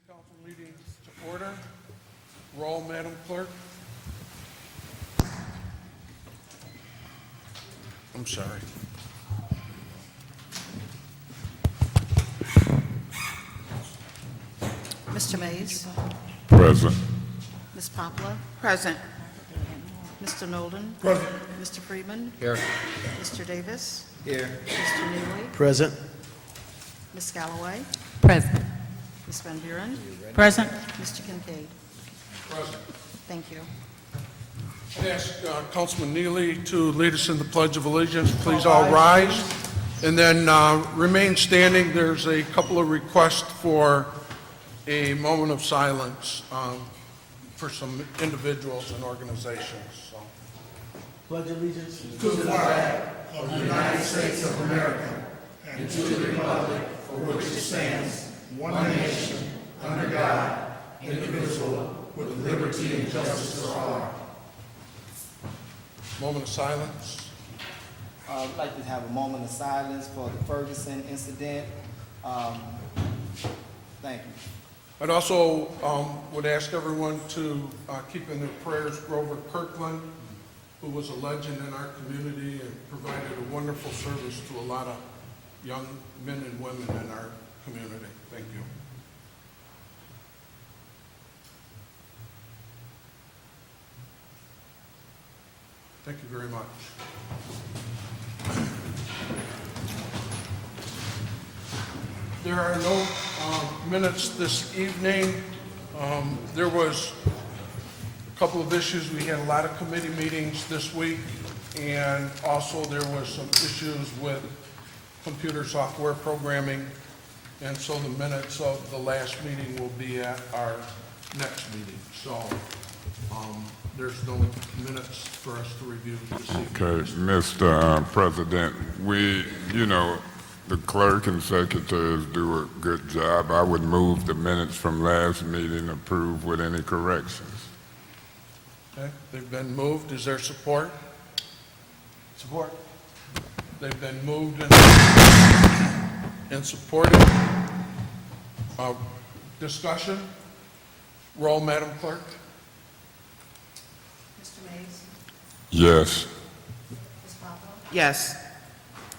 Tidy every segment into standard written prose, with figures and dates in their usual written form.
Council meeting to order. Roll, Madam Clerk. I'm sorry. Mr. Mays, Present. Ms. Poplar, Present. Mr. Nolden, Present. Mr. Friedman, Here. Mr. Davis, Here. Mr. Neely, Present. Ms. Galloway, Present. Ms. Van Buren, Present. Mr. Kincaid. Present. Thank you. I'd ask Councilman Neely to lead us in the Pledge of Allegiance. Please all rise. And then remain standing. There's a couple of requests for a moment of silence for some individuals and organizations. So. Pledge allegiance. Moment of silence. I'd like to have a moment of silence for the Ferguson incident. Thank you. I'd also would ask everyone to keep in their prayers Grover Kirkland, who was a legend in our community and provided a wonderful service to a lot of young men and women in our community. Thank you. Thank you very much. There are no minutes this evening. There was a couple of issues. We had a lot of committee meetings this week, and also there was some issues with computer software programming, and so the minutes of the last meeting will be at our next meeting. So there's no minutes for us to review this evening. Okay, Mr. President, the clerk and secretaries do a good job. I would move the minutes from last meeting approved with any corrections. Okay, they've been moved. Is there support? Support. They've been moved and supported. Discussion? Roll, Madam Clerk. Mr. Mays, Yes. Ms. Poplar, Yes.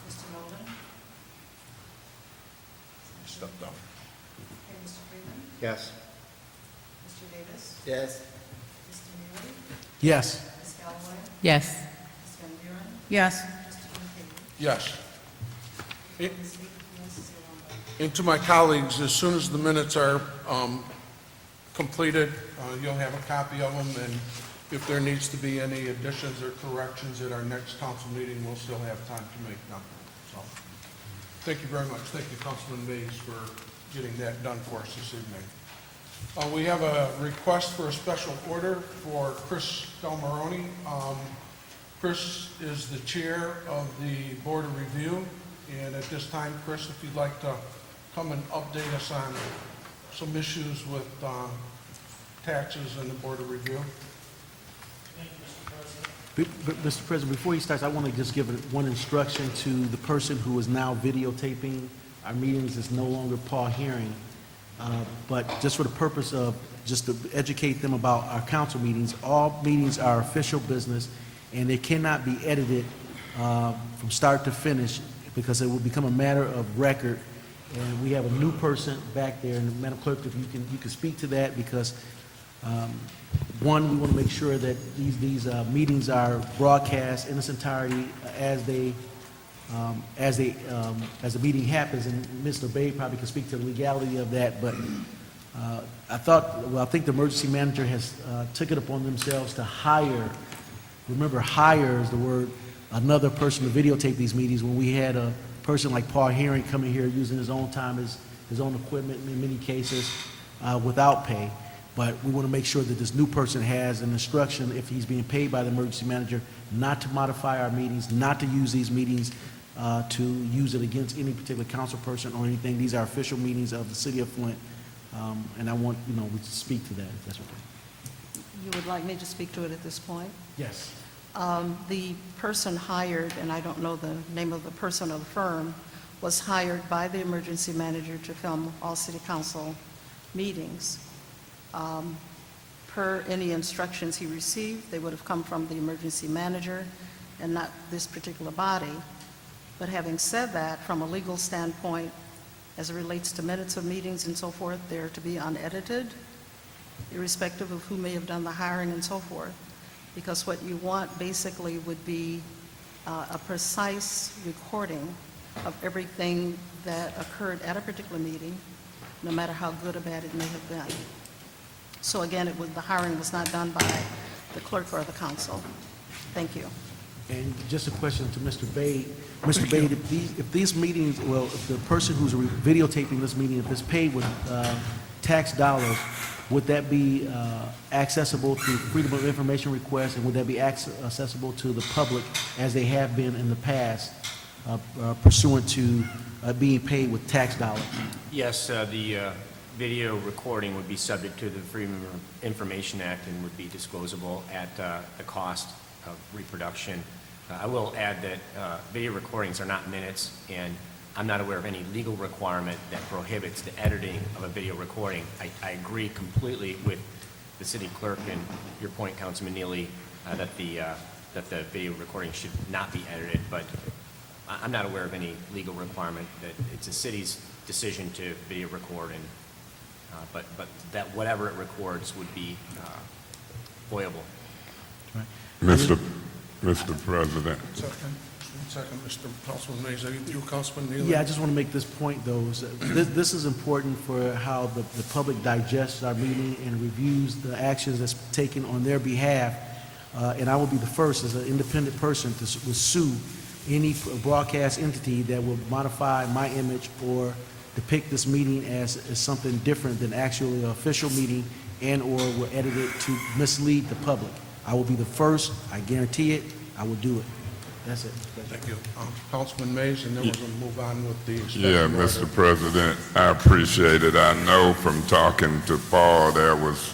Mr. Nolden, Step down. and Mr. Friedman, Yes. Mr. Davis, Yes. Mr. Neely, Yes. Ms. Galloway, Yes. Ms. Van Buren, Yes. Mr. Kincaid. Yes. Ms. Yes, 0 vote. And to my colleagues, as soon as the minutes are completed, you'll have a copy of them, and if there needs to be any additions or corrections at our next council meeting, we'll still have time to make them. So, thank you very much. Thank you, Councilman Mays, for getting that done for us this evening. We have a request for a special order for Chris Delmaroni. Chris is the chair of the Board of Review, and at this time, Chris, if you'd like to come and update us on some issues with taxes and the Board of Review. Mr. President, before he starts, I want to just give one instruction to the person who is now videotaping our meetings. It's no longer Paul Herring. But just for the purpose of just to educate them about our council meetings, all meetings are official business, and they cannot be edited from start to finish because it will become a matter of record. And we have a new person back there, and Madam Clerk, if you can speak to that, because one, we want to make sure that these meetings are broadcast in its entirety as the meeting happens, and Mr. Bay probably can speak to the legality of that. But I think the emergency manager has took it upon themselves to hire. Remember, hire is the word. Another person to videotape these meetings. When we had a person like Paul Herring coming here using his own time, his own equipment in many cases without pay. But we want to make sure that this new person has an instruction, if he's being paid by the emergency manager, not to modify our meetings, not to use these meetings to use it against any particular council person or anything. These are official meetings of the city of Flint. And I want, we to speak to that, if that's okay. You would like me to speak to it at this point? Yes. The person hired, and I don't know the name of the person or the firm, was hired by the emergency manager to film all city council meetings. Per any instructions he received, they would have come from the emergency manager and not this particular body. But having said that, from a legal standpoint, as it relates to minutes of meetings and so forth, they're to be unedited, irrespective of who may have done the hiring and so forth. Because what you want basically would be a precise recording of everything that occurred at a particular meeting, no matter how good or bad it may have been. So again, the hiring was not done by the clerk or the council. Thank you. And just a question to Mr. Bade. Mr. Bade, if these meetings, well, if the person who's videotaping this meeting, if it's paid with tax dollars, would that be accessible through Freedom of Information requests, and would that be accessible to the public as they have been in the past pursuant to being paid with tax dollars? Yes, the video recording would be subject to the Freedom of Information Act and would be disclosable at the cost of reproduction. I will add that video recordings are not minutes, and I'm not aware of any legal requirement that prohibits the editing of a video recording. I agree completely with the city clerk and your point, Councilman Neely, that the video recording should not be edited, but I'm not aware of any legal requirement that it's a city's decision to video record, and but that whatever it records would be voyable. Mr. President. Second, Mr. Councilman Mays. You, Councilman Neely? Yeah, I just want to make this point, though. This is important for how the public digests our meeting and reviews the actions that's taken on their behalf. And I will be the first, as an independent person, to sue any broadcast entity that will modify my image or depict this meeting as something different than actually an official meeting and/or will edit it to mislead the public. I will be the first. I guarantee it. I will do it. That's it. Thank you. Councilman Mays, and then we're going to move on with the special Yeah, order. Mr. President, I appreciate it. I know from talking to Paul, there was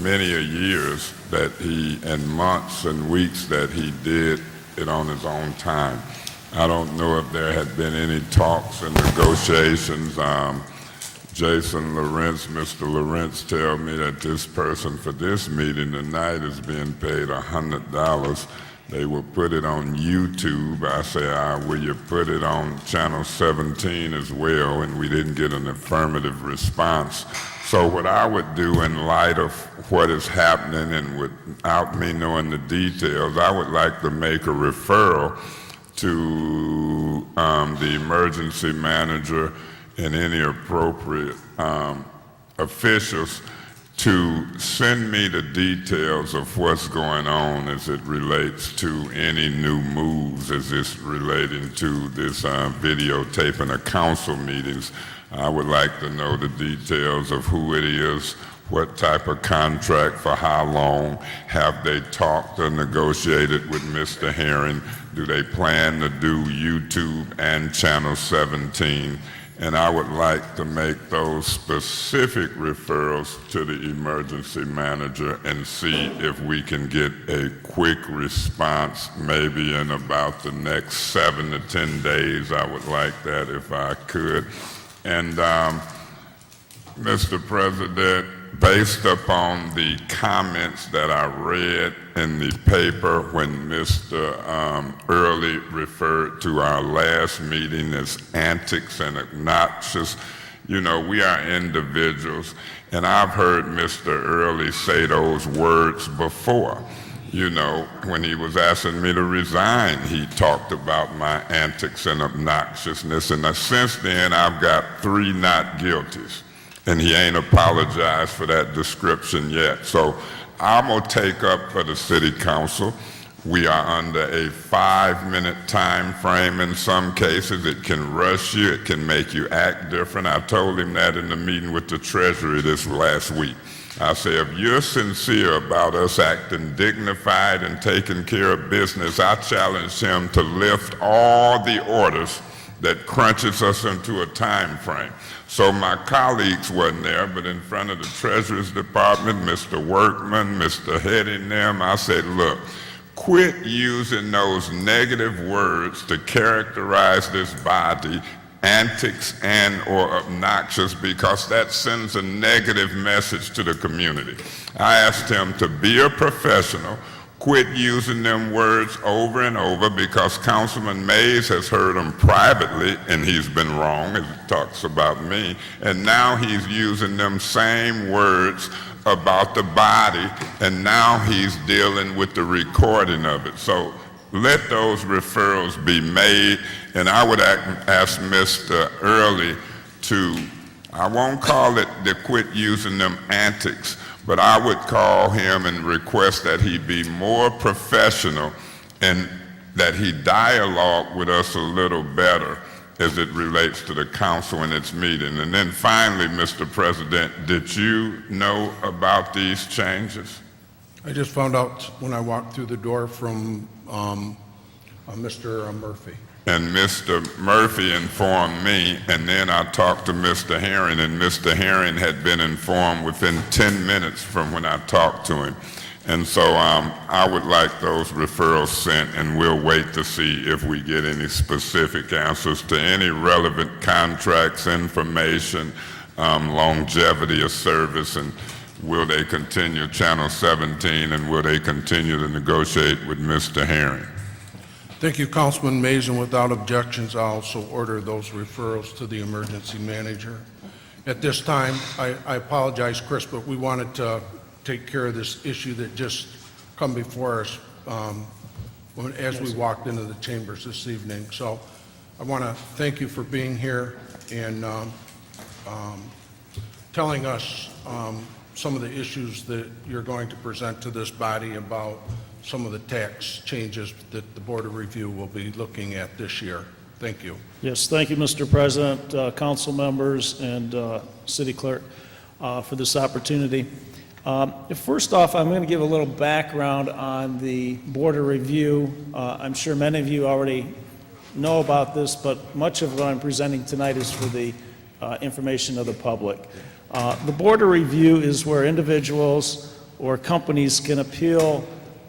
many a years that and months and weeks that he did it on his own time. I don't know if there had been any talks and negotiations. Jason Lawrence, Mr. Lawrence, tell me that this person for this meeting tonight is being paid $100. They will put it on YouTube. I say, will you put it on channel 17 as well? And we didn't get an affirmative response. So what I would do in light of what is happening and without me knowing the details, I would like to make a referral to the emergency manager and any appropriate officials to send me the details of what's going on as it relates to any new moves as it's relating to this videotaping of council meetings. I would like to know the details of who it is, what type of contract, for how long, have they talked or negotiated with Mr. Herring, do they plan to do YouTube and channel 17? And I would like to make those specific referrals to the emergency manager and see if we can get a quick response, maybe in about the next 7 to 10 days. I would like that if I could. And Mr. President, based upon the comments that I read in the paper when Mr. Early referred to our last meeting as antics and obnoxious, you know, we are individuals, and I've heard Mr. Early say those words before. You know, when he was asking me to resign, he talked about my antics and obnoxiousness, and since then I've got 3 not guilties. And he ain't apologized for that description yet. So I'm gonna take up for the city council. We are under a 5-minute time frame in some cases. It can rush you, it can make you act different. I told him that in the meeting with the Treasury this last week. I say, if you're sincere about us acting dignified and taking care of business, I challenge him to lift all the orders that crunches us into a time frame. So my colleagues wasn't there, but in front of the Treasury's Department, Mr. Workman, Mr. Heading them, I said, look, quit using those negative words to characterize this body antics and/or obnoxious because that sends a negative message to the community. I asked him to be a professional, quit using them words over and over because Councilman Mays has heard them privately and he's been wrong as he talks about me, and now he's using them same words about the body, and now he's dealing with the recording of it. So let those referrals be made, and I would ask Mr. Early to, I won't call it to quit using them antics, but I would call him and request that he be more professional and that he dialogue with us a little better as it relates to the council and its meeting. And then finally, Mr. President, did you know about these changes? I just found out when I walked through the door from Mr. Murphy. And Mr. Murphy informed me, and then I talked to Mr. Herring, and Mr. Herring had been informed within 10 minutes from when I talked to him. And so I would like those referrals sent, and we'll wait to see if we get any specific answers to any relevant contracts, information, longevity of service, and will they continue Channel 17, and will they continue to negotiate with Mr. Herring? Thank you, Councilman Mays, and without objections, I'll also order those referrals to the emergency manager. At this time, I apologize, Chris, but we wanted to take care of this issue that just come before us as we walked into the chambers this evening. So I want to thank you for being here and telling us some of the issues that you're going to present to this body about some of the tax changes that the Board of Review will be looking at this year. Thank you. Yes, thank you, Mr. President, council members, and city clerk for this opportunity. First off, I'm going to give a little background on the Board of Review. I'm sure many of you already know about this, but much of what I'm presenting tonight is for the information of the public. The Board of Review is where individuals or companies can appeal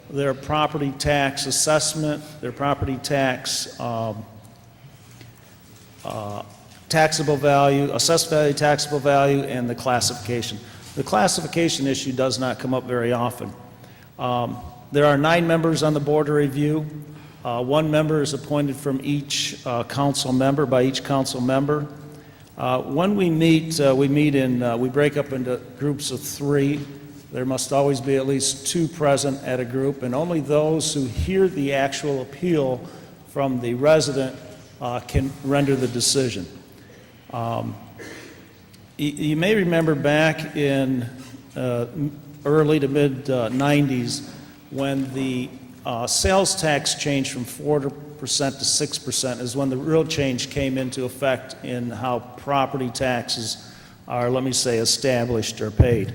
their property tax assessment, their property tax taxable value, assessed value, taxable value, and the classification. The classification issue does not come up very often. There are 9 members on the Board of Review. 1 member is appointed from each council member, by each council member. When we meet we break up into groups of 3. There must always be at least 2 present at a group, and only those who hear the actual appeal from the resident can render the decision. You may remember back in early to mid 90s when the sales tax changed from 4% to 6% is when the real change came into effect in how property taxes are, let me say, established or paid.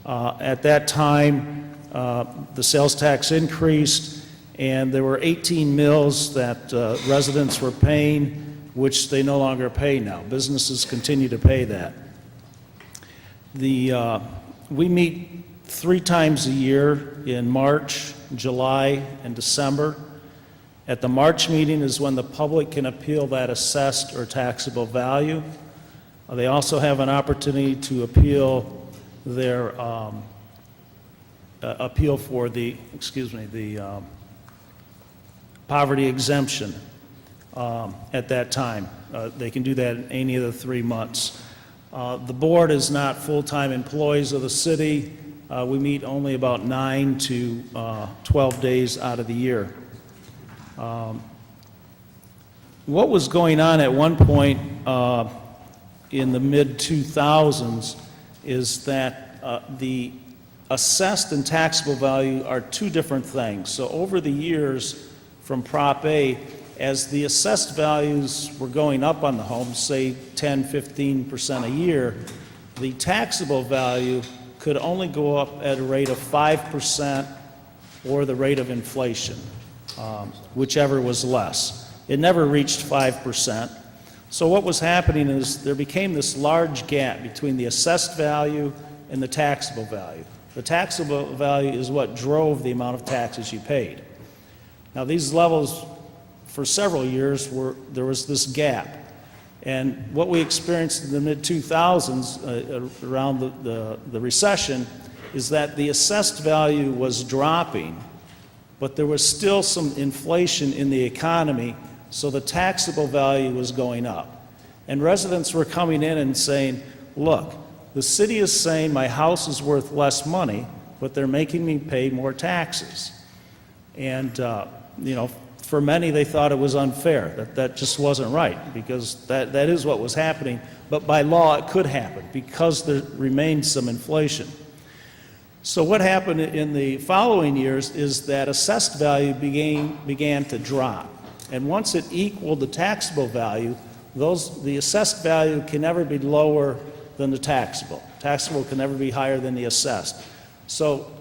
At that time, the sales tax increased, and there were 18 mills that residents were paying, which they no longer pay now. Businesses continue to pay that. We meet 3 times a year in March, July, and December. At the March meeting is when the public can appeal that assessed or taxable value. They also have an opportunity to appeal their appeal for the poverty exemption at that time. They can do that in any of the 3 months. The board is not full-time employees of the city. We meet only about 9 to 12 days out of the year. What was going on at one point in the mid-2000s is that the assessed and taxable value are 2 different things. So over the years from Prop A, as the assessed values were going up on the home, say 10, 15% a year, the taxable value could only go up at a rate of 5% or the rate of inflation, whichever was less. It never reached 5%. So what was happening is there became this large gap between the assessed value and the taxable value. The taxable value is what drove the amount of taxes you paid. Now these levels for several years there was this gap. And what we experienced in the mid-2000s, around the recession, is that the assessed value was dropping, but there was still some inflation in the economy, so the taxable value was going up. And residents were coming in and saying, look, the city is saying my house is worth less money, but they're making me pay more taxes. And, you know, for many, they thought it was unfair, that just wasn't right, because that is what was happening. But by law, it could happen, because there remained some inflation. So what happened in the following years is that assessed value began to drop. And once it equaled the taxable value, the assessed value can never be lower than the taxable. Taxable can never be higher than the assessed. So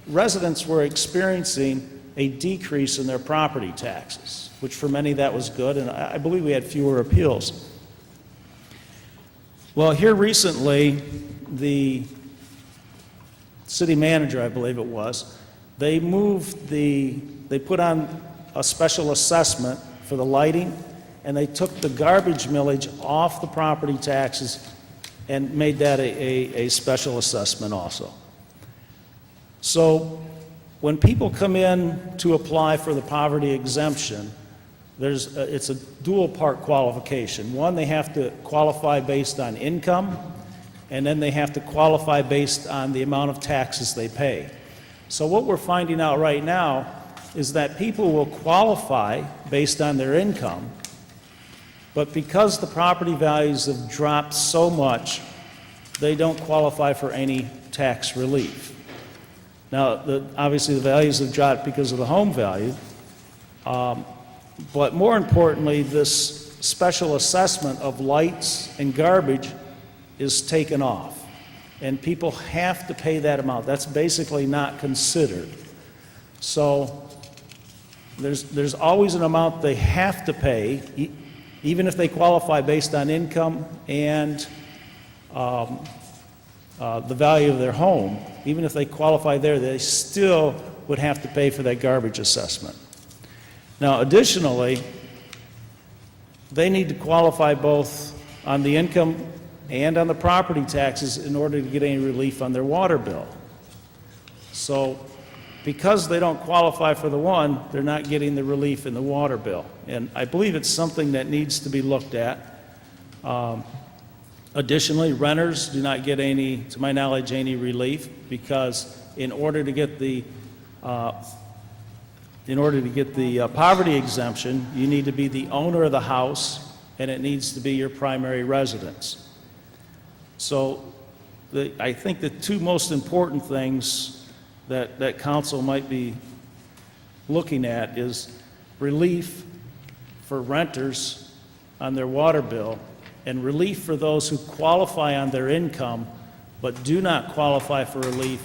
residents were experiencing a decrease in their property taxes, which for many that was good, and I believe we had fewer appeals. Well, here recently, the city manager, I believe it was, they put on a special assessment for the lighting, and they took the garbage millage off the property taxes and made that a special assessment also. So when people come in to apply for the poverty exemption, it's a dual part qualification. One, they have to qualify based on income, and then they have to qualify based on the amount of taxes they pay. So what we're finding out right now is that people will qualify based on their income, but because the property values have dropped so much, they don't qualify for any tax relief. Now, obviously the values have dropped because of the home value, but more importantly, this special assessment of lights and garbage is taken off, and people have to pay that amount. That's basically not considered. So there's always an amount they have to pay, even if they qualify based on income and the value of their home. Even if they qualify there, they still would have to pay for that garbage assessment. Now, additionally, they need to qualify both on the income and on the property taxes in order to get any relief on their water bill. So because they don't qualify for the one, they're not getting the relief in the water bill. And I believe it's something that needs to be looked at. Additionally, renters do not get any, to my knowledge, any relief, because in order to get the poverty exemption, you need to be the owner of the house, and it needs to be your primary residence. So I think the two most important things that council might be looking at is relief for renters on their water bill, and relief for those who qualify on their income but do not qualify for relief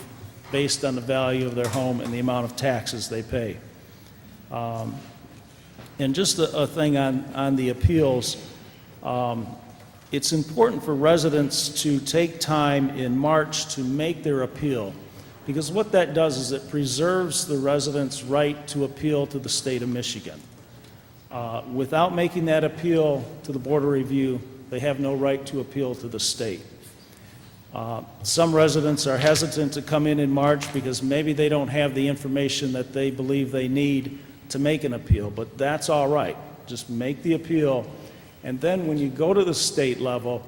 based on the value of their home and the amount of taxes they pay. And just a thing on the appeals, it's important for residents to take time in March to make their appeal, because what that does is it preserves the residents' right to appeal to the state of Michigan. Without making that appeal to the Board of Review, they have no right to appeal to the state. Some residents are hesitant to come in March because maybe they don't have the information that they believe they need to make an appeal, but that's all right. Just make the appeal, and then when you go to the state level,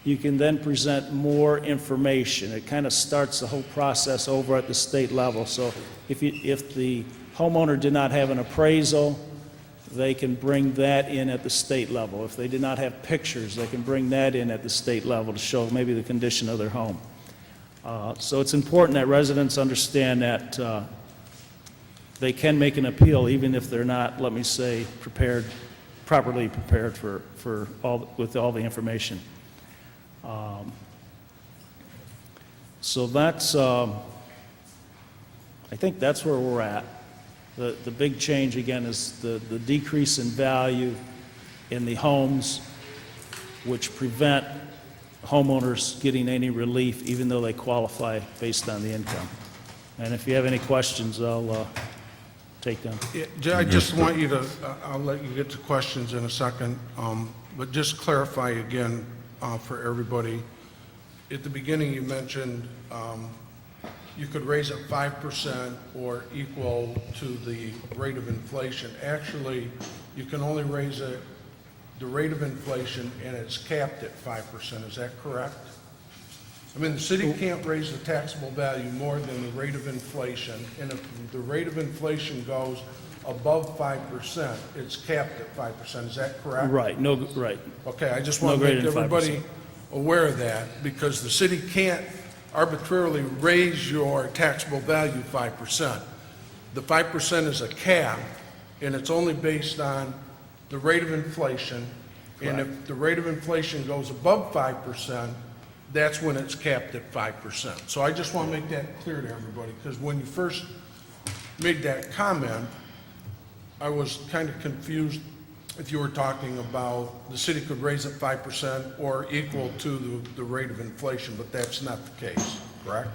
you can then present more information. It kind of starts the whole process over at the state level. So if the homeowner did not have an appraisal, they can bring that in at the state level. If they did not have pictures, they can bring that in at the state level to show maybe the condition of their home. So it's important that residents understand that they can make an appeal even if they're not, let me say, properly prepared with all the information. So that's, I think that's where we're at. The big change, again, is the decrease in value in the homes, which prevent homeowners getting any relief, even though they qualify based on the income. And if you have any questions, I'll take them. I just want you to, I'll let you get to questions in a second. but just clarify again for everybody. At the beginning, you mentioned you could raise it 5% or equal to the rate of inflation. Actually, you can only raise it the rate of inflation, and it's capped at 5%. Is that correct? I mean, the city can't raise the taxable value more than the rate of inflation, and if the rate of inflation goes above 5%, it's capped at 5%. Is that correct? Right, no, right. Okay, I just No want to greater make than 5%. everybody aware of that, because the city can't arbitrarily raise your taxable value 5%. The 5% is a cap, and it's only based on the rate of inflation. And if the rate of inflation goes above 5%, that's when it's capped at 5%. So I just want to make that clear to everybody, because when you first made that comment, I was kind of confused if you were talking about the city could raise it 5% or equal to the rate of inflation, but that's not the case, correct?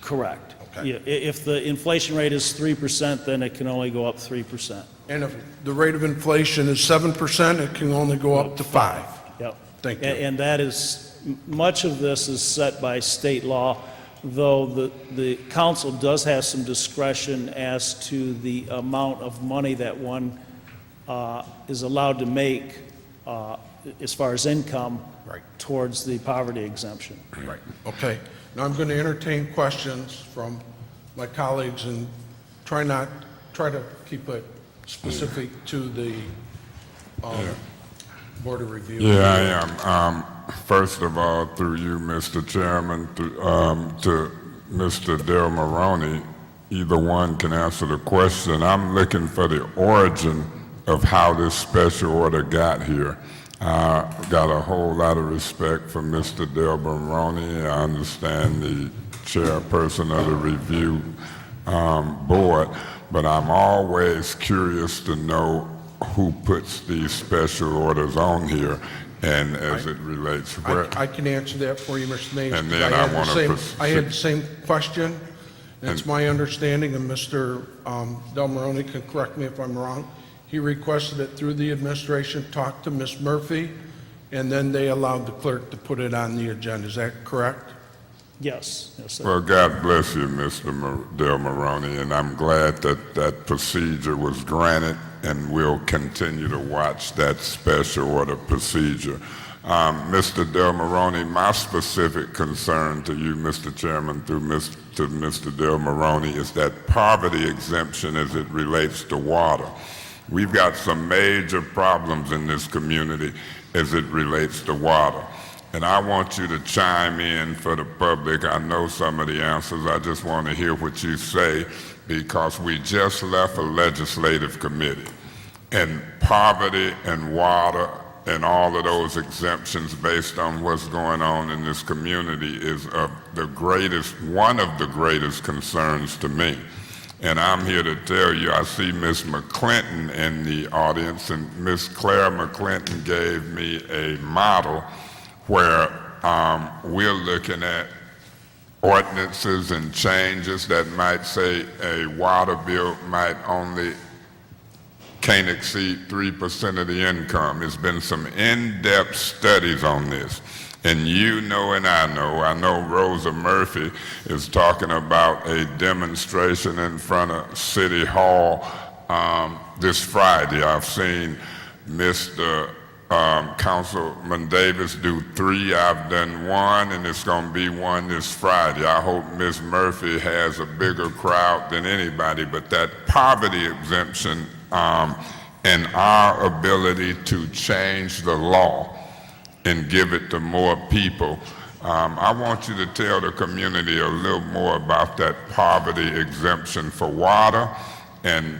Correct. Okay. Yeah, if the inflation rate is 3%, then it can only go up 3%. And if the rate of inflation is 7%, it can only go up to 5. Yep. Thank you. And that is, much of this is set by state law, though the council does have some discretion as to the amount of money that one is allowed to make as far as income Right. towards the poverty exemption. Right, okay. Now I'm going to entertain questions from my colleagues and try to keep it specific to the Board of Review. Yeah, I am. First of all, through you, Mr. Chairman, to Mr. Del Maroney, either one can answer the question. I'm looking for the origin of how this special order got here. Got a whole lot of respect for Mr. Del Maroney. I understand the chairperson of the review board, but I'm always curious to know who puts these special orders on here and as it relates where. I can answer that for you, Mr. Mays. And then I I had the wanna same- proceed. I had the same question. It's my understanding, and Mr. Del Maroney can correct me if I'm wrong. He requested it through the administration, talked to Ms. Murphy, and then they allowed the clerk to put it on the agenda. Is that correct? Yes, yes, sir. Well, God bless you, Mr. Del Maroney, and I'm glad that that procedure was granted, and we'll continue to watch that special order procedure. Mr. Del Maroney, my specific concern to you, Mr. Chairman, to Mr. Del Maroney, is that poverty exemption as it relates to water. We've got some major problems in this community as it relates to water. And I want you to chime in for the public. I know some of the answers. I just want to hear what you say, because we just left a legislative committee. And poverty and water and all of those exemptions based on what's going on in this community is one of the greatest concerns to me. And I'm here to tell you, I see Miss McClinton in the audience, and Miss Claire McClinton gave me a model where we're looking at ordinances and changes that might say a water bill can't exceed 3% of the income. There's been some in-depth studies on this. And you know, and I know Rosa Murphy is talking about a demonstration in front of City Hall this Friday. I've seen Mr. Councilman Davis do 3. I've done 1, and it's going to be 1 this Friday. I hope Ms. Murphy has a bigger crowd than anybody, but that poverty exemption and our ability to change the law and give it to more people. I want you to tell the community a little more about that poverty exemption for water, and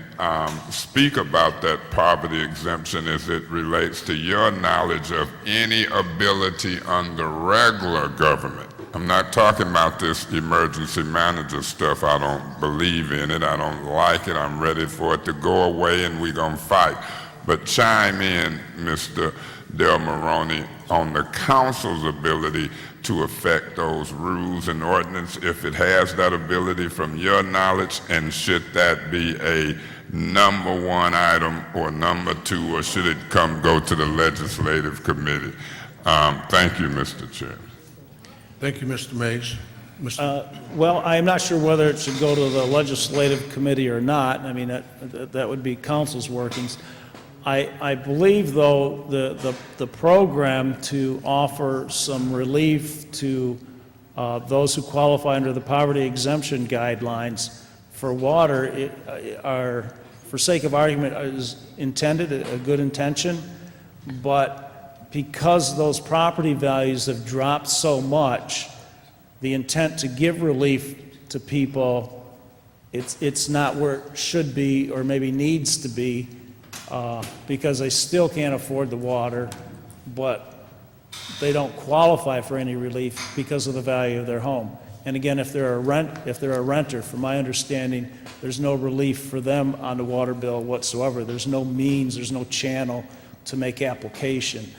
speak about that poverty exemption as it relates to your knowledge of any ability under regular government. I'm not talking about this emergency manager stuff. I don't believe in it. I don't like it. I'm ready for it to go away, and we're going to fight. but chime in, Mr. Del Moroni, on the council's ability to affect those rules and ordinance, if it has that ability from your knowledge, and should that be a number one item or number two, or should it go to the legislative committee? Thank you, Mr. Chair. Thank you, Mr. Mays. Well, I'm not sure whether it should go to the legislative committee or not. I mean, that would be council's workings. I believe, though, the program to offer some relief to those who qualify under the poverty exemption guidelines for water are, for sake of argument, is intended, a good intention, but because those property values have dropped so much, the intent to give relief to people, it's not where it should be or maybe needs to be, because they still can't afford the water, but they don't qualify for any relief because of the value of their home. And again, if they're a renter, from my understanding, there's no relief for them on the water bill whatsoever. There's no means, there's no channel to make application.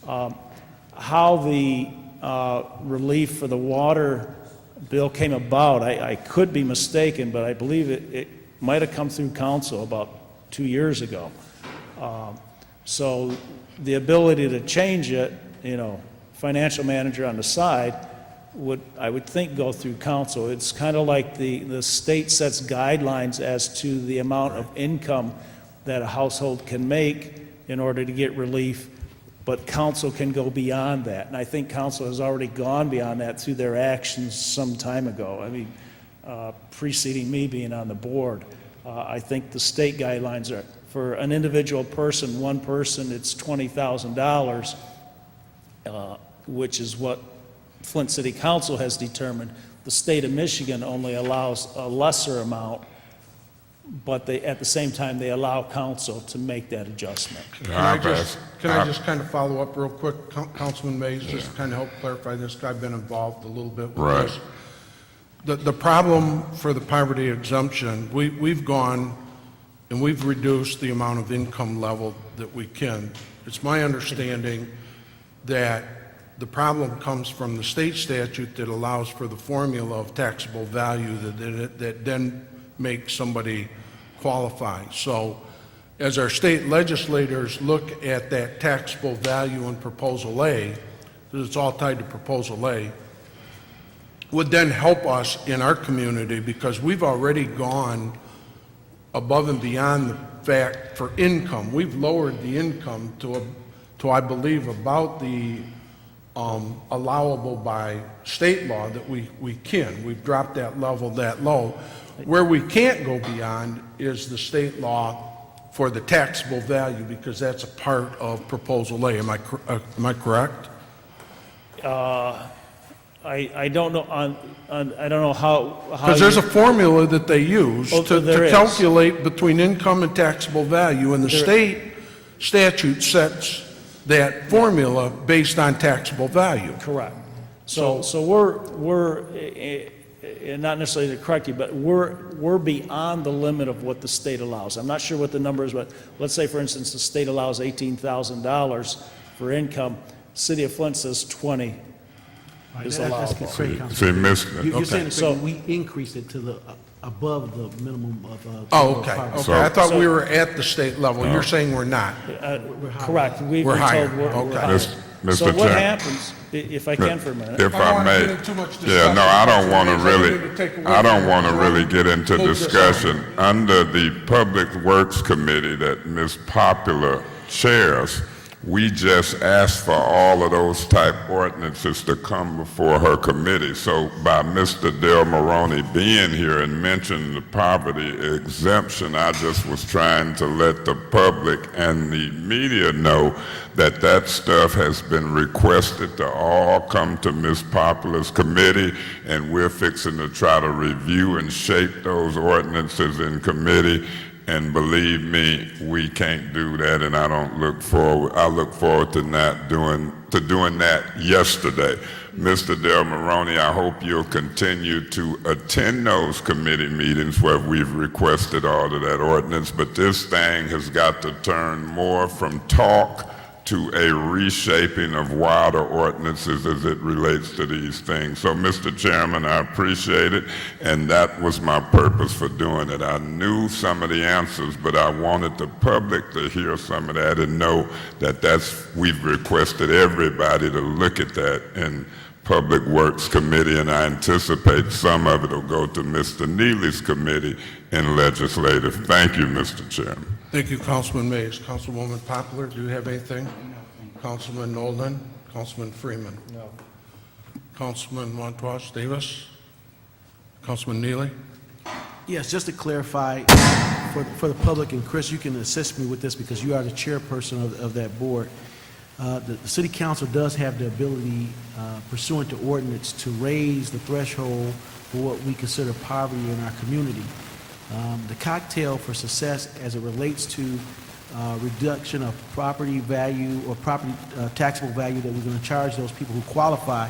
How the relief for the water bill came about, I could be mistaken, but I believe it might have come through council about 2 years ago. So the ability to change it, financial manager on the side, I would think go through council. It's kind of like the state sets guidelines as to the amount of income that a household can make in order to get relief, but council can go beyond that. And I think council has already gone beyond that through their actions some time ago. I mean, preceding me being on the board, I think the state guidelines are, for an individual person, one person, it's $20,000, which is what Flint City Council has determined. The state of Michigan only allows a lesser amount, but at the same time, they allow council to make that adjustment. Can I just kind of follow up real quick, Councilman Mays, just to kind of help clarify this? I've been involved a little bit with this. The problem for the poverty exemption, we've gone and we've reduced the amount of income level that we can. It's my understanding that the problem comes from the state statute that allows for the formula of taxable value that then makes somebody qualify. So as our state legislators look at that taxable value in Proposal A, because it's all tied to Proposal A, would then help us in our community, because we've already gone above and beyond the fact for income. We've lowered the income to I believe, about the allowable by state law that we can. We've dropped that level that low. Where we can't go beyond is the state law for the taxable value, because that's a part of Proposal A. Am I correct? I don't know I don't know how Because there's a formula that they use to calculate between income and taxable value, and the state statute sets that formula based on taxable value. Correct. So we're not necessarily to correct you, but we're beyond the limit of what the state allows. I'm not sure what the number is, but let's say, for instance, the state allows $18,000 for income. City of Flint says 20 is allowable. See, missed it. You're saying So- we increased it to the, above the minimum of. Oh, okay, poverty. okay. I thought we were at the state level. You're saying we're not. Correct. We've We're been higher. told we're Okay. higher. Mr. So what Chair. happens, if I can for a minute? If I don't I wanna may, get into much yeah, no, discussion. I don't want to Please, I don't really, need to take away I don't from want to your really time. get into Move this discussion. Under the Public Works Committee that Ms. Popular chairs, we just asked for all of those type ordinances to come before her committee. So by Mr. Del Moroni being here and mentioning the poverty exemption, I just was trying to let the public and the media know that that stuff has been requested to all come to Ms. Popular's committee, and we're fixing to try to review and shape those ordinances in committee. and believe me, we can't do that, and I look forward to doing that yesterday. Mr. Del Moroni, I hope you'll continue to attend those committee meetings where we've requested all of that ordinance, but this thing has got to turn more from talk to a reshaping of wider ordinances as it relates to these things. So, Mr. Chairman, I appreciate it, and that was my purpose for doing it. I knew some of the answers, but I wanted the public to hear some of that and know that we've requested everybody to look at that in Public Works Committee, and I anticipate some of it will go to Mr. Neely's committee in legislative. Thank you, Mr. Chairman. Thank you, Councilman Mays. Councilwoman Poplar, do you have anything? Councilman Nolan? Councilman Freeman? No. Councilman Montross Davis? Councilman Neely? Yes, just to clarify for the public, and Chris, you can assist me with this because you are the chairperson of that board. The city council does have the ability, pursuant to ordinance, to raise the threshold for what we consider poverty in our community. The cocktail for success as it relates to reduction of property value or property taxable value that we're going to charge those people who qualify,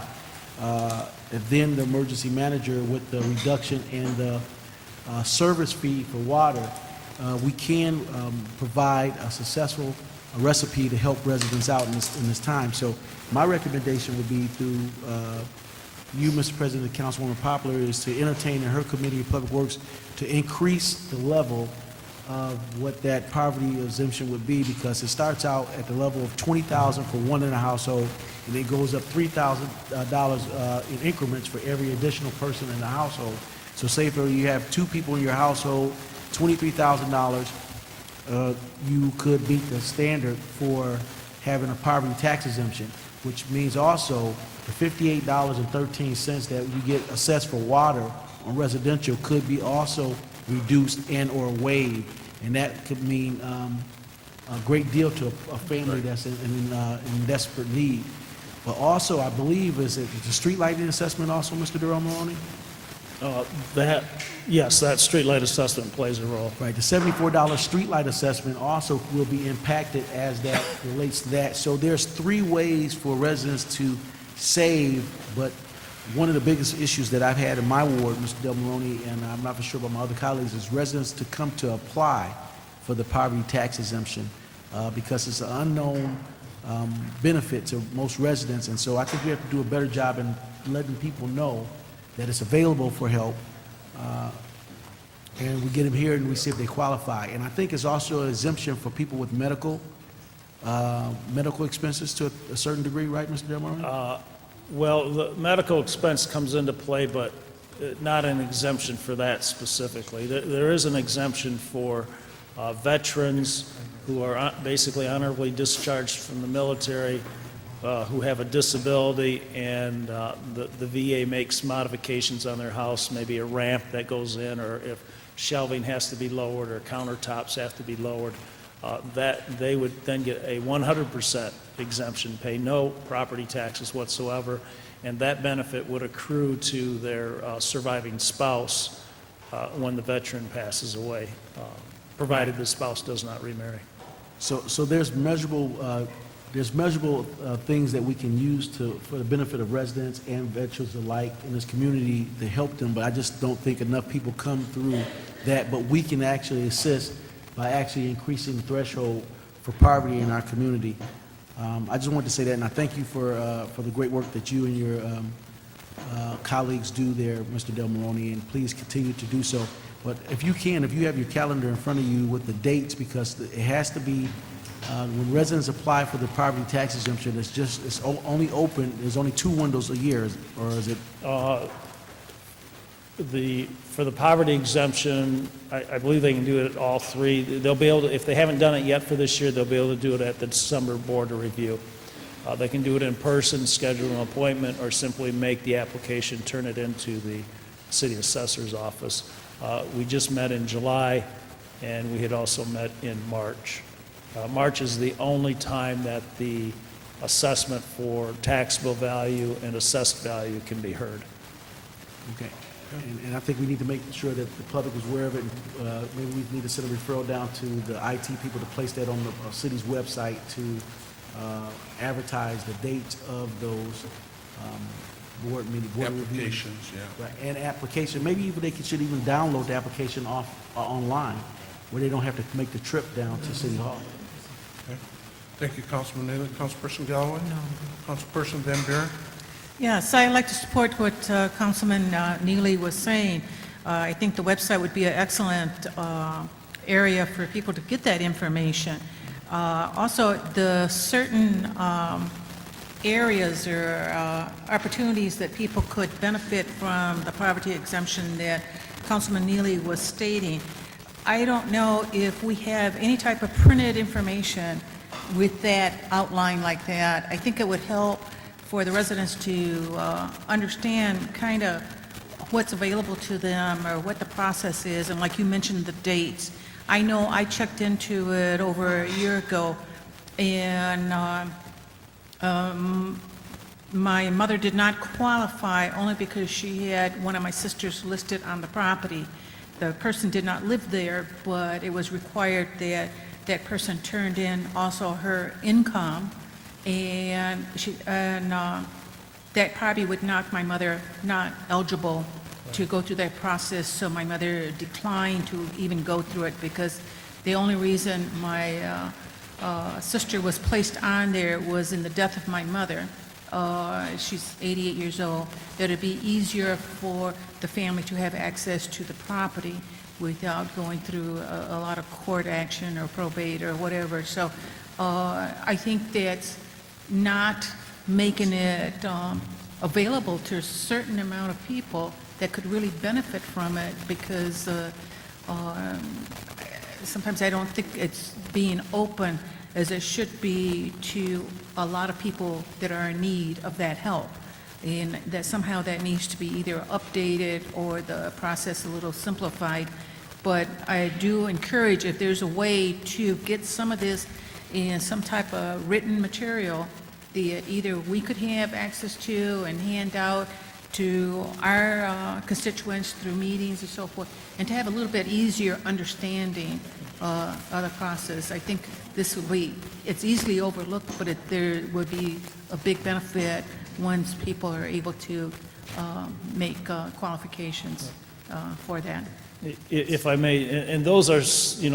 and then the emergency manager with the reduction in the service fee for water, we can provide a successful recipe to help residents out in this time. So my recommendation would be through you, Mr. President, Councilwoman Poplar, is to entertain in her Committee of Public Works to increase the level of what that poverty exemption would be, because it starts out at the level of $20,000 for one in a household, and it goes up $3,000 in increments for every additional person in the household. So say for you have two people in your household, $23,000, you could meet the standard for having a poverty tax exemption, which means also the $58.13 that you get assessed for water on residential could be also reduced and or waived, and that could mean a great deal to a family that's in desperate need. But also, I believe, is it the street lighting assessment also, Mr. Del Moroni? Yes, that streetlight assessment plays a role. Right, the $74 streetlight assessment also will be impacted as that relates to that. So there's three ways for residents to save, but one of the biggest issues that I've had in my ward, Mr. Del Moroni, and I'm not for sure about my other colleagues, is residents to come to apply for the poverty tax exemption because it's an unknown benefit to most residents. And so I think we have to do a better job in letting people know that it's available for help, and we get them here and we see if they qualify. And I think it's also an exemption for people with medical expenses to a certain degree, right, Mr. Del Moroni? Well, the medical expense comes into play, but not an exemption for that specifically. There is an exemption for veterans who are basically honorably discharged from the military, who have a disability, and the VA makes modifications on their house, maybe a ramp that goes in, or if shelving has to be lowered or countertops have to be lowered, that they would then get a 100% exemption, pay no property taxes whatsoever, and that benefit would accrue to their surviving spouse when the veteran passes away, provided the spouse does not remarry. So there's measurable things that we can use for the benefit of residents and veterans alike in this community to help them, but I just don't think enough people come through that. But we can actually assist by actually increasing the threshold for poverty in our community. I just wanted to say that, and I thank you for the great work that you and your colleagues do there, Mr. Del Moroni, and please continue to do so. But if you have your calendar in front of you with the dates, because it has to be, when residents apply for the poverty tax exemption, it's only open, there's only 2 windows a year, or is it? For the poverty exemption, I believe they can do it at all 3. They'll be able to, if they haven't done it yet for this year, they'll be able to do it at the December board of review. They can do it in person, schedule an appointment, or simply make the application, turn it into the city assessor's office. We just met in July, and we had also met in March. March is the only time that the assessment for taxable value and assessed value can be heard. Okay. And I think we need to make sure that the public is aware of it. Maybe we need to send a referral down to the IT people to place that on the city's website to advertise the dates of those board review. Applications, yeah. Right, and application, maybe even should even download the application online, where they don't have to make the trip down to City Hall. Okay. Thank you, Councilman Naylor. Councilperson Galloway? No. Councilperson Van Buren? Yes, I'd like to support what Councilman Neely was saying. I think the website would be an excellent area for people to get that information. Also, the certain areas or opportunities that people could benefit from the poverty exemption that Councilman Neely was stating. I don't know if we have any type of printed information with that outline like that. I think it would help for the residents to understand kind of what's available to them or what the process is, and like you mentioned, the dates. I know I checked into it over a year ago, and my mother did not qualify only because she had one of my sisters listed on the property. The person did not live there, but it was required that that person turned in also her income, and that probably would knock my mother not eligible to go through that process, so my mother declined to even go through it, because the only reason my sister was placed on there was in the death of my mother. She's 88 years old. That it'd be easier for the family to have access to the property without going through a lot of court action or probate or whatever. So I think that's not making it available to a certain amount of people that could really benefit from it, because sometimes I don't think it's being open as it should be to a lot of people that are in need of that help, and that somehow that needs to be either updated or the process a little simplified. But I do encourage, if there's a way to get some of this in some type of written material that either we could have access to and hand out to our constituents through meetings and so forth, and to have a little bit easier understanding of the process. I think this will be, it's easily overlooked, but there would be a big benefit once people are able to make qualifications for that. If I may, and those are,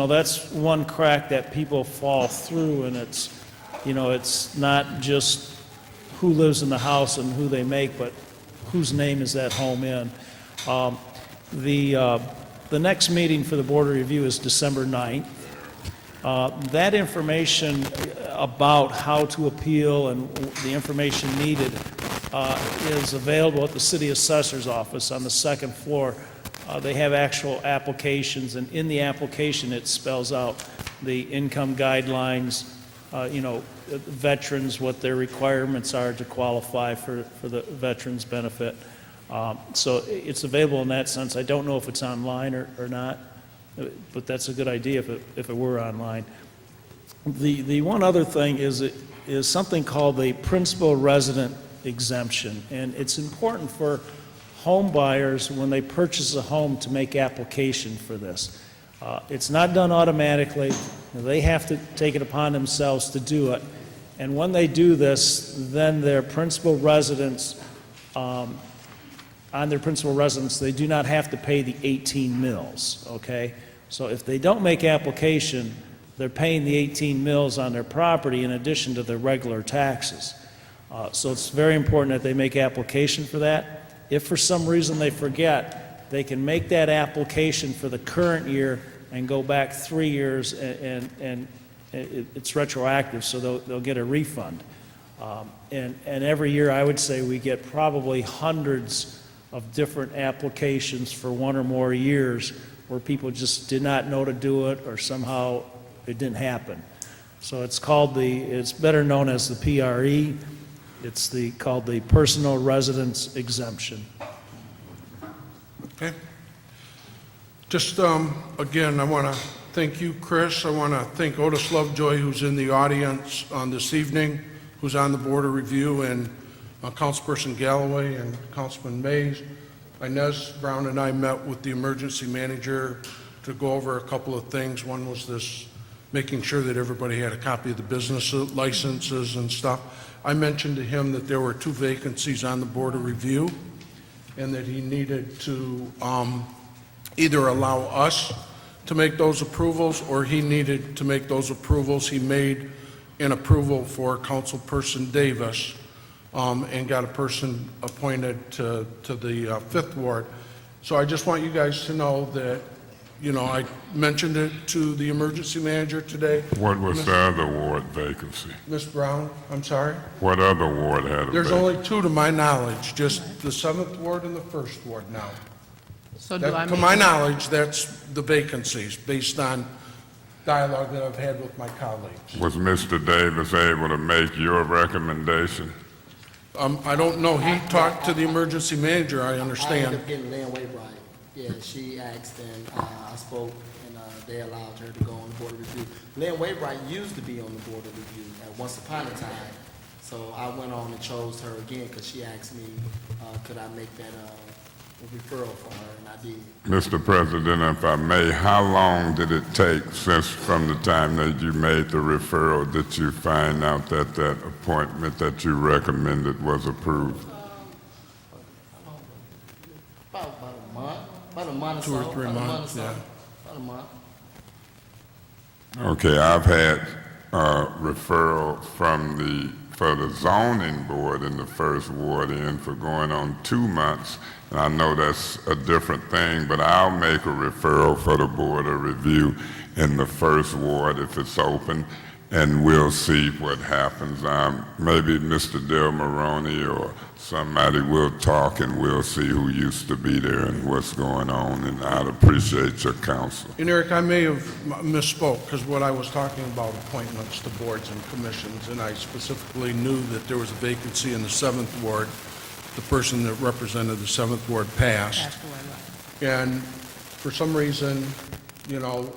that's one crack that people fall through, and it's not just who lives in the house and who they make, but whose name is that home in. The next meeting for the Board of Review is December 9th. That information about how to appeal and the information needed is available at the City Assessor's Office on the second floor. They have actual applications, and in the application it spells out the income guidelines, veterans, what their requirements are to qualify for the veterans benefit. So it's available in that sense. I don't know if it's online or not, but that's a good idea if it were online. The one other thing is something called the principal resident exemption, and it's important for home buyers when they purchase a home to make application for this. It's not done automatically. They have to take it upon themselves to do it. And when they do this, then their principal residence, on their principal residence, they do not have to pay the 18 mills, okay? So if they don't make application, they're paying the 18 mills on their property in addition to their regular taxes. So it's very important that they make application for that. If for some reason they forget, they can make that application for the current year and go back 3 years, and it's retroactive, so they'll get a refund. And every year, I would say we get probably hundreds of different applications for one or more years where people just did not know to do it, or somehow it didn't happen. So it's better known as the PRE. It's called the Personal Residence Exemption. Okay. Just, again, I want to thank you, Chris. I want to thank Otis Lovejoy, who's in the audience this evening, who's on the Board of Review, and Councilperson Galloway and Councilman Mays. Inez Brown and I met with the emergency manager to go over a couple of things. One was this, making sure that everybody had a copy of the business licenses and stuff. I mentioned to him that there were 2 vacancies on the Board of Review, and that he needed to either allow us to make those approvals, or he needed to make those approvals. He made an approval for Councilperson Davis, and got a person appointed to the 5th Ward. So I just want you guys to know that, you know, I mentioned it to the emergency manager today. What was the other ward vacancy? Ms. Brown, I'm sorry? What other ward had a There's vacancy? only 2 to my knowledge, just the 7th Ward and the 1st Ward now. So do I To make, my knowledge, that's the vacancies, based on dialogue that I've had with my colleagues. Was Mr. Davis able to make your recommendation? I don't know, he talked to the emergency manager, I I ended understand. up getting Lynn Wainwright. Yeah, she asked and I spoke and they allowed her to go on the Board of Review. Lynn Wainwright used to be on the Board of Review at once upon a time. So I went on and chose her again because she asked me, could I make that referral for her, and I did. Mr. President, if I may, how long did it take since from the time that you made the referral that you find out that that appointment that you recommended was approved? About a month or so. 2 or 3 about a month or months, so. yeah. About a month. Okay, I've had referral for the zoning board in the 1st ward in for going on 2 months. And I know that's a different thing, but I'll make a referral for the Board of Review in the 1st ward if it's open, and we'll see what happens. Maybe Mr. Del Maroney or somebody will talk, and we'll see who used to be there and what's going on, and I'd appreciate your counsel. And Eric, I may have misspoke, because what I was talking about appointments to boards and commissions, and I specifically knew that there was a vacancy in the 7th Ward. The person that represented the 7th Ward passed. That's the way, right. And for some reason, you know,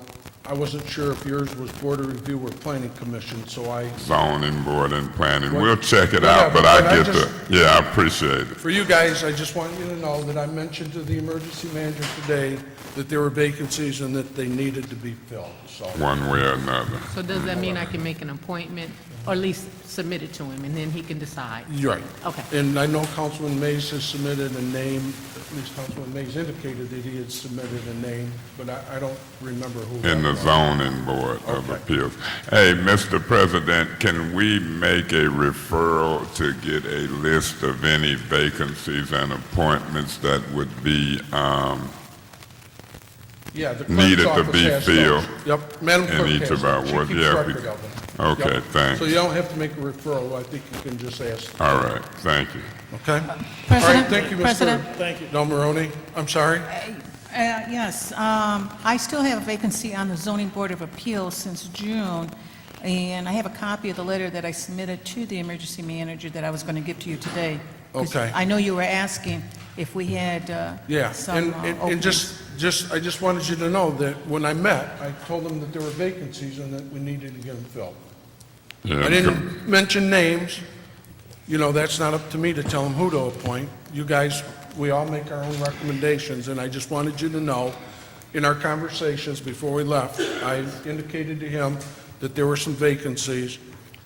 I wasn't sure if yours was Board of Review or Planning Commission, so I, Zoning board and planning, Well, we'll check it yeah, out, but but I I get just- yeah, I appreciate it. for you guys, I just want you to know that I mentioned to the emergency manager today that there were vacancies and that they needed to be filled, so. One way or another. so does that mean I can make an appointment, or at least submit it to him, and then he can decide? You're right. Okay. And I know Councilman Mays has submitted a name, at least Councilman Mays indicated that he had submitted a name, but I don't remember who. In the that was. zoning board of Okay. appeals. Hey, Mr. President, can we make a referral to get a list of any vacancies and appointments that would be Yeah, the needed clerk's to office be has filled those. Yep, Madam in Clerk each has of our those. wards? She keeps Yeah, record we- of them. Okay, Yep. thanks. So you don't have to make a referral, I think you can just ask, All right, thank you. okay? All right, President? thank you, President? Mr. Thank you. Del Maroney, I'm sorry? Yes, I still have a vacancy on the Zoning Board of Appeals since June, and I have a copy of the letter that I submitted to the emergency manager that I was going to give to you today. 'Cause Okay. I know you were asking if we had Yeah, some and openings. I just wanted you to know that when I met, I told them that there were vacancies and that we needed to get them filled. Yeah, I didn't mention names, you know, that's not up to me to tell them who to appoint. You guys, we all make our own recommendations, and I just wanted you to know, in our conversations before we left, I indicated to him that there were some vacancies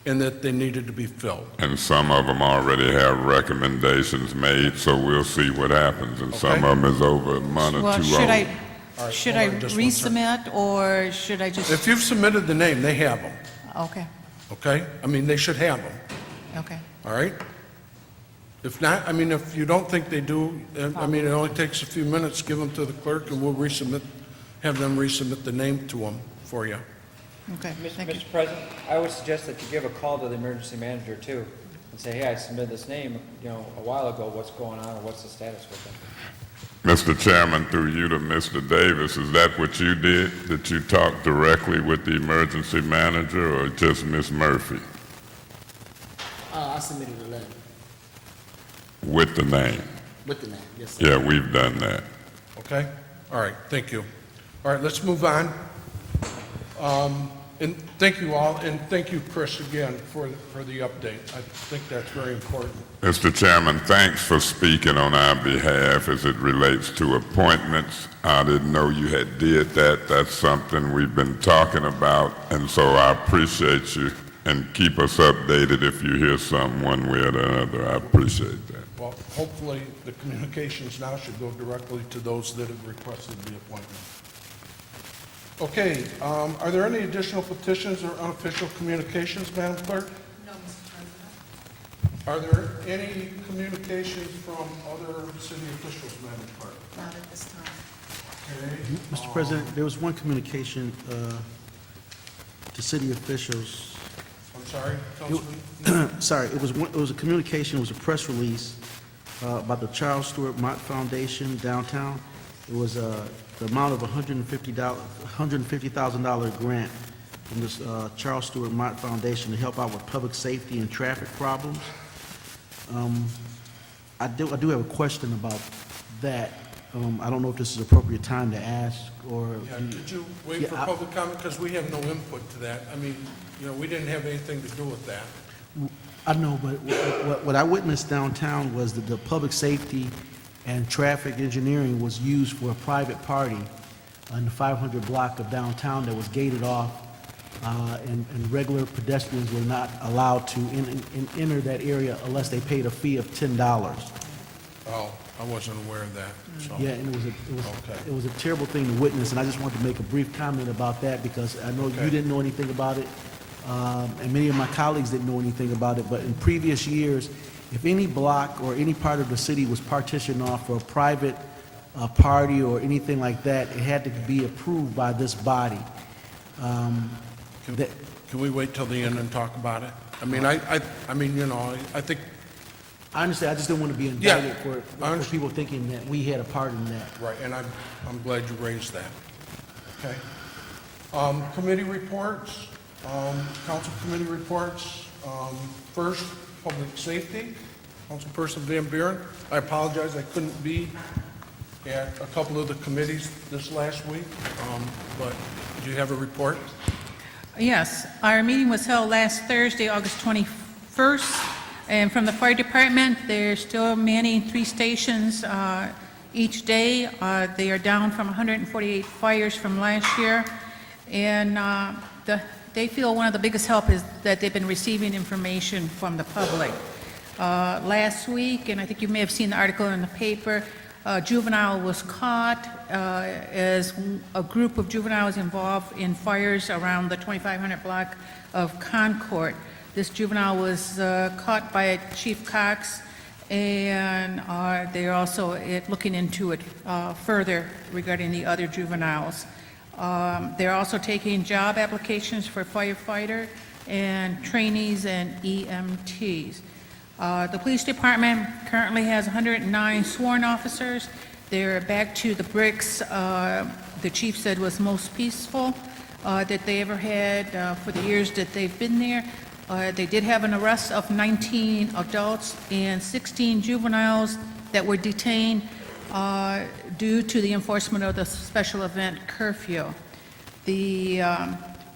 and that they needed to be filled. And some of them already have recommendations made, so we'll see what happens. And some Okay. of them is over a month or Well, two should old. I, All right, should hold I on just one second. resubmit, or should I just, If you've submitted the name, they have them, okay, okay? I mean, they should have them. okay. All right? If not, I mean, if you don't think they do, I mean, it only takes a few minutes, give them to the clerk, and we'll resubmit, have them resubmit the name to them for you. Okay, thank you. Mr. President, I would suggest that you give a call to the emergency manager too, and say, hey, I submitted this name, you know, a while ago, what's going on, or what's the status with it? Mr. Chairman, through you to Mr. Davis, is that what you did? That you talked directly with the emergency manager or just Ms. Murphy I submitted a letter with the name? with the name, yes, sir. Yeah, we've done that. Okay? All right, thank you. All right, let's move on. And thank you all, and thank you, Chris, again, for the update. I think that's very important. Mr. Chairman, thanks for speaking on our behalf as it relates to appointments. I didn't know you had did that. That's something we've been talking about, and so I appreciate you. And keep us updated if you hear something one way or the other. I appreciate that. Well, hopefully, the communications now should go directly to those that have requested the appointment. Okay, are there any additional petitions or unofficial communications, Madam Clerk? No, Mr. President. Are there any communications from other city officials, Madam Clerk? Not at this time. Okay. Mr. President, there was one communication to city officials. I'm sorry, Councilman? Sorry, it was a communication, it was a press release about the Charles Stewart Mott Foundation downtown. It was the amount of $150,000 grant from this Charles Stewart Mott Foundation to help out with public safety and traffic problems. I do have a question about that. I don't know if this is appropriate time to ask, or... Yeah, could you wait for public comment, because we have no input to that. I mean, you know, we didn't have anything to do with that. I know, but what I witnessed downtown was that the public safety and traffic engineering was used for a private party on the 500 block of downtown that was gated off, and regular pedestrians were not allowed to enter that area unless they paid a fee of $10. Oh, I wasn't aware of that, so. Yeah, and Okay. it was a terrible thing to witness, and I just wanted to make a brief comment about that because I know Okay. you didn't know anything about it, and many of my colleagues didn't know anything about it, but in previous years, if any block or any part of the city was partitioned off for a private party or anything like that, it had to be approved by this body. Can we wait till the end and talk about it? I mean, I mean, you know, I think, I understand, I just didn't want to be Yeah, indicted I for understand. people thinking that we had a part in that. right, and I'm glad you raised that. Okay. Committee reports, council committee reports. First, public safety. Councilperson Van Buren, I apologize, I couldn't be at a couple of the committees this last week, but do you have a report? Yes, our meeting was held last Thursday, August 21st, and from the fire department, they're still manning 3 stations each day. They are down from 148 fires from last year, and they feel one of the biggest help is that they've been receiving information from the public. Last week, and I think you may have seen the article in the paper, a juvenile was caught as a group of juveniles involved in fires around the 2500 block of Concord. This juvenile was caught by Chief Cox, and they're also looking into it further regarding the other juveniles. They're also taking job applications for firefighter and trainees and EMTs. The police department currently has 109 sworn officers. They're back to the bricks the chief said was most peaceful that they ever had for the years that they've been there. They did have an arrest of 19 adults and 16 juveniles that were detained due to the enforcement of the special event curfew. They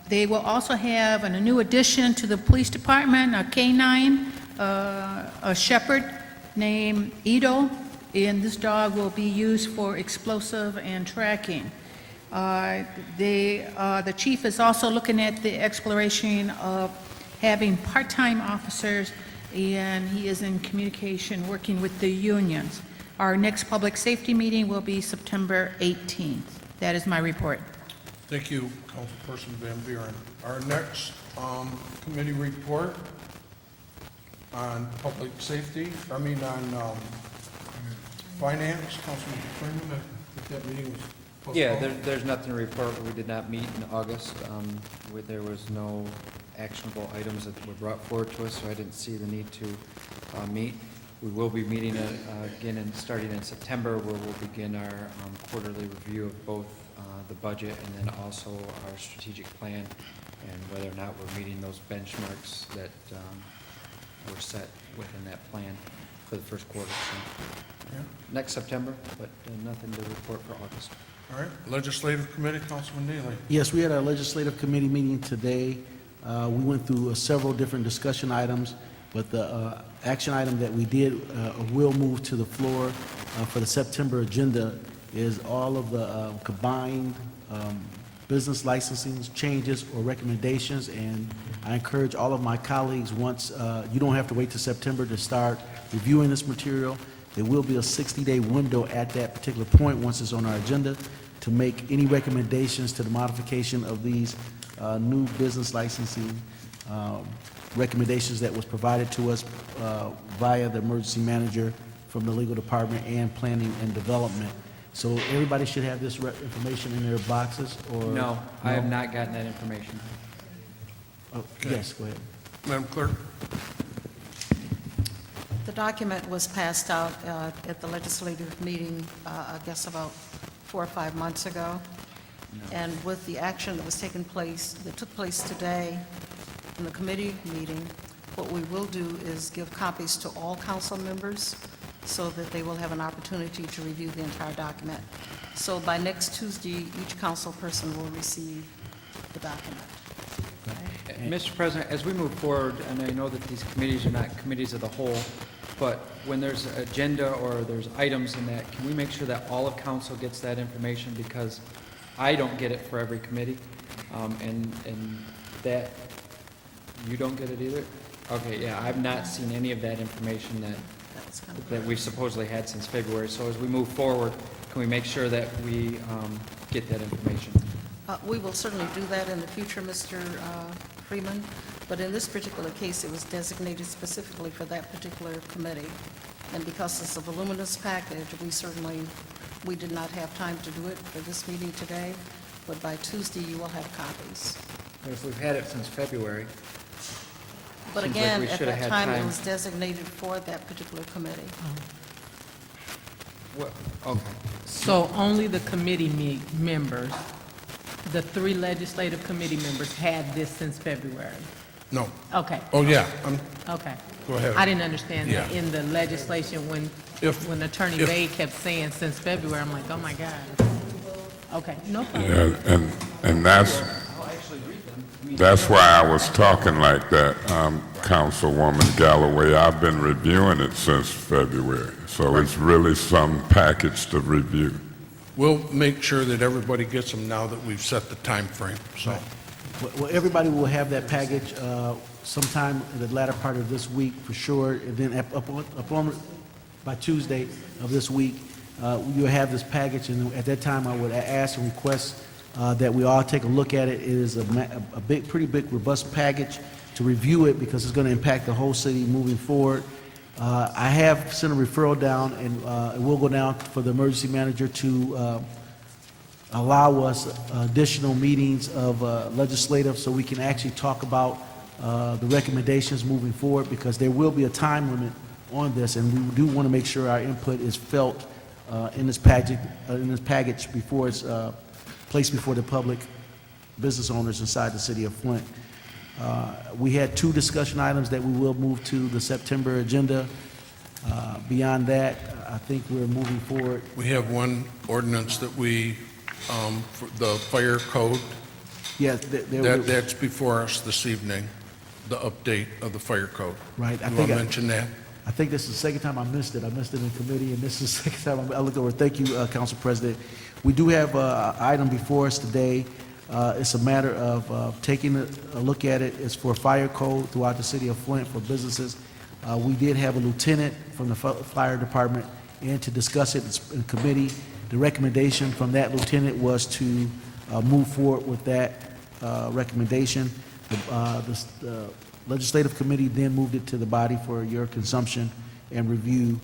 will also have a new addition to the police department, a canine, a shepherd named Ito, and this dog will be used for explosive and tracking. The chief is also looking at the exploration of having part-time officers, and he is in communication working with the unions. Our next public safety meeting will be September 18th. That is my report. Thank you, Councilperson Van Buren. Our next committee report on public safety, on finance, Councilman Freeman, I think that meeting was postponed. Yeah, there's nothing to report. We did not meet in August. There was no actionable items that were brought forward to us, so I didn't see the need to meet. We will be meeting again starting in September, where we'll begin our quarterly review of both the budget and then also our strategic plan and whether or not we're meeting those benchmarks that were set within that plan for the first quarter. So, Yeah. next September, but nothing to report for August. All right, Legislative Committee, Councilman Neely. Yes, we had our legislative committee meeting today. We went through several different discussion items, but the action item that we did will move to the floor for the September agenda is all of the combined business licensing changes or recommendations, and I encourage all of my colleagues, once, you don't have to wait till September to start reviewing this material. There will be a 60-day window at that particular point, once it's on our agenda, to make any recommendations to the modification of these new business licensing recommendations that was provided to us via the emergency manager from the legal department and planning and development. So everybody should have this information in their boxes, or? No, I have not gotten that information. Oh, yes, go ahead. Madam Clerk? The document was passed out at the legislative meeting, I guess about 4 or 5 months ago. And with the action that was taking place, that took place today in the committee meeting, what we will do is give copies to all council members so that they will have an opportunity to review the entire document. So by next Tuesday, each council person will receive the document. Mr. President, as we move forward, and I know that these committees are not committees of the whole, but when there's an agenda or there's items in that, can we make sure that all of council gets that information? Because I don't get it for every committee, and that, you don't get it either? Okay, yeah, I've not seen any of that information That's kind of- that we've supposedly had since February. So as we move forward, can we make sure that we get that information? We will certainly do that in the future, Mr. Freeman, but in this particular case, it was designated specifically for that particular committee. And because it's a voluminous package, we did not have time to do it for this meeting today, but by Tuesday, you will have copies. But if we've had it since February, But Seems like again, we at should have that had time, it time. was designated for that particular committee. what, okay. So only the committee members, the 3 legislative committee members had this since February? No. Okay, Oh, yeah, okay. go ahead. I didn't understand that Yeah. in the legislation when Attorney if- Bay kept saying since February, I'm like, oh my God. Okay, no problem. Yeah, and that's why I was talking like that, Councilwoman Galloway. I've been reviewing it since February, so it's really some package to review. We'll make sure that everybody gets them now that we've set the time frame. So, Well, everybody will have that package sometime in the latter part of this week, for sure, and then by Tuesday of this week, you'll have this package, and at that time, I would ask and request that we all take a look at it. It is a pretty big, robust package to review it, because it's going to impact the whole city moving forward. I have sent a referral down, and it will go down for the emergency manager to allow us additional meetings of legislative, so we can actually talk about the recommendations moving forward, because there will be a time limit on this, and we do want to make sure our input is felt in this package before it's placed before the public business owners inside the city of Flint. We had 2 discussion items that we will move to the September agenda. Beyond that, I think we're moving forward. we have one ordinance that for the fire code, Yeah, that's before us this evening, the update of the fire code. right. You want to mention that? I think this is the second time I missed it. I missed it in committee, and this is the second time I looked over. Thank you, Council President. We do have an item before us today. It's a matter of taking a look at it. It's for fire code throughout the city of Flint for businesses. We did have a lieutenant from the fire department in to discuss it in committee. The recommendation from that lieutenant was to move forward with that recommendation. The legislative committee then moved it to the body for your consumption and review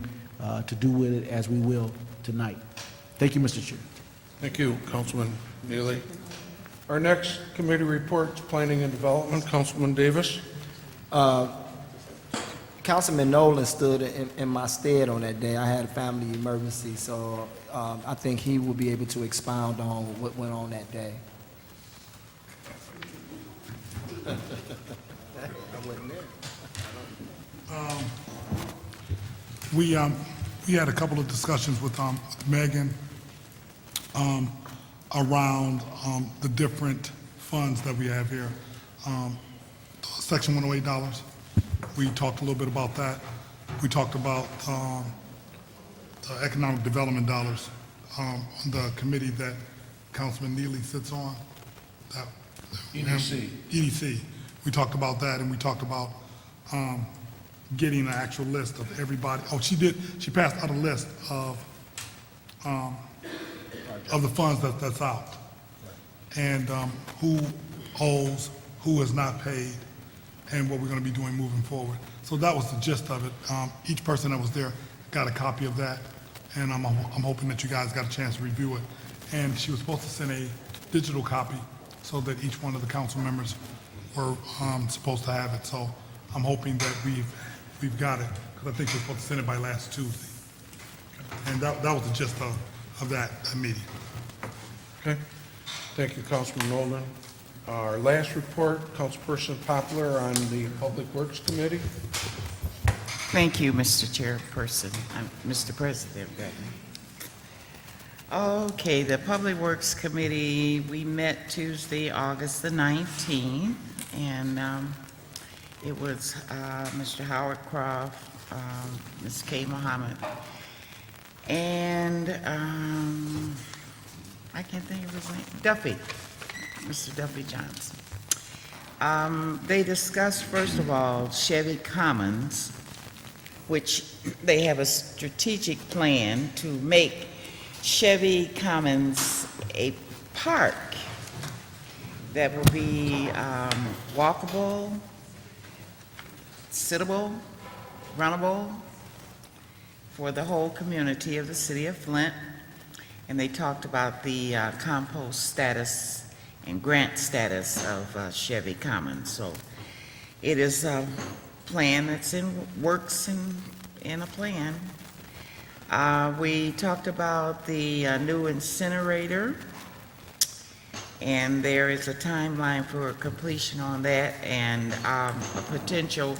to do with it as we will tonight. Thank you, Mr. Chair. Thank you, Councilman Neely. Our next committee report is Planning and Development. Councilman Davis. Councilman Nolan stood in my stead on that day. I had a family emergency, so I think he will be able to expound on what went on that day. I wasn't there. We had a couple of discussions with Megan. around the different funds that we have here. Section 108 dollars, we talked a little bit about that. We talked about economic development dollars, the committee that Councilman Neely sits on. that- EDC. EDC. We talked about that, and we talked about getting an actual list of everybody. Oh, she did, she passed out a list of the funds that's out, and who owes, who has not paid, and what we're going to be doing moving forward. So that was the gist of it. Each person that was there got a copy of that, and I'm hoping that you guys got a chance to review it. And she was supposed to send a digital copy so that each one of the council members were supposed to have it. So I'm hoping that we've got it, because I think we're supposed to send it by last Tuesday. And that was the gist of that meeting. Okay. Thank you, Councilman Nolan. Our last report, Councilperson Poplar on the Public Works Committee. Thank you, Mr. Chairperson, Mr. President. Okay, the Public Works Committee, we met Tuesday, August the 19th, and it was Mr. Howard Croft, Ms. Kay Muhammad, and I can't think of his name, Duffy, Mr. Duffy Johnson. They discussed, first of all, Chevy Commons, which they have a strategic plan to make Chevy Commons a park that will be walkable, sittable, runnable for the whole community of the city of Flint. And they talked about the compost status and grant status of Chevy Commons. So it is a plan that's in works in a plan. We talked about the new incinerator, and there is a timeline for completion on that, and a potential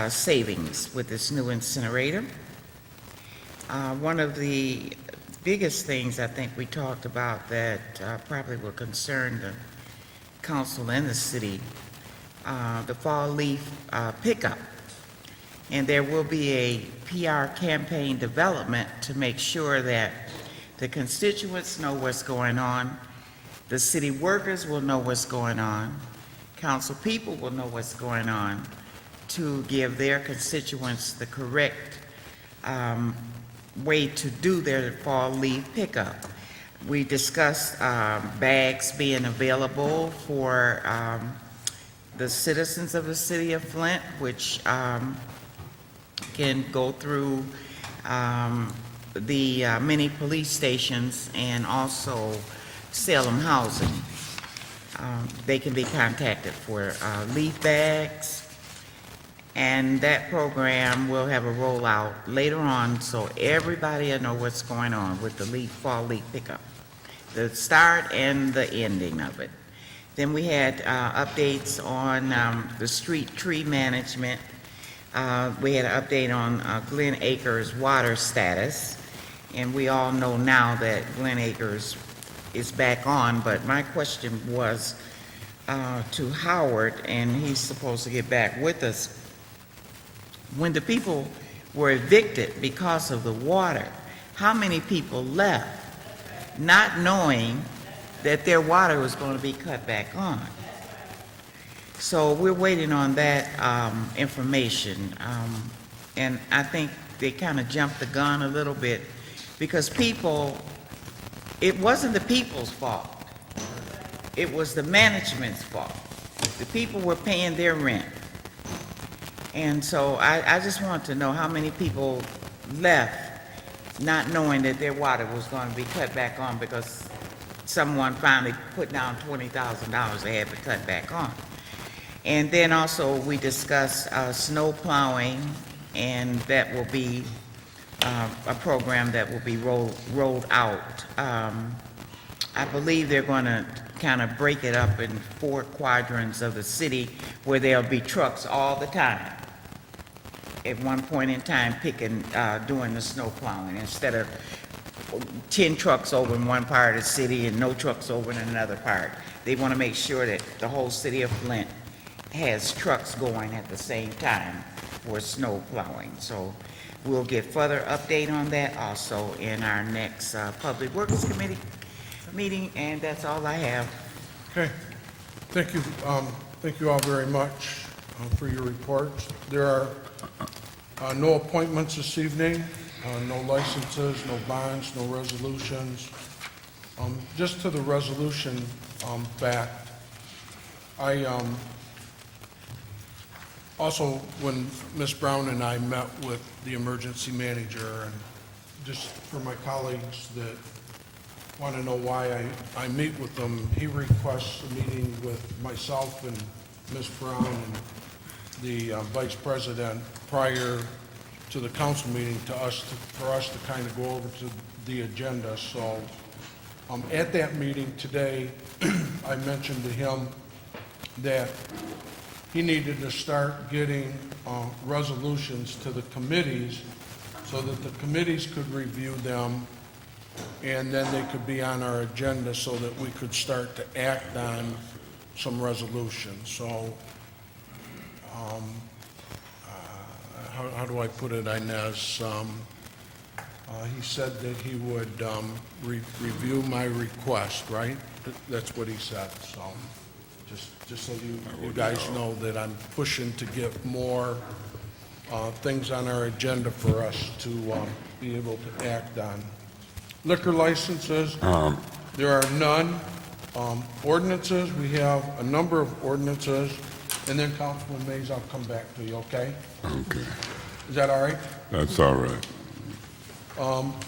savings with this new incinerator. One of the biggest things I think we talked about that probably will concern the council and the city, the fall leaf pickup. And there will be a PR campaign development to make sure that the constituents know what's going on, the city workers will know what's going on, council people will know what's going on, to give their constituents the correct way to do their fall leaf pickup. We discussed bags being available for the citizens of the city of Flint, which can go through the many police stations and also Salem Housing. They can be contacted for leaf bags, and that program will have a rollout later on, so everybody will know what's going on with the fall leaf pickup, the start and the ending of it. Then we had updates on the street tree management. We had an update on Glen Acres water status, and we all know now that Glen Acres is back on, but my question was to Howard, and he's supposed to get back with us. When the people were evicted because of the water, how many people left not knowing that their water was going to be cut back on? So we're waiting on that information, and I think they kind of jumped the gun a little bit, because people, it wasn't the people's fault. It was the management's fault. The people were paying their rent. And so I just want to know how many people left not knowing that their water was going to be cut back on because someone finally put down $20,000 they had to cut back on. And then also we discussed snow plowing, and that will be a program that will be rolled out. I believe they're going to kind of break it up in 4 quadrants of the city where there'll be trucks all the time at one point in time doing the snow plowing, instead of 10 trucks over in one part of the city and no trucks over in another part. They want to make sure that the whole city of Flint has trucks going at the same time for snow plowing. So we'll get further update on that also in our next Public Works Committee meeting, and that's all I have. Okay. Thank you. Thank you all very much for your reports. There are no appointments this evening, no licenses, no bonds, no resolutions. Just to the resolution fact, I also, when Ms. Brown and I met with the emergency manager, and just for my colleagues that want to know why I meet with them, he requests a meeting with myself and Ms. Brown and the vice president prior to the council meeting for us to kind of go over to the agenda. So at that meeting today, I mentioned to him that he needed to start getting resolutions to the committees so that the committees could review them, and then they could be on our agenda so that we could start to act on some resolutions. So how do I put it, Inez? He said that he would review my request, right? That's what he said, so just so you guys know that I'm pushing to get more things on our agenda for us to be able to act on. Liquor licenses, there are none. Ordinances, we have a number of ordinances, and then Councilman Mays, I'll come back to you, okay? Okay, Is that all right? that's all right.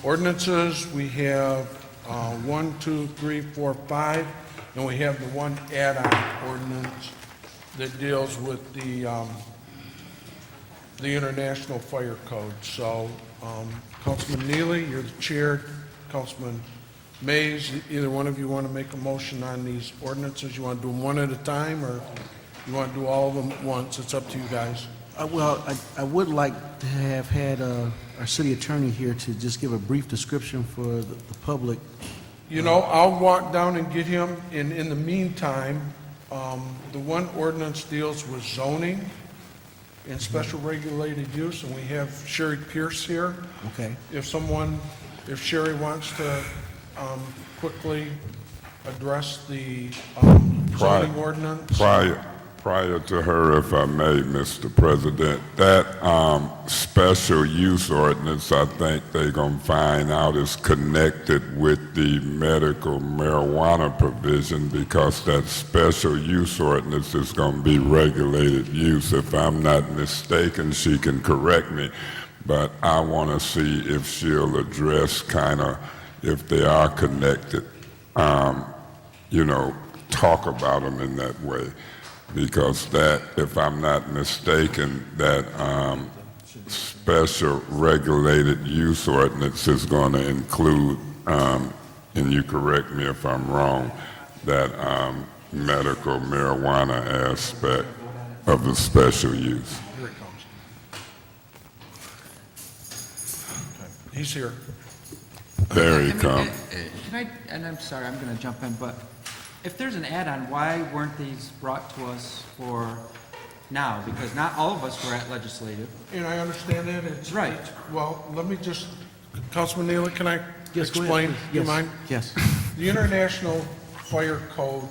Ordinances, we have 1, 2, 3, 4, 5, and we have the one add-on ordinance that deals with the International Fire Code. So, Councilman Neely, you're the chair. Councilman Mays, either one of you want to make a motion on these ordinances? You want to do them one at a time, or you want to do all of them at once? It's up to you guys. Well, I would like to have had our city attorney here to just give a brief description for the public. You know, I'll walk down and get him, and in the meantime, the one ordinance deals with zoning and special regulated use, and we have Sherry Pierce here. Okay. If Sherry wants to quickly address the zoning ordinance. Prior to her, if I may, Mr. President, that special use ordinance, I think they're going to find out is connected with the medical marijuana provision, because that special use ordinance is going to be regulated use. If I'm not mistaken, she can correct me, but I want to see if she'll address kind of if they are connected, talk about them in that way. Because that, if I'm not mistaken, that special regulated use ordinance is going to include, and you correct me if I'm wrong, that medical marijuana aspect of the special use. Here it comes. Okay. He's here. There he I mean, comes. and I'm sorry, I'm going to jump in, but if there's an add-on, why weren't these brought to us for now? Because not all of us were at legislative. And I understand that. It's Right. Well, let me just, Councilman Neely, can I Yes, go ahead, explain? please. Do you Yes, mind? Yes. The International Fire Code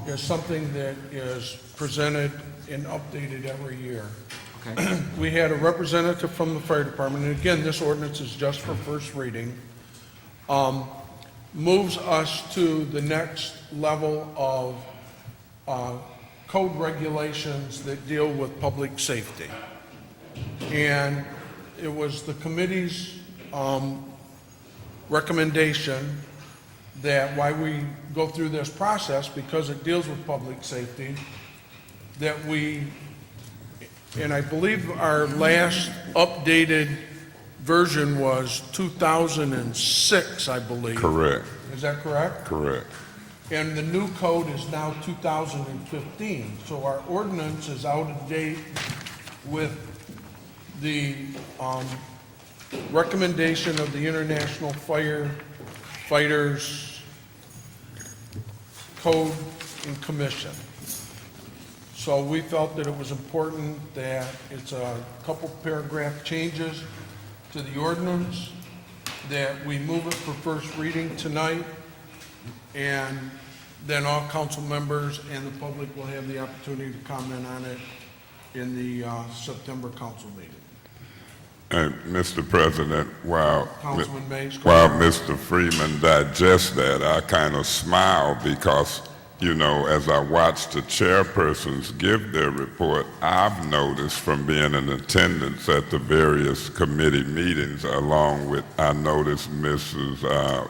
is something that is presented and updated every year. Okay. We had a representative from the fire department, and again, this ordinance is just for first reading, moves us to the next level of code regulations that deal with public safety. And it was the committee's recommendation that why we go through this process, because it deals with public safety, that we, and I believe our last updated version was 2006, I believe. Correct, Is that correct? correct. And the new code is now 2015. So our ordinance is out of date with the recommendation of the International Firefighters Code and Commission. So we felt that it was important that it's a couple paragraph changes to the ordinance, that we move it for first reading tonight, and then all council members and the public will have the opportunity to comment on it in the September council meeting. Mr. President, while Councilman Mays, go ahead. Mr. Freeman digests that, I kind of smile because, you know, as I watch the chairpersons give their report, I've noticed from being in attendance at the various committee meetings, along with, I noticed Mrs.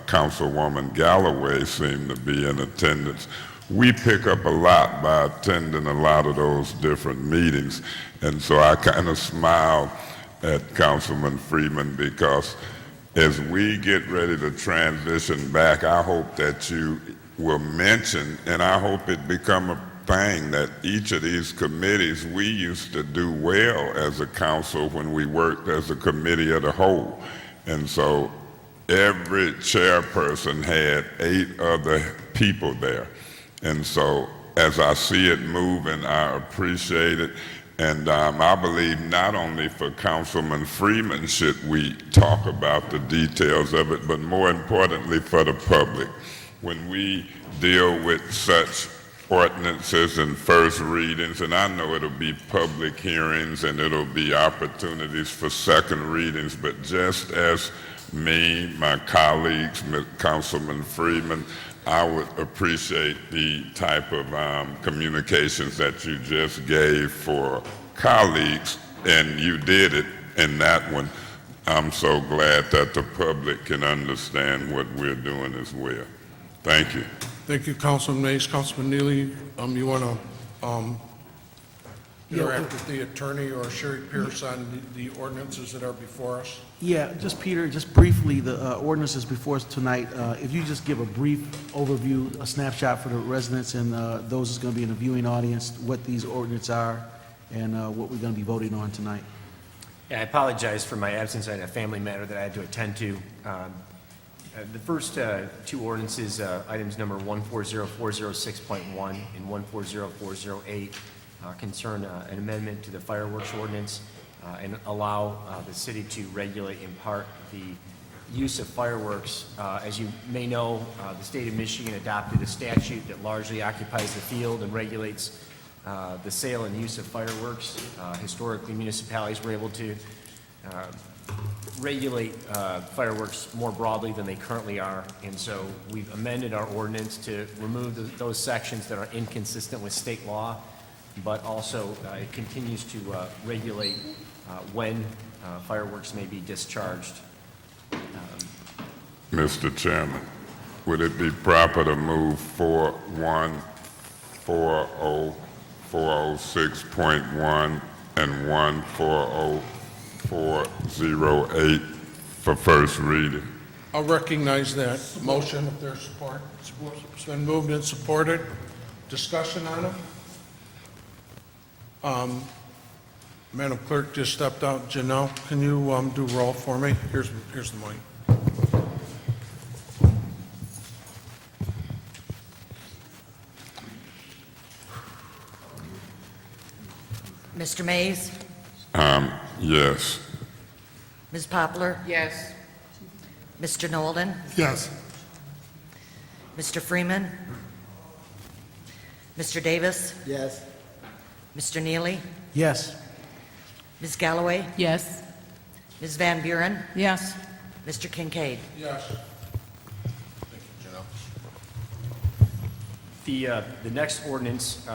Councilwoman Galloway seemed to be in attendance. We pick up a lot by attending a lot of those different meetings, and so I kind of smile at Councilman Freeman because as we get ready to transition back, I hope that you will mention, and I hope it become a thing, that each of these committees, we used to do well as a council when we worked as a committee of the whole. And so every chairperson had 8 other people there. And so as I see it moving, I appreciate it. And I believe not only for Councilman Freeman should we talk about the details of it, but more importantly for the public. When we deal with such ordinances and first readings, and I know it'll be public hearings and it'll be opportunities for second readings, but just as me, my colleagues, Councilman Freeman, I would appreciate the type of communications that you just gave for colleagues, and you did it in that one. I'm so glad that the public can understand what we're doing as well. Thank you. Thank you, Councilman Mays. Councilman Neely, you want to interact with the attorney or Sherry Pierce on the ordinances that are before us? Yeah, just Peter, just briefly, the ordinances before us tonight, if you just give a brief overview, a snapshot for the residents and those who's going to be in the viewing audience, what these ordinances are and what we're going to be voting on tonight. Yeah, I apologize for my absence. I had a family matter that I had to attend to. The first 2 ordinances, items number 140406.1 and 140408, concern an amendment to the fireworks ordinance and allow the city to regulate in part the use of fireworks. As you may know, the state of Michigan adopted a statute that largely occupies the field and regulates the sale and use of fireworks. Historically, municipalities were able to regulate fireworks more broadly than they currently are, and so we've amended our ordinance to remove those sections that are inconsistent with state law, but also it continues to regulate when fireworks may be discharged. Mr. Chairman, would it be proper to move 41406.1 and 140408 for first reading? I'll recognize that motion if there's support. It's been moved and supported. Discussion on it? Madam Clerk just stepped out. Janelle, can you do roll for me? Here's the mic. Mr. Mays? Yes. Ms. Poplar? Yes. Mr. Nolden? Yes. Mr. Freeman? Mr. Davis? Yes. Mr. Neely? Yes. Ms. Galloway? Yes. Ms. Van Buren? Yes. Mr. Kincaid? Yes. Thank you, Janelle. The next ordinance,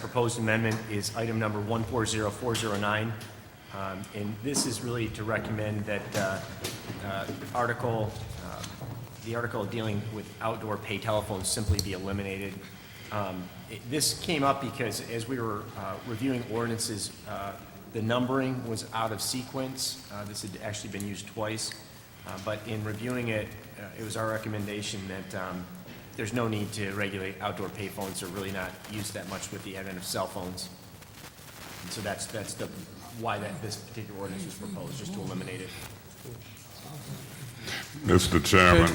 proposed amendment is item number 140409. And this is really to recommend that the article dealing with outdoor pay telephones simply be eliminated. This came up because as we were reviewing ordinances, the numbering was out of sequence. This had actually been used twice. But in reviewing it, it was our recommendation that there's no need to regulate outdoor payphones. They're really not used that much with the advent of cell phones. And so that's why this particular ordinance was proposed, just to eliminate it. Mr. Chairman,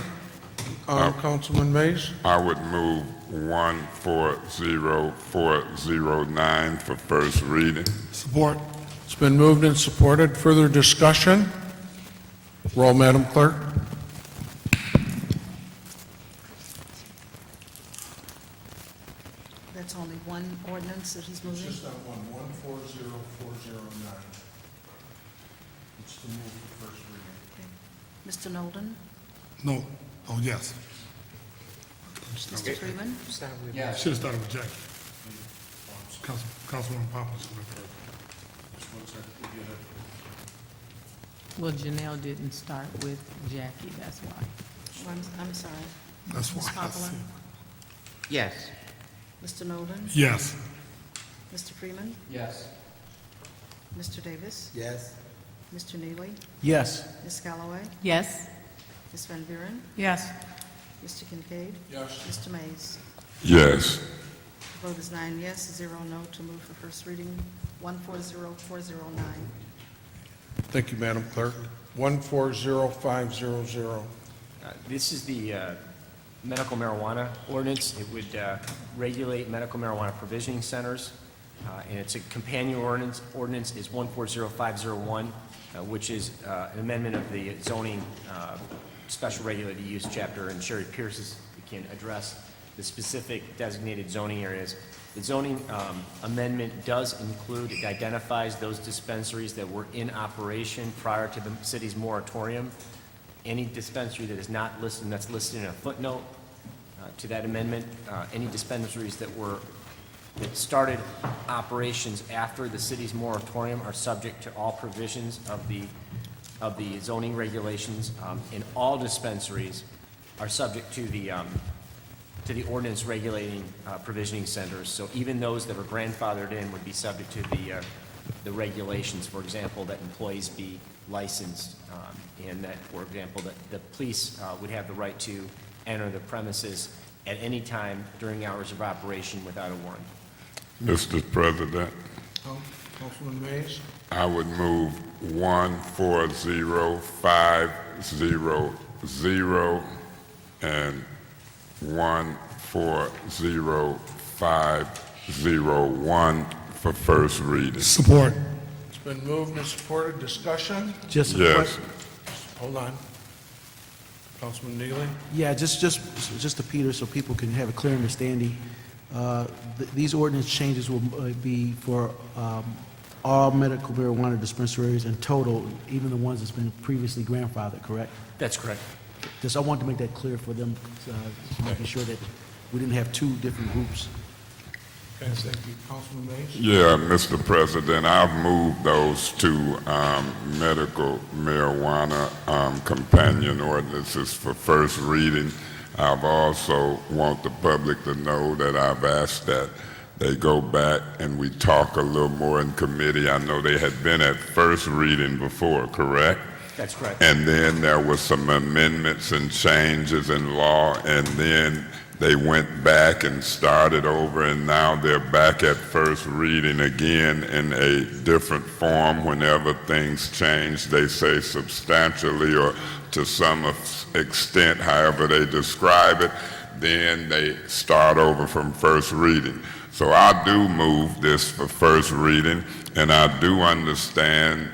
Councilman Mays? I would move 140409 for first reading. Support. It's been moved and supported. Further discussion? Roll, Madam Clerk. That's only one ordinance that he's moving. Just that one, 140409. It's to move the first reading. Mr. Nolden? No, oh, yes. Mr. Freeman? Should have started with Jackie. Councilwoman Poppins. Just one second to get it. Well, Janelle didn't start with Jackie, that's why. I'm sorry. That's Ms. why I Poplar? said. Yes. Mr. Nolden? Yes. Mr. Freeman? Yes. Mr. Davis? Yes. Mr. Neely? Yes. Ms. Galloway? Yes? Ms. Van Buren? Yes. Mr. Kincaid? Yes. Mr. Mays? Yes. The vote is 9 yes, 0 no to move for first reading 140409. Thank you, Madam Clerk. 140500. This is the medical marijuana ordinance. It would regulate medical marijuana provisioning centers, and it's a companion ordinance. Ordinance is 140501, which is an amendment of the zoning special regulated use chapter, and Sherry Pierce can address the specific designated zoning areas. The zoning amendment does include, it identifies those dispensaries that were in operation prior to the city's moratorium. Any dispensary that is not listed, and that's listed in a footnote to that amendment, any dispensaries that started operations after the city's moratorium are subject to all provisions of the zoning regulations, and all dispensaries are subject to the ordinance regulating provisioning centers. So even those that are grandfathered in would be subject to the regulations, for example, that employees be licensed, and that, for example, that the police would have the right to enter the premises at any time during hours of operation without a warrant. Mr. President, Councilman Mays? I would move 140500 and 140501 for first reading. Support. It's been moved and supported. Discussion? Just a Yes. Hold on. Councilman Neely? Yeah, just to Peter, so people can have a clear understanding. These ordinance changes will be for all medical marijuana dispensaries in total, even the ones that's been previously grandfathered, correct? That's correct. Just, I wanted to make that clear for them, making sure that we didn't have two different groups. Okay, thank you. Councilman Mays? Yeah, Mr. President, I've moved those two medical marijuana companion ordinances for first reading. I've also want the public to know that I've asked that they go back and we talk a little more in committee. I know they had been at first reading before, correct? That's correct. And then there was some amendments and changes in law, and then they went back and started over, and now they're back at first reading again in a different form. Whenever things change, they say substantially or to some extent, however they describe it, then they start over from first reading. So I do move this for first reading, and I do understand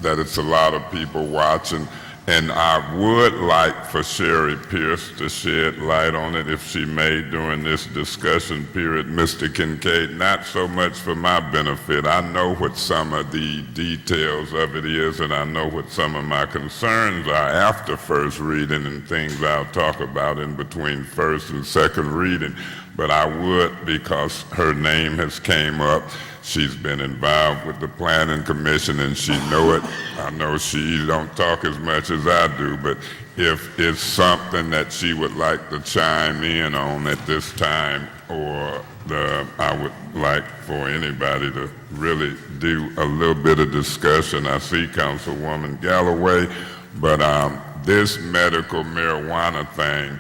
that it's a lot of people watching, and I would like for Sherry Pierce to shed light on it if she may during this discussion period. Mr. Kincaid, not so much for my benefit. I know what some of the details of it is, and I know what some of my concerns are after first reading and things I'll talk about in between first and second reading. But I would, because her name has came up, she's been involved with the Planning Commission and she know it. I know she don't talk as much as I do, but if it's something that she would like to chime in on at this time, or I would like for anybody to really do a little bit of discussion. I see Councilwoman Galloway, but this medical marijuana thing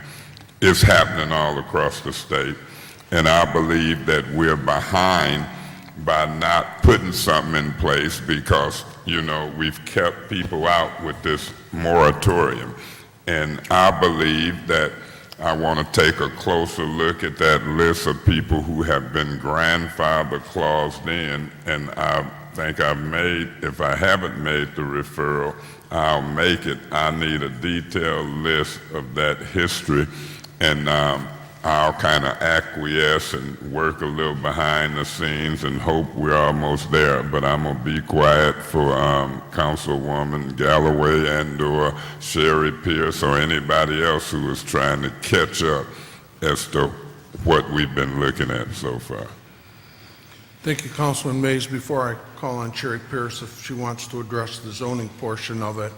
is happening all across the state. And I believe that we're behind by not putting something in place because, you know, we've kept people out with this moratorium. And I believe that I want to take a closer look at that list of people who have been grandfather claused in, and I think I've made, if I haven't made the referral, I'll make it. I need a detailed list of that history, and I'll kind of acquiesce and work a little behind the scenes and hope we're almost there. But I'm going to be quiet for Councilwoman Galloway and/or Sherry Pierce or anybody else who is trying to catch up as to what we've been looking at so far. Thank you, Councilman Mays. Before I call on Sherry Pierce, if she wants to address the zoning portion of it,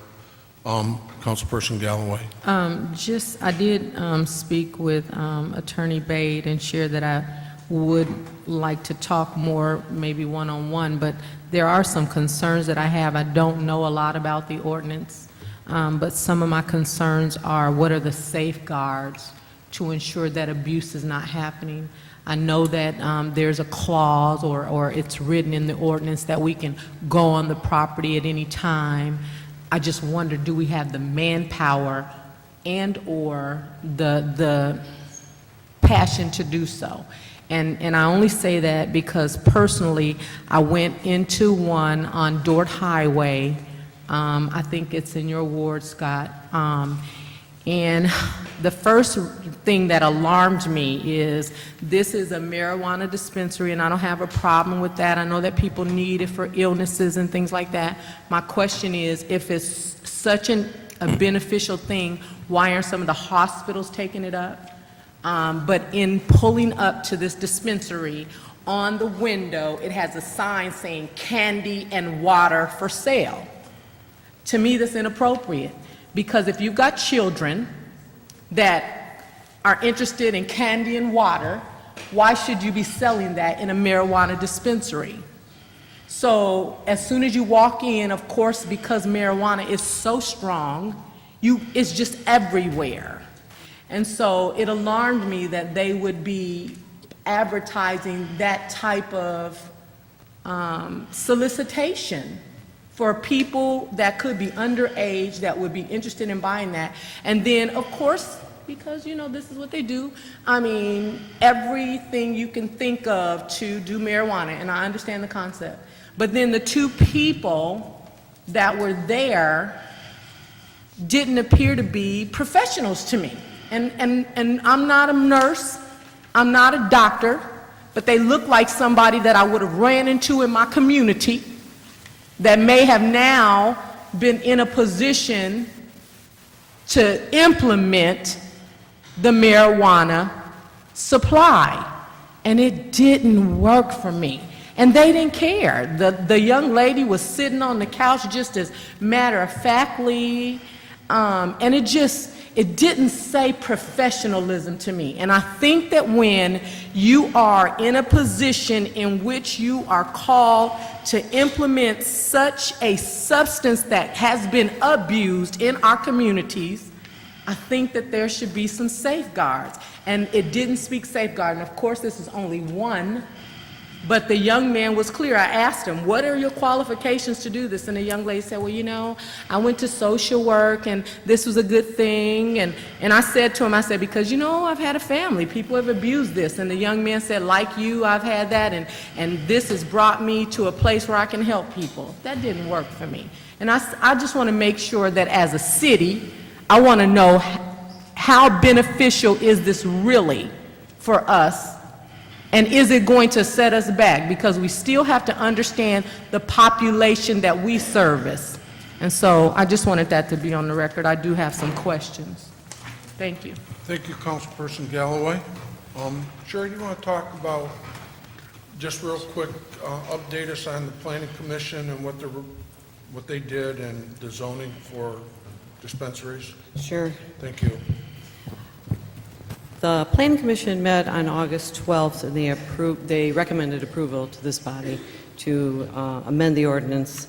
Councilperson Galloway. I did speak with Attorney Bade and share that I would like to talk more, maybe one-on-one, but there are some concerns that I have. I don't know a lot about the ordinance, but some of my concerns are what are the safeguards to ensure that abuse is not happening. I know that there's a clause or it's written in the ordinance that we can go on the property at any time. I just wonder, do we have the manpower and/or the passion to do so? And I only say that because personally, I went into one on Dort Highway. I think it's in your ward, Scott. And the first thing that alarmed me is this is a marijuana dispensary, and I don't have a problem with that. I know that people need it for illnesses and things like that. My question is, if it's such a beneficial thing, why aren't some of the hospitals taking it up? But in pulling up to this dispensary, on the window, it has a sign saying candy and water for sale. To me, that's inappropriate. Because if you've got children that are interested in candy and water, why should you be selling that in a marijuana dispensary? So as soon as you walk in, of course, because marijuana is so strong, it's just everywhere. And so it alarmed me that they would be advertising that type of solicitation for people that could be underage that would be interested in buying that. And then, of course, because, you know, this is what they do, I mean, everything you can think of to do marijuana, and I understand the concept. But then the two people that were there didn't appear to be professionals to me. And I'm not a nurse, I'm not a doctor, but they look like somebody that I would have ran into in my community that may have now been in a position to implement the marijuana supply. And it didn't work for me. And they didn't care. The young lady was sitting on the couch just as matter-of-factly, and it didn't say professionalism to me. And I think that when you are in a position in which you are called to implement such a substance that has been abused in our communities, I think that there should be some safeguards. And it didn't speak safeguard. And of course, this is only one. But the young man was clear. I asked him, what are your qualifications to do this? And the young lady said, well, you know, I went to social work and this was a good thing. And I said to him, I said, because, you know, I've had a family. People have abused this. And the young man said, like you, I've had that. And this has brought me to a place where I can help people. That didn't work for me. And I just want to make sure that as a city, I want to know how beneficial is this really for us. And is it going to set us back? Because we still have to understand the population that we service. And so I just wanted that to be on the record. I do have some questions. Thank you. Thank you, Councilperson Galloway. Sherry, you want to talk about, just real quick, update us on the Planning Commission and what they did and the zoning for dispensaries? Sure. Thank you. The Planning Commission met on August 12th, and they recommended approval to this body to amend the ordinance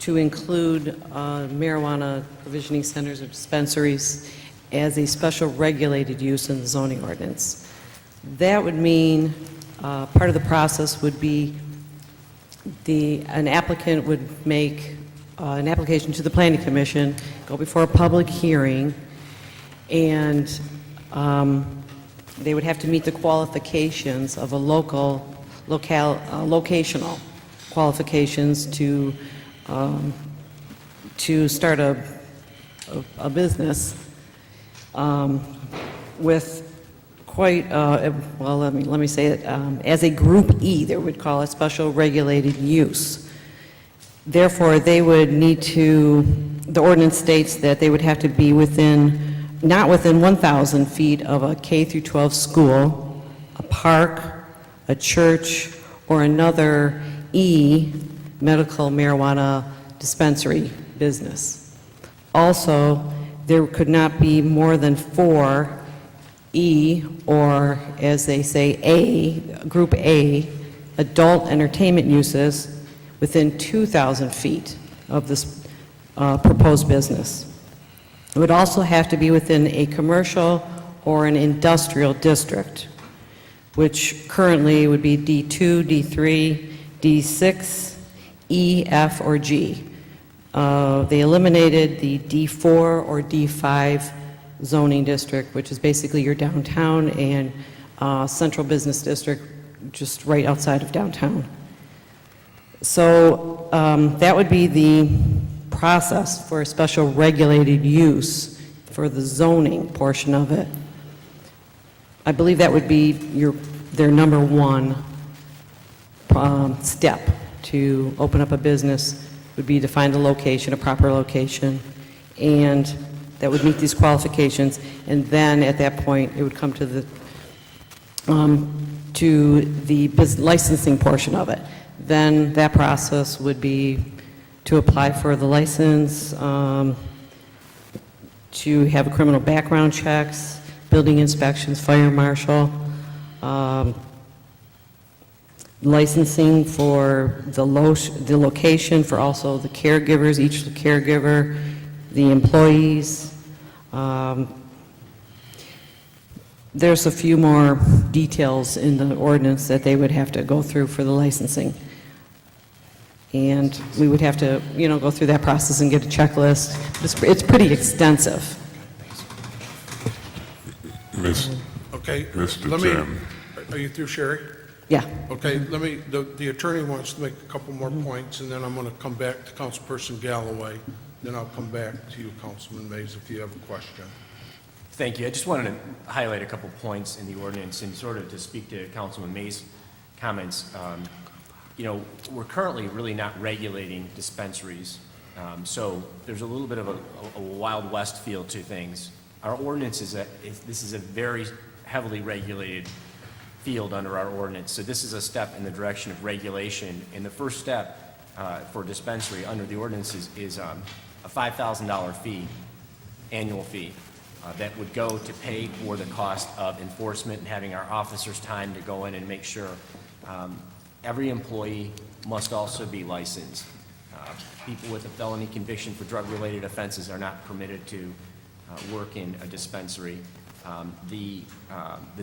to include marijuana provisioning centers or dispensaries as a special regulated use in the zoning ordinance. That would mean part of the process would be an applicant would make an application to the Planning Commission, go before a public hearing, and they would have to meet the qualifications of a locational qualifications to start a business with quite, well, let me say it, as a Group E, they would call it special regulated use. Therefore, they would need to, the ordinance states that they would have to be not within 1,000 feet of a K through 12 school, a park, a church, or another E, medical marijuana dispensary business. Also, there could not be more than 4 E, or as they say, A, Group A, adult entertainment uses within 2,000 feet of this proposed business. It would also have to be within a commercial or an industrial district, which currently would be D2, D3, D6, E, F, or G. They eliminated the D4 or D5 zoning district, which is basically your downtown and central business district, just right outside of downtown. So that would be the process for a special regulated use for the zoning portion of it. I believe that would be their number one step to open up a business, would be to find a location, a proper location, and that would meet these qualifications, and then at that point, it would come to the licensing portion of it. Then that process would be to apply for the license, to have criminal background checks, building inspections, fire marshal, licensing for the location, for also the caregivers, each caregiver, the employees. There's a few more details in the ordinance that they would have to go through for the licensing. And we would have to, go through that process and get a checklist. It's pretty extensive. Okay. Mr. Chairman. Are you through, Sherry? Yeah. Okay, the attorney wants to make a couple more points, and then I'm going to come back to Councilperson Galloway. Then I'll come back to you, Councilman Mays, if you have a question. Thank you. I just wanted to highlight a couple points in the ordinance and sort of to speak to Councilman May's comments. We're currently really not regulating dispensaries, so there's a little bit of a Wild West feel to things. Our ordinance this is a very heavily regulated field under our ordinance, so this is a step in the direction of regulation. And the first step for a dispensary under the ordinance is a $5,000 fee, annual fee, that would go to pay for the cost of enforcement and having our officers time to go in and make sure. Every employee must also be licensed. People with a felony conviction for drug-related offenses are not permitted to work in a dispensary. The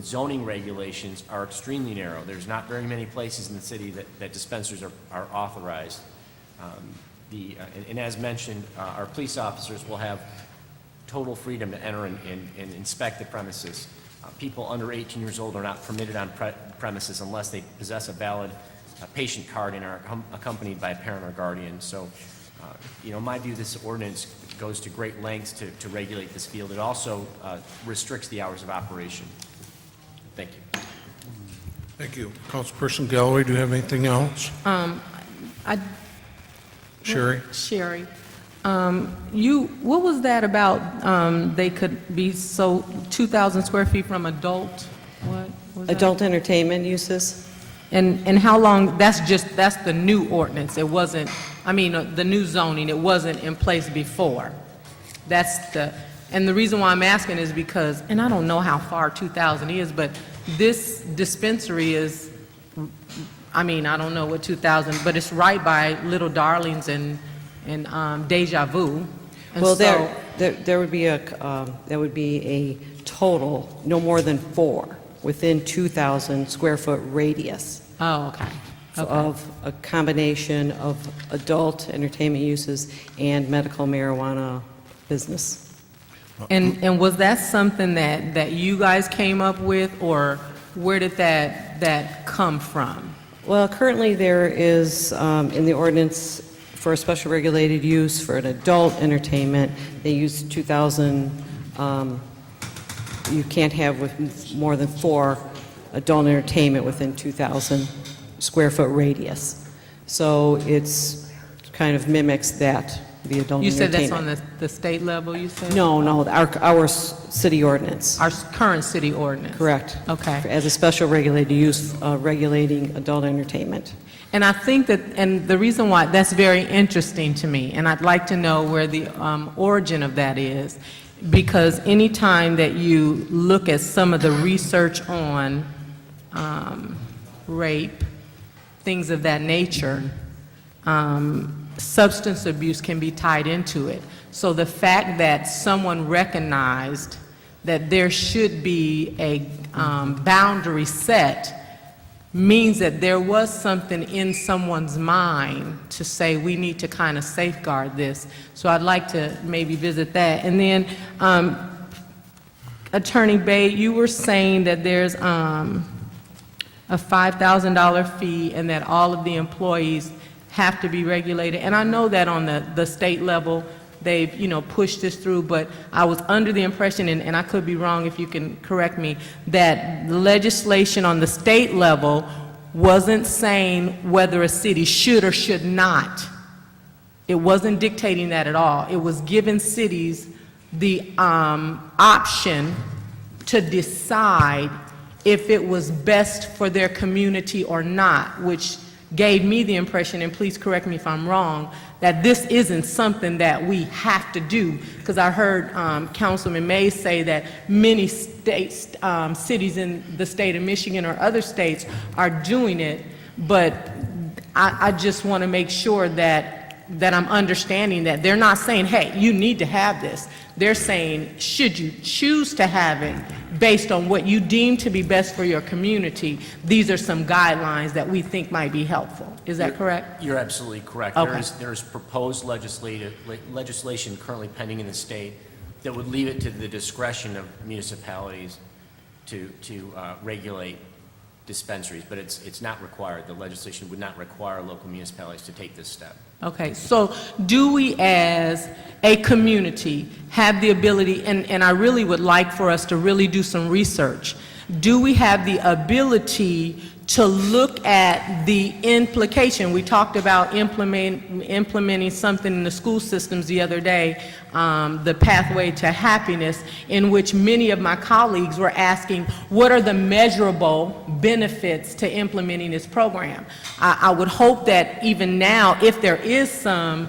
zoning regulations are extremely narrow. There's not very many places in the city that dispensaries are authorized. And as mentioned, our police officers will have total freedom to enter and inspect the premises. People under 18 years old are not permitted on premises unless they possess a valid patient card and are accompanied by a parent or guardian. So, in my view, this ordinance goes to great lengths to regulate this field. It also restricts the hours of operation. Thank you. Thank you. Councilperson Galloway, do you have anything else? Sherry? Sherry, what was that about, they could be 2,000 square feet from adult, what was that? Adult entertainment uses? And how long, that's the new ordinance, it wasn't, the new zoning, it wasn't in place before. And the reason why I'm asking is because, and I don't know how far 2,000 is, but this dispensary is, I don't know what 2,000, but it's right by Little Darlings and Deja Vu. And Well, so- there would be a total, no more than 4, within 2,000 square foot radius. Oh, okay. of a combination of adult entertainment uses and medical marijuana business. And was that something that you guys came up with, or where did that come from? Well, currently there is in the ordinance for a special regulated use for an adult entertainment, they use 2,000, you can't have with more than 4 adult entertainment within 2,000 square foot radius. So it's kind of mimics that, the adult You said entertainment. that's on the state level, you said? No, our city ordinance. Our current city ordinance? Correct. Okay. As a special regulated use, regulating adult entertainment. And I think that, and the reason why, that's very interesting to me, and I'd like to know where the origin of that is, because anytime that you look at some of the research on rape, things of that nature, substance abuse can be tied into it. So the fact that someone recognized that there should be a boundary set means that there was something in someone's mind to say we need to kind of safeguard this. So I'd like to maybe visit that. And then, Attorney Bay, you were saying that there's a $5,000 fee and that all of the employees have to be regulated. And I know that on the state level, they've, pushed this through, but I was under the impression, and I could be wrong if you can correct me, that legislation on the state level wasn't saying whether a city should or should not. It wasn't dictating that at all. It was giving cities the option to decide if it was best for their community or not, which gave me the impression, and please correct me if I'm wrong, that this isn't something that we have to do, because I heard Councilman Mays say that many states, cities in the state of Michigan or other states are doing it, but I just want to make sure that I'm understanding that they're not saying, hey, you need to have this. They're saying, should you choose to have it based on what you deem to be best for your community, these are some guidelines that we think might be helpful. Is that correct? You're absolutely correct. Okay. There is proposed legislation currently pending in the state that would leave it to the discretion of municipalities to regulate dispensaries, but it's not required. The legislation would not require local municipalities to take this step. Okay, so do we as a community have the ability, and I really would like for us to really do some research, do we have the ability to look at the implication? We talked about implementing something in the school systems the other day, the Pathway to Happiness, in which many of my colleagues were asking, what are the measurable benefits to implementing this program? I would hope that even now, if there is some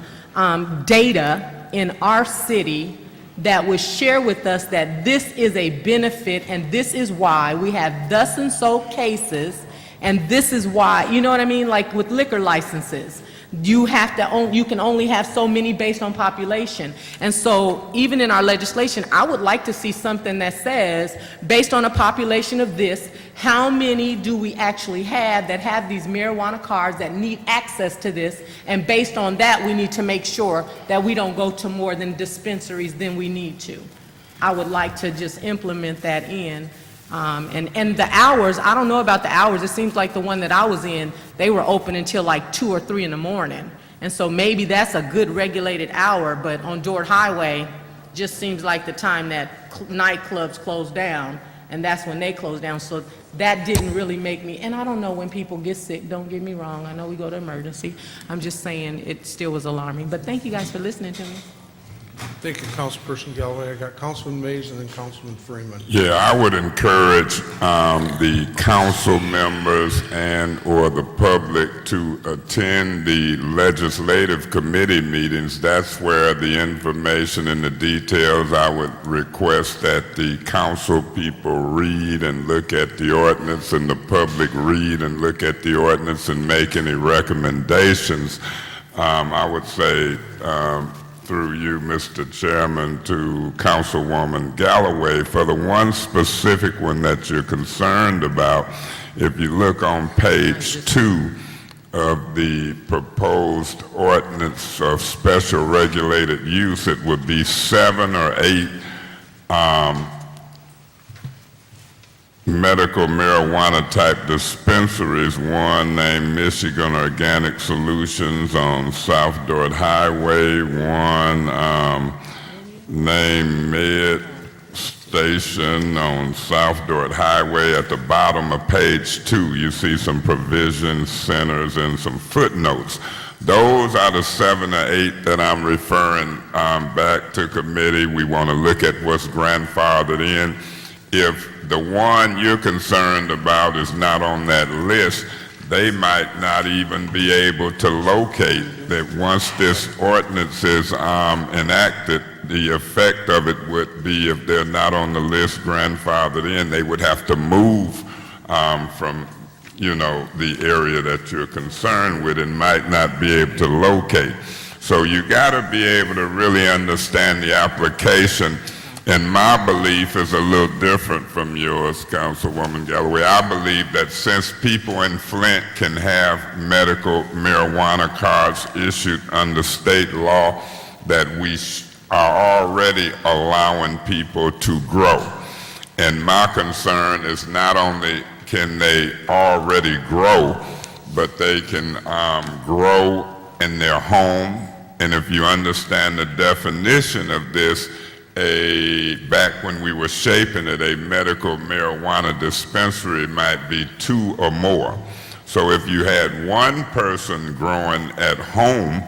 data in our city that would share with us that this is a benefit and this is why we have thus and so cases, and this is why, you know what I mean? Like with liquor licenses, you can only have so many based on population. And so even in our legislation, I would like to see something that says, based on a population of this, how many do we actually have that have these marijuana cards that need access to this? And based on that, we need to make sure that we don't go to more than dispensaries than we need to. I would like to just implement that in. And the hours, I don't know about the hours. It seems like the one that I was in, they were open until like 2 or 3 in the morning. And so maybe that's a good regulated hour, but on Dort Highway, just seems like the time that nightclubs close down, and that's when they close down. So that didn't really make me, and I don't know when people get sick, don't get me wrong. I know we go to emergency. I'm just saying it still was alarming. But thank you guys for listening to me. Thank you, Councilperson Galloway. I got Councilman Mays and then Councilman Freeman. Yeah, I would encourage the council members and/or the public to attend the legislative committee meetings. That's where the information and the details, I would request that the council people read and look at the ordinance, and the public read and look at the ordinance and make any recommendations. I would say, through you, Mr. Chairman, to Councilwoman Galloway, for the one specific one that you're concerned about, if you look on page 2 of the proposed ordinance of special regulated use, it would be 7 or 8 medical marijuana type dispensaries, one named Michigan Organic Solutions on South Dort Highway, one named Med Station on South Dort Highway. At the bottom of page 2, you see some provision centers and some footnotes. Those are the 7 or 8 that I'm referring back to committee. We want to look at what's grandfathered in. If the one you're concerned about is not on that list, they might not even be able to locate that once this ordinance is enacted. The effect of it would be, if they're not on the list grandfathered in, they would have to move from, you know, the area that you're concerned with and might not be able to locate. So you got to be able to really understand the application. And my belief is a little different from yours, Councilwoman Galloway. I believe that since people in Flint can have medical marijuana cards issued under state law, that we are already allowing people to grow. And my concern is not only can they already grow, but they can grow in their home. And if you understand the definition of this, back when we were shaping it, a medical marijuana dispensary might be 2 or more. So if you had one person growing at home,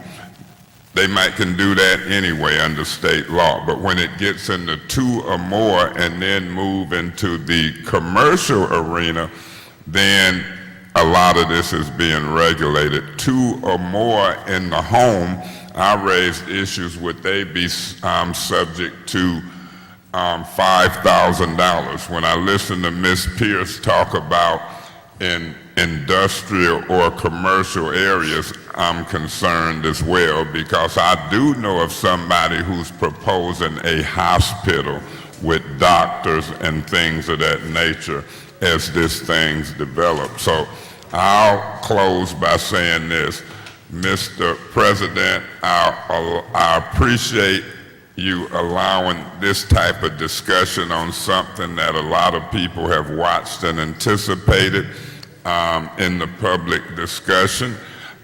they can do that anyway under state law. But when it gets into 2 or more and then move into the commercial arena, then a lot of this is being regulated. 2 or more in the home, I raised issues, would they be subject to $5,000? When I listen to Ms. Pierce talk about in industrial or commercial areas, I'm concerned as well, because I do know of somebody who's proposing a hospital with doctors and things of that nature as this thing's developed. So I'll close by saying this. Mr. President, I appreciate you allowing this type of discussion on something that a lot of people have watched and anticipated in the public discussion.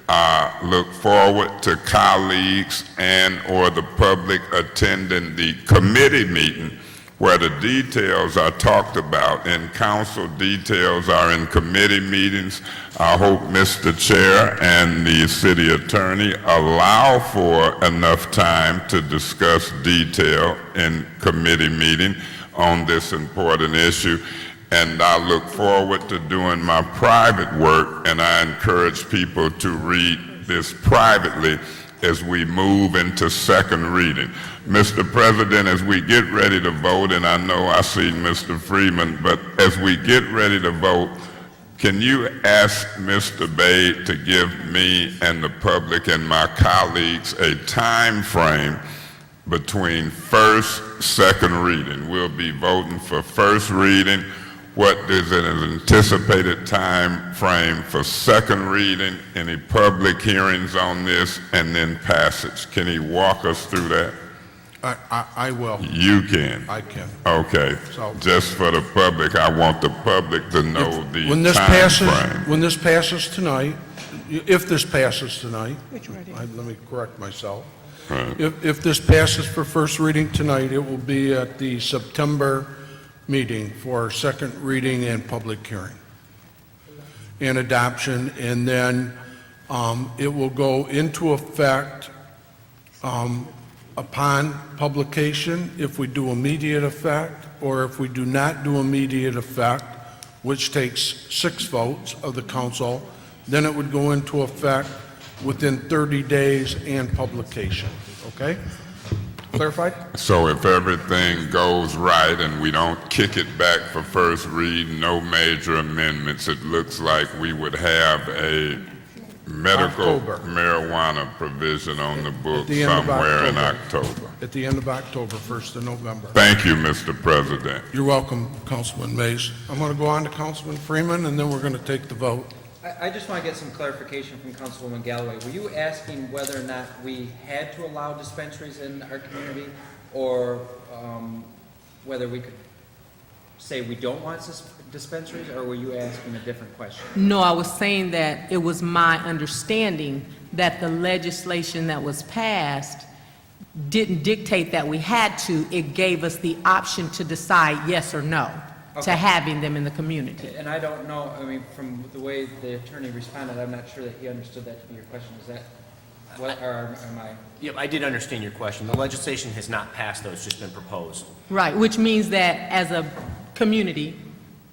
I look forward to colleagues and or the public attending the committee meeting where the details are talked about, and council details are in committee meetings. I hope Mr. Chair and the city attorney allow for enough time to discuss detail in committee meeting on this important issue. And I look forward to doing my private work, and I encourage people to read this privately as we move into second reading. Mr. President, as we get ready to vote, and I know I see Mr. Freeman, but as we get ready to vote, can you ask Mr. Bay to give me and the public and my colleagues a time frame between first, second reading? We'll be voting for first reading. What is an anticipated time frame for second reading, any public hearings on this, and then passage? Can he walk us through that? I will. You can? I can. Okay. So- Just for the public, I want the public to know the When this time passes, frame. when this passes tonight, if this passes tonight, let me correct myself. Right. If this passes for first reading tonight, it will be at the September meeting for second reading and public hearing and adoption, and then it will go into effect upon publication if we do immediate effect, or if we do not do immediate effect, which takes 6 votes of the council, then it would go into effect within 30 days and publication. Okay? Clarified? So if everything goes right and we don't kick it back for first read, no major amendments, it looks like we would have a medical October. marijuana provision on the book the end of somewhere in October. October. At the end of October, 1st of November. Thank you, Mr. President. You're welcome, Councilman Mays. I'm going to go on to Councilman Freeman, and then we're going to take the vote. I just want to get some clarification from Councilwoman Galloway. Were you asking whether or not we had to allow dispensaries in our community, or whether we could say we don't want dispensaries, or were you asking a different question? No, I was saying that it was my understanding that the legislation that was passed didn't dictate that we had to. It gave us the option to decide yes or no to Okay. having them in the community. And I don't know, I mean, from the way the attorney responded, I'm not sure that he understood that to be your question. Is that what, or am I? Yep, I did understand your question. The legislation has not passed, though, it's just been proposed. Right, which means that as a community,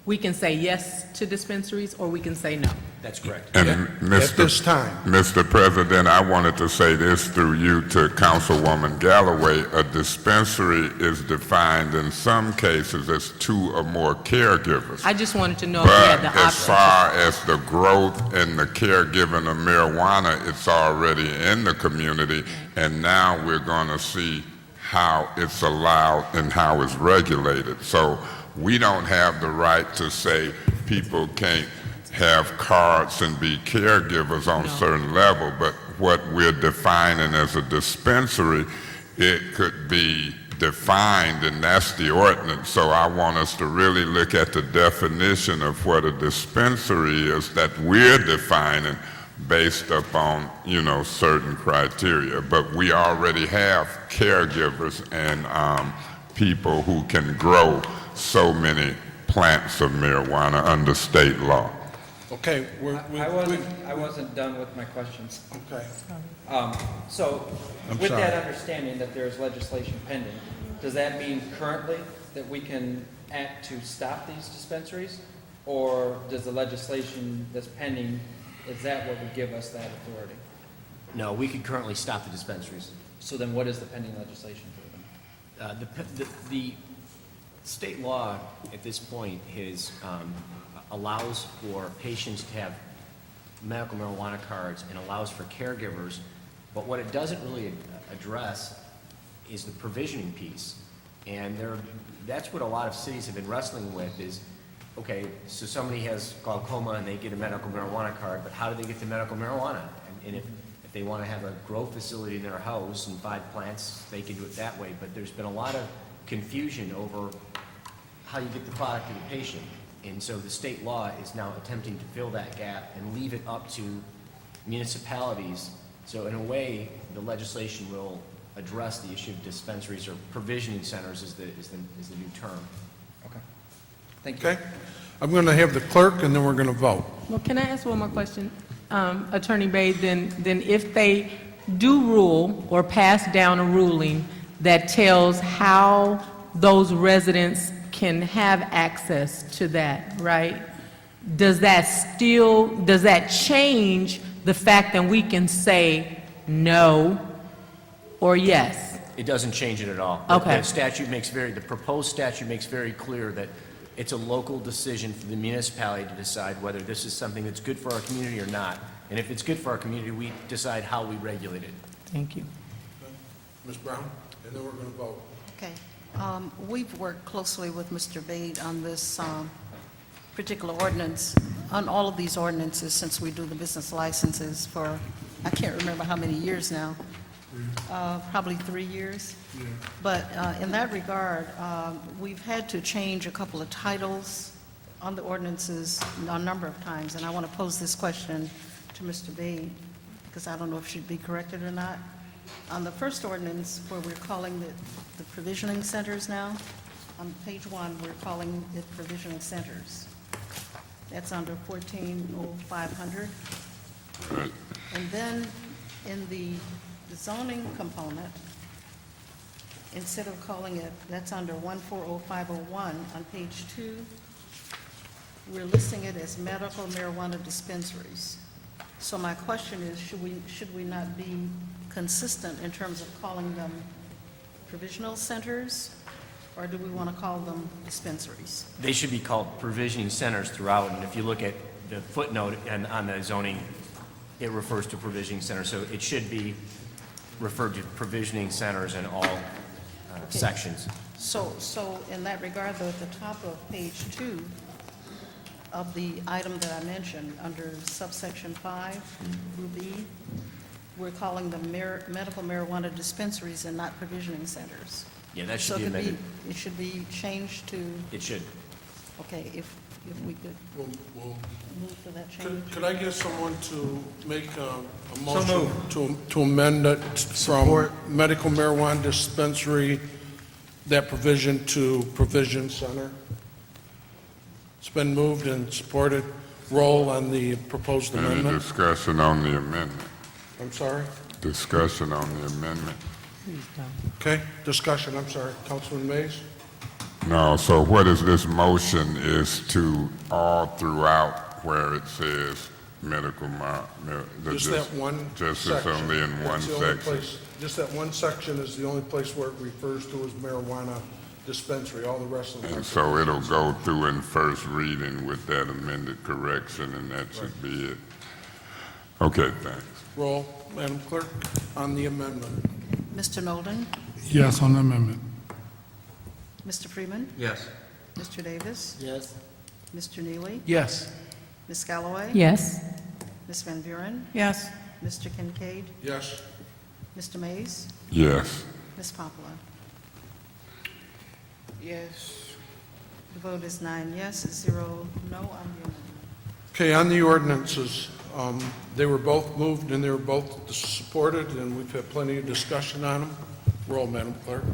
we can say yes to dispensaries or we can say no. That's correct. And At this time. Mr. President, I wanted to say this through you to Councilwoman Galloway. A dispensary is defined in some cases as 2 or more caregivers. I just wanted to know if we had But the as option. far as the growth and the caregiving of marijuana, it's already in the community, and now we're going to see how it's allowed and how it's regulated. So we don't have the right to say people can't have cards and be caregivers on certain level, but what we're defining as a dispensary, it could be defined, and that's the ordinance. So I want us to really look at the definition of what a dispensary is that we're defining based upon, you know, certain criteria. But we already have caregivers and people who can grow so many plants of marijuana under state law. Okay, I wasn't done with my questions. okay. So, I'm with sorry. that understanding that there's legislation pending, does that mean currently that we can act to stop these dispensaries? Or does the legislation that's pending, is that what would give us that authority? No, we could currently stop the dispensaries. So then what is the pending legislation for them? The state law at this point allows for patients to have medical marijuana cards and allows for caregivers, but what it doesn't really address is the provisioning piece. And that's what a lot of cities have been wrestling with is, okay, so somebody has glaucoma and they get a medical marijuana card, but how do they get the medical marijuana? And if they want to have a grow facility in their house and 5 plants, they can do it that way. But there's been a lot of confusion over how you get the product to the patient. And so the state law is now attempting to fill that gap and leave it up to municipalities. So in a way, the legislation will address the issue of dispensaries, or provisioning centers is the new term. Okay. Thank you. Okay. I'm going to have the clerk, and then we're going to vote. Well, can I ask one more question? Attorney Bay, then if they do rule or pass down a ruling that tells how those residents can have access to that, right? Does that change the fact that we can say no or yes? It doesn't change it at all. Okay. The proposed statute makes very clear that it's a local decision for the municipality to decide whether this is something that's good for our community or not. And if it's good for our community, we decide how we regulate it. Thank you. Ms. Brown, and then we're going to vote. Okay. We've worked closely with Mr. Bade on this particular ordinance, on all of these ordinances, since we do the business licenses for, I can't remember how many years now, probably 3 years. Yeah. But in that regard, we've had to change a couple of titles on the ordinances a number of times, and I want to pose this question to Mr. Bade, because I don't know if it should be corrected or not. On the first ordinance, where we're calling the provisioning centers now, on page 1, we're calling it provisioning centers. That's under 140500. Right. And then in the zoning component, instead of calling it, that's under 140501, on page 2, we're listing it as medical marijuana dispensaries. So my question is, should we not be consistent in terms of calling them provisional centers, or do we want to call them dispensaries? They should be called provisioning centers throughout, and if you look at the footnote and on the zoning, it refers to provisioning centers, so it should be referred to provisioning centers in all sections. So in that regard, though, at the top of page 2, of the item that I mentioned, under subsection 5, group E, we're calling them medical marijuana dispensaries and not provisioning centers. Yeah, that So should be it could amended. it should be changed to, It should. okay, if we could We'll move for that change. Could I get someone to make a motion to amend it from medical marijuana dispensary, that provision, to provision center? It's been moved and supported. Roll on the proposed Any amendment. discussion on the amendment? I'm sorry? Discussion on the amendment? Okay, discussion, I'm sorry. Councilman Mays? No, so what is this motion is to all throughout where it says medical Just that one Just it's section. only in one That's the only section. place- Just that one section is the only place where it refers to as marijuana dispensary. All the rest of them. And so it'll go through in first reading with that amended correction, and that should be it. Okay, thanks. Roll, Madam Clerk, on the amendment. Mr. Nolden? Yes on the amendment. Mr. Freeman? Yes. Mr. Davis? Yes. Mr. Neely? Yes. Ms. Galloway? Yes. Ms. Van Buren? Yes. Mr. Kincaid? Yes. Mr. Mays? Yes. Ms. Poplar? Yes. The vote is 9 yes, 0 no on the amendment. Okay, on the ordinances, they were both moved and they were both supported, and we've had plenty of discussion on them. Roll, Madam Clerk.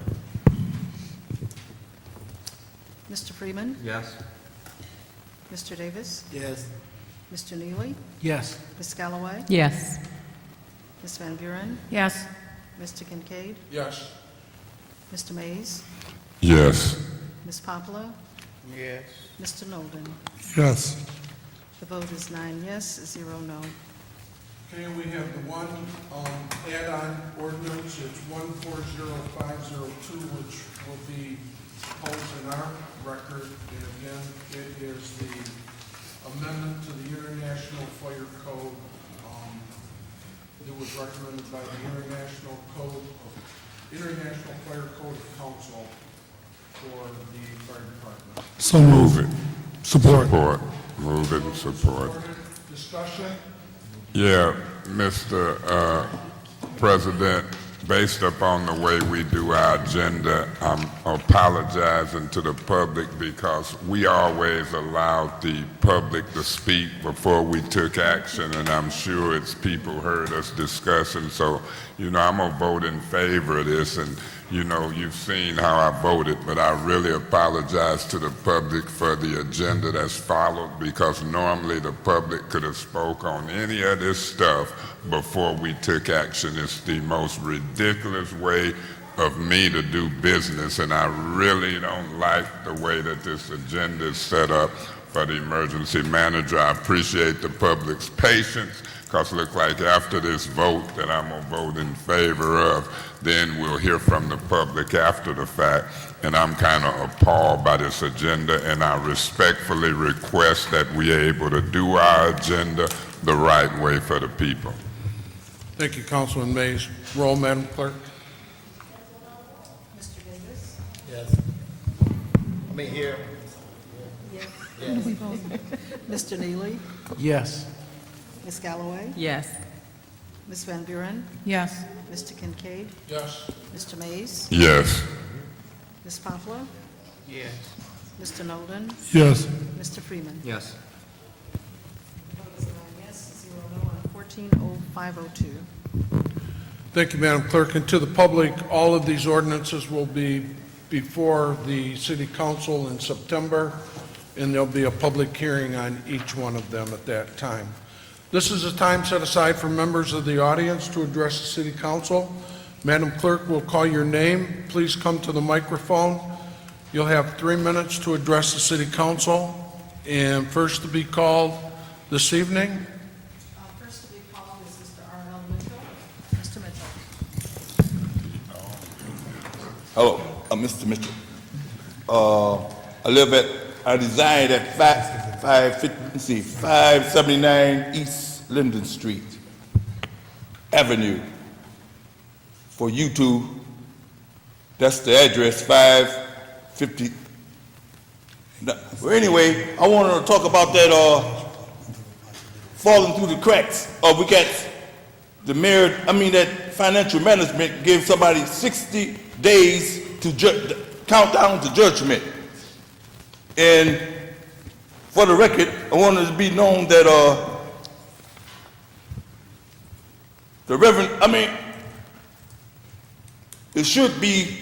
Mr. Freeman? Yes. Mr. Davis? Yes. Mr. Neely? Yes. Ms. Galloway? Yes. Ms. Van Buren? Yes. Mr. Kincaid? Yes. Mr. Mays? Yes. Ms. Poplar? Yes. Mr. Nolden? Yes. The vote is 9 yes, 0 no. Okay, and we have the one add-on ordinance, it's 140502, which will be posted in our record. And again, it is the amendment to the International Fire Code. It was recommended by the International Fire Code Council for the fire department. So Move move. it. Support. Support. Move it and support. Discussion? Yeah, Mr. President, based upon the way we do our agenda, I'm apologizing to the public because we always allowed the public to speak before we took action, and I'm sure it's people heard us discussing. So, I'm going to vote in favor of this, and, you've seen how I voted, but I really apologize to the public for the agenda that's followed, because normally the public could have spoke on any of this stuff before we took action. It's the most ridiculous way of me to do business, and I really don't like the way that this agenda is set up for the emergency manager. I appreciate the public's patience, because it looks like after this vote that I'm going to vote in favor of, then we'll hear from the public after the fact. And I'm kind of appalled by this agenda, and I respectfully request that we are able to do our agenda the right way for the people. Thank you, Councilman Mays. Roll, Madam Clerk. Mr. Davis? Yes. I mean, here. Mr. Neely? Yes. Ms. Galloway? Yes. Ms. Van Buren? Yes. Mr. Kincaid? Yes. Mr. Mays? Yes. Ms. Poplar? Yes. Mr. Nolden? Yes. Mr. Freeman? Yes. The vote is 9 yes, 0 no on 140502. Thank you, Madam Clerk. And to the public, all of these ordinances will be before the City Council in September, and there'll be a public hearing on each one of them at that time. This is a time set aside for members of the audience to address the City Council. Madam Clerk will call your name. Please come to the microphone. You'll have 3 minutes to address the City Council. And first to be called this evening, First to be called is Mr. Arnold Mitchell. Mr. Mitchell. Hello, Mr. Mitchell. I reside at 579 East Linden Street Avenue. For you two, that's the address, 550 Well, anyway, I wanted to talk about that, falling through the cracks. We got the mayor, that financial management gives somebody 60 days to count down to judgment. And for the record, I wanted to be known that, the Reverend, it should be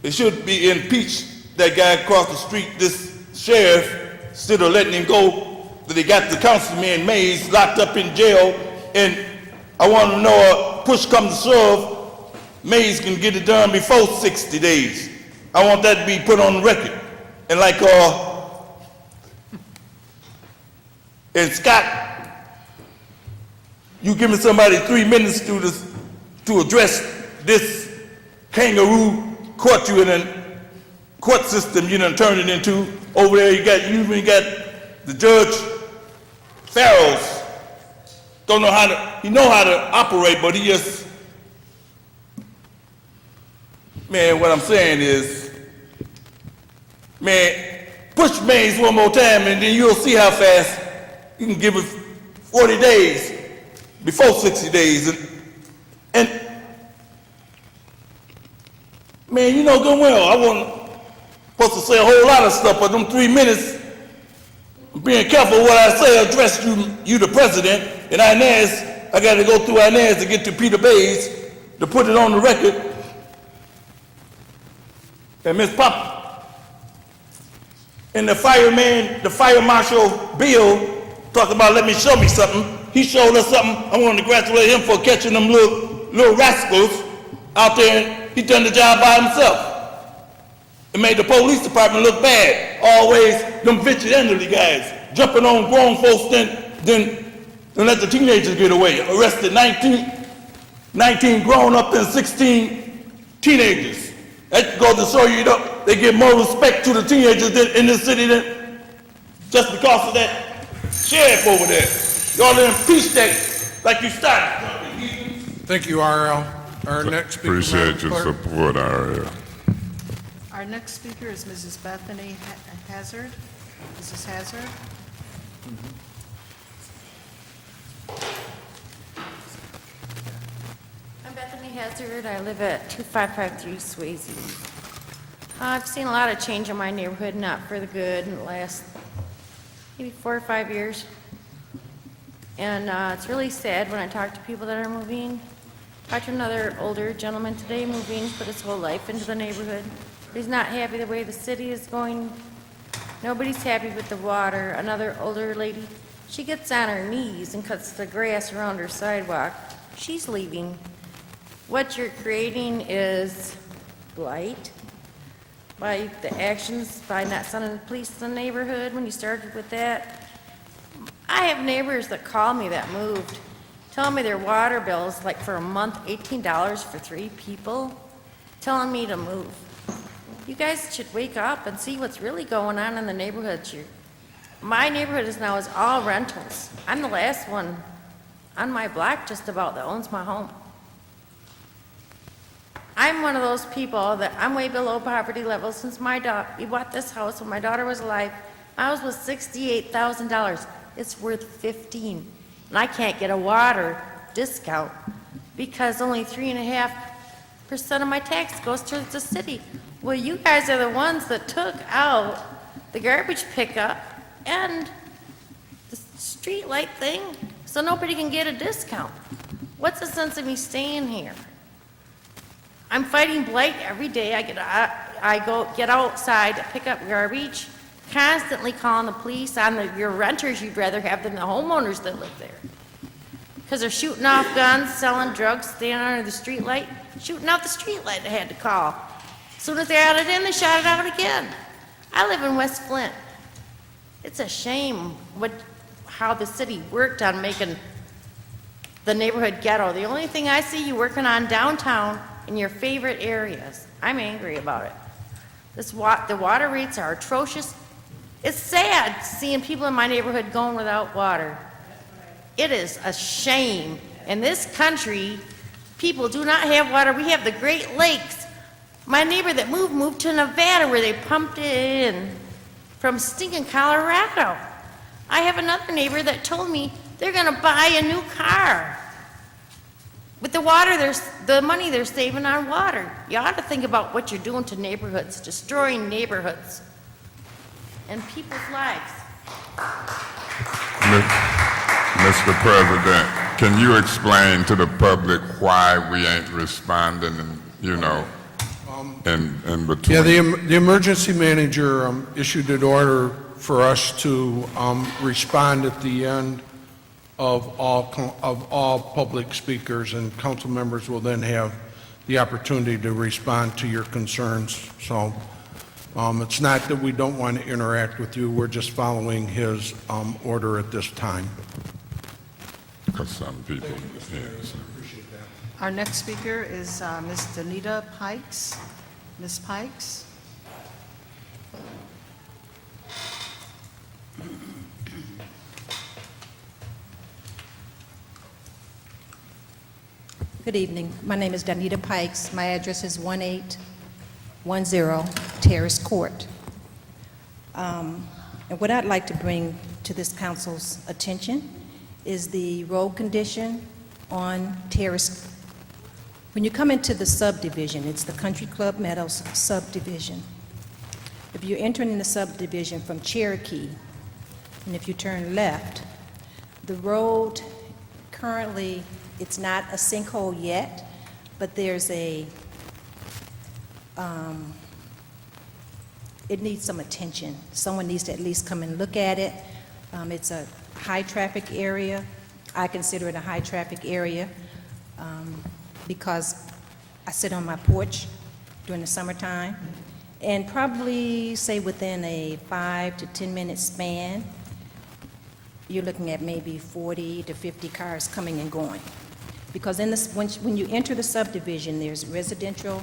impeached, that guy across the street, this sheriff, instead of letting him go, that they got the councilman Mays locked up in jail. And I want to know, push comes to shove, Mays can get it done before 60 days. I want that to be put on the record. And like, and Scott, you giving somebody 3 minutes to address this kangaroo court court system you done turned it into. Over there you got the Judge Farrells. Don't know he know how to operate, but he just, what I'm saying is, push Mays one more time and then you'll see how fast you can give it 40 days before 60 days. And you know good well, I wasn't supposed to say a whole lot of stuff, but them 3 minutes, being careful what I say, address you the president, and Inez, I got to go through Inez to get to Peter Bays to put it on the record. And Ms. Pop, and the fire marshal Bill, talking about let me show me something. He showed us something. I want to congratulate him for catching them little rascals out there, and he done the job by himself. It made the police department look bad. Always them vigilante guys jumping on grown folks, then let the teenagers get away. Arrested 19 grown up and 16 teenagers. That goes to show you, they give more respect to the teenagers in this city than just because of that sheriff over there. Y'all impeach that like you started. Thank you, R.L. Our next speaker, Appreciate your Madam Clerk. support, R.L. Our next speaker is Mrs. Bethany Hazard. Mrs. Hazard? I'm Bethany Hazard. I live at 2553 Swayze. I've seen a lot of change in my neighborhood, not for the good, in the last maybe 4 or 5 years. And it's really sad when I talk to people that are moving. I talked to another older gentleman today moving, put his whole life into the neighborhood. He's not happy the way the city is going. Nobody's happy with the water. Another older lady, she gets on her knees and cuts the grass around her sidewalk. She's leaving. What you're creating is blight by the actions, by not sending the police to the neighborhood when you started with that. I have neighbors that call me that moved, telling me their water bills, like for a month, $18 for 3 people, telling me to move. You guys should wake up and see what's really going on in the neighborhood. My neighborhood is all rentals. I'm the last one on my block just about that owns my home. I'm one of those people that I'm way below poverty level since we bought this house when my daughter was alive. My house was $68,000. It's worth 15, and I can't get a water discount because only 3.5% of my tax goes to the city. Well, you guys are the ones that took out the garbage pickup and the street light thing, so nobody can get a discount. What's the sense of me staying here? I'm fighting blight every day. I get outside to pick up garbage, constantly calling the police on your renters you'd rather have than the homeowners that live there. Because they're shooting off guns, selling drugs, standing under the street light, shooting out the street light I had to call. As soon as they had it in, they shot it out again. I live in West Flint. It's a shame how the city worked on making the neighborhood ghetto. The only thing I see you working on downtown in your favorite areas. I'm angry about it. The water rates are atrocious. It's sad seeing people in my neighborhood going without water. It is a shame. In this country, people do not have water. We have the Great Lakes. My neighbor that moved to Nevada where they pumped it in from stinking Colorado. I have another neighbor that told me they're gonna buy a new car. With the water, the money they're saving on water. You ought to think about what you're doing to neighborhoods, destroying neighborhoods and people's lives. Mr. President, can you explain to the public why we ain't responding and, you know, in between? Yeah, the emergency manager issued an order for us to respond at the end of all public speakers, and council members will then have the opportunity to respond to your concerns. So it's not that we don't want to interact with you, we're just following his order at this time. Because some people, yes. Appreciate that. Our next speaker is Ms. Danita Pikes. Ms. Pikes? Good evening. My name is Danita Pikes. My address is 1810 Terrace Court. And what I'd like to bring to this council's attention is the road condition on Terrace. When you come into the subdivision, it's the Country Club Meadows subdivision. If you're entering the subdivision from Cherokee, and if you turn left, the road currently, it's not a sinkhole yet, but there's it needs some attention. Someone needs to at least come and look at it. It's a high-traffic area. I consider it a high-traffic area because I sit on my porch during the summertime, and probably, say, within a 5 to 10 minute span, you're looking at maybe 40 to 50 cars coming and going. Because when you enter the subdivision, there's residential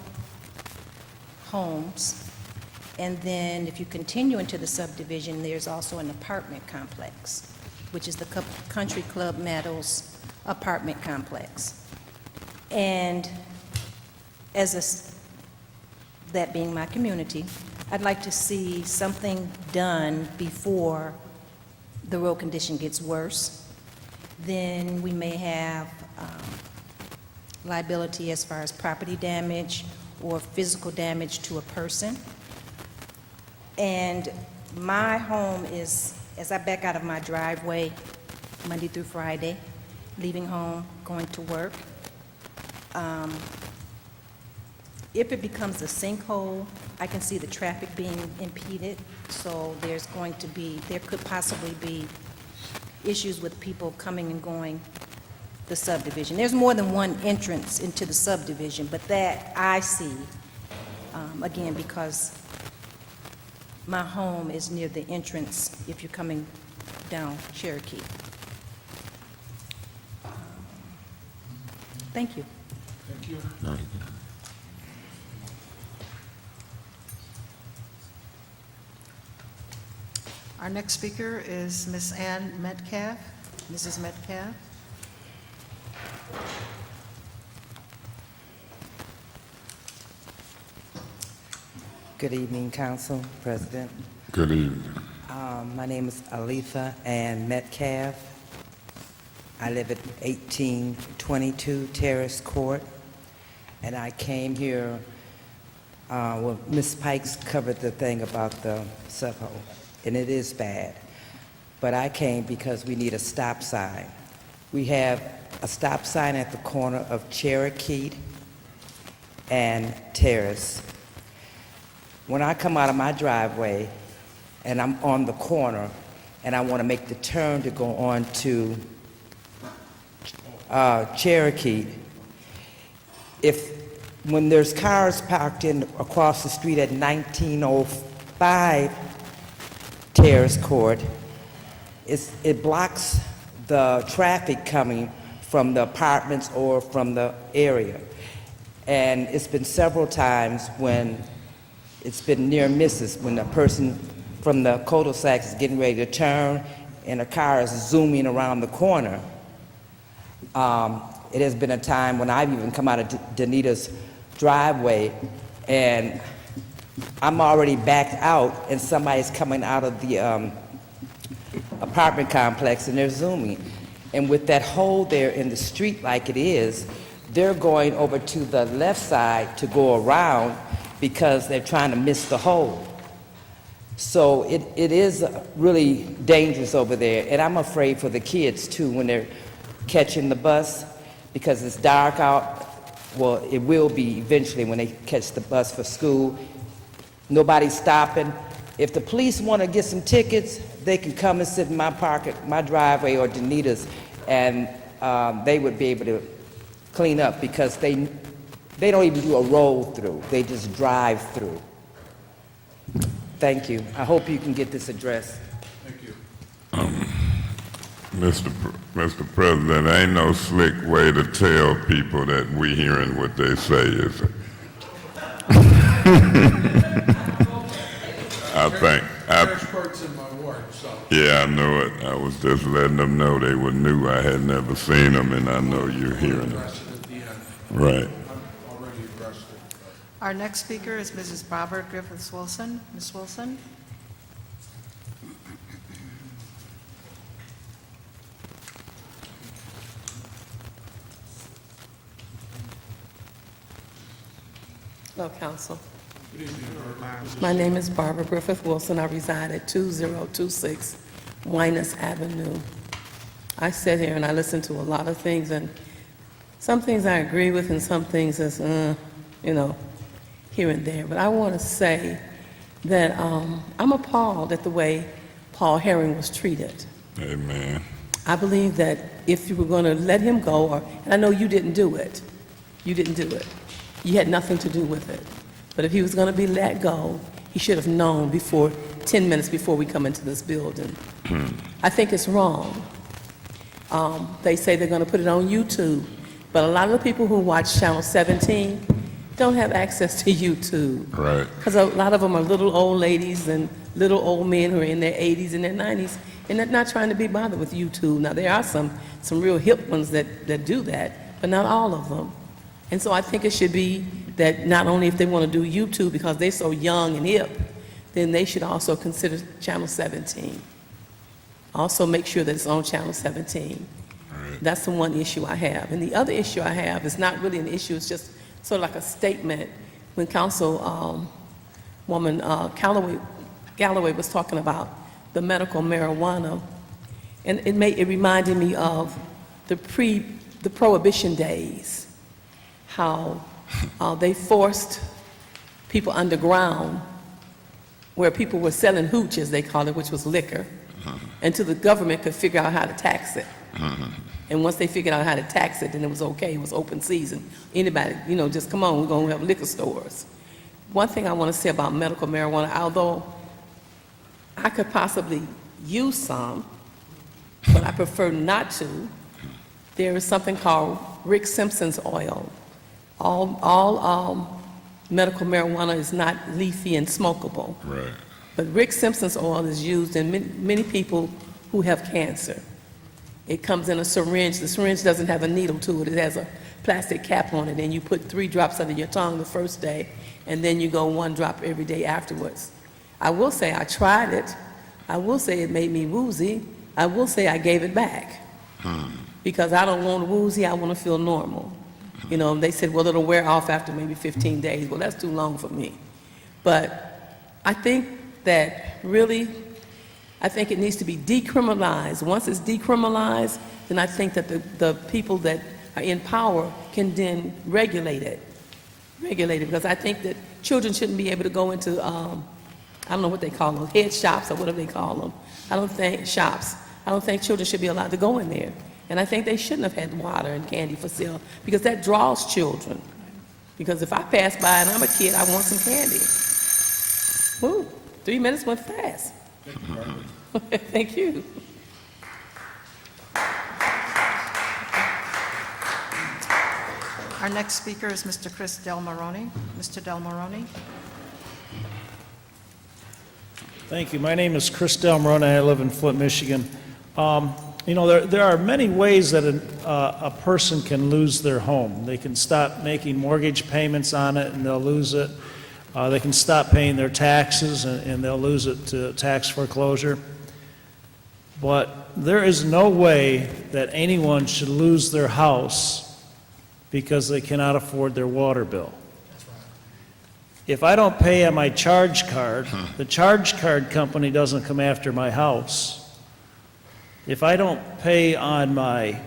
homes, and then if you continue into the subdivision, there's also an apartment complex, which is the Country Club Meadows apartment complex. And that being my community, I'd like to see something done before the road condition gets worse. Then we may have liability as far as property damage or physical damage to a person. And my home is, as I back out of my driveway Monday through Friday, leaving home, going to work, if it becomes a sinkhole, I can see the traffic being impeded, so there could possibly be issues with people coming and going the subdivision. There's more than one entrance into the subdivision, but that I see, again, because my home is near the entrance if you're coming down Cherokee. Thank you. Thank you. Our next speaker is Ms. Ann Metcalf. Mrs. Metcalf? Good evening, Council President. Good evening. My name is Aletha Ann Metcalf. I live at 1822 Terrace Court, and I came here, Ms. Pikes covered the thing about the subhole, and it is bad. But I came because we need a stop sign. We have a stop sign at the corner of Cherokee and Terrace. When I come out of my driveway and I'm on the corner and I want to make the turn to go on to Cherokee, when there's cars parked in across the street at 1905 Terrace Court, it blocks the traffic coming from the apartments or from the area. And it's been several times when it's been near misses, when a person from the cul-de-sac is getting ready to turn and a car is zooming around the corner. It has been a time when I've even come out of Danita's driveway and I'm already backed out, and somebody's coming out of the apartment complex, and they're zooming. And with that hole there in the street like it is, they're going over to the left side to go around because they're trying to miss the hole. So it is really dangerous over there, and I'm afraid for the kids too when they're catching the bus because it's dark out. Well, it will be eventually when they catch the bus for school. Nobody's stopping. If the police want to get some tickets, they can come and sit in my my driveway or Danita's, and they would be able to clean up because they don't even do a roll through. They just drive through. Thank you. I hope you can get this addressed. Thank you. Mr. President, ain't no slick way to tell people that we hearing what they say, is it? There's experts in my ward, so. Yeah, I know it. I was just letting them know they were new. I had never seen them, and I know you're hearing them. Address it at the end. Right. I've already addressed it. Our next speaker is Mrs. Barbara Griffiths Wilson. Ms. Wilson? Hello, Council. My name is Barbara Griffith Wilson. I reside at 2026 Winus Avenue. I sit here and I listen to a lot of things, and some things I agree with and some things is, here and there. But I want to say that I'm appalled at the way Paul Herring was treated. Amen. I believe that if you were going to let him go, and I know you didn't do it. You didn't do it. You had nothing to do with it. But if he was going to be let go, he should have known 10 minutes before we come into this building. I think it's wrong. They say they're going to put it on YouTube, but a lot of the people who watch Channel 17 don't have access to YouTube. Right. Because a lot of them are little old ladies and little old men who are in their 80s and their 90s, and they're not trying to be bothered with YouTube. Now, there are some real hip ones that do that, but not all of them. And so I think it should be that not only if they want to do YouTube because they're so young and hip, then they should also consider Channel 17. Also make sure that it's on Channel 17. Right. That's the one issue I have. And the other issue I have is not really an issue, it's just sort of like a statement. When Councilwoman Galloway was talking about the medical marijuana, and it reminded me of the Prohibition days, how they forced people underground where people were selling hooch, as they call it, which was liquor, until the government could figure out how to tax it. And once they figured out how to tax it, then it was okay. It was open season. Anybody, just come on, we're going to have liquor stores. One thing I want to say about medical marijuana, although I could possibly use some, but I prefer not to, there is something called Rick Simpson's oil. All medical marijuana is not leafy and smokable. Right. But Rick Simpson's oil is used in many people who have cancer. It comes in a syringe. The syringe doesn't have a needle to it. It has a plastic cap on it, and you put 3 drops under your tongue the first day, and then you go 1 drop every day afterwards. I will say I tried it. I will say it made me woozy. I will say I gave it back. Because I don't want woozy, I want to feel normal. They said, well, it'll wear off after maybe 15 days. Well, that's too long for me. But I think that really, I think it needs to be decriminalized. Once it's decriminalized, then I think that the people that are in power can then regulate it. Because I think that children shouldn't be able to go into, I don't know what they call them, head shops or whatever they call them. I don't think children should be allowed to go in there. And I think they shouldn't have had water and candy for sale because that draws children. Because if I pass by and I'm a kid, I want some candy. Woo, 3 minutes went fast. Thank you. Our next speaker is Mr. Chris Del Moroni. Mr. Del Moroni. Thank you. My name is Chris Del Moroni. I live in Flint, Michigan. There are many ways that a person can lose their home. They can stop making mortgage payments on it and they'll lose it. They can stop paying their taxes, and they'll lose it to tax foreclosure. But there is no way that anyone should lose their house because they cannot afford their water bill. If I don't pay on my charge card, the charge card company doesn't come after my house. If I don't pay on my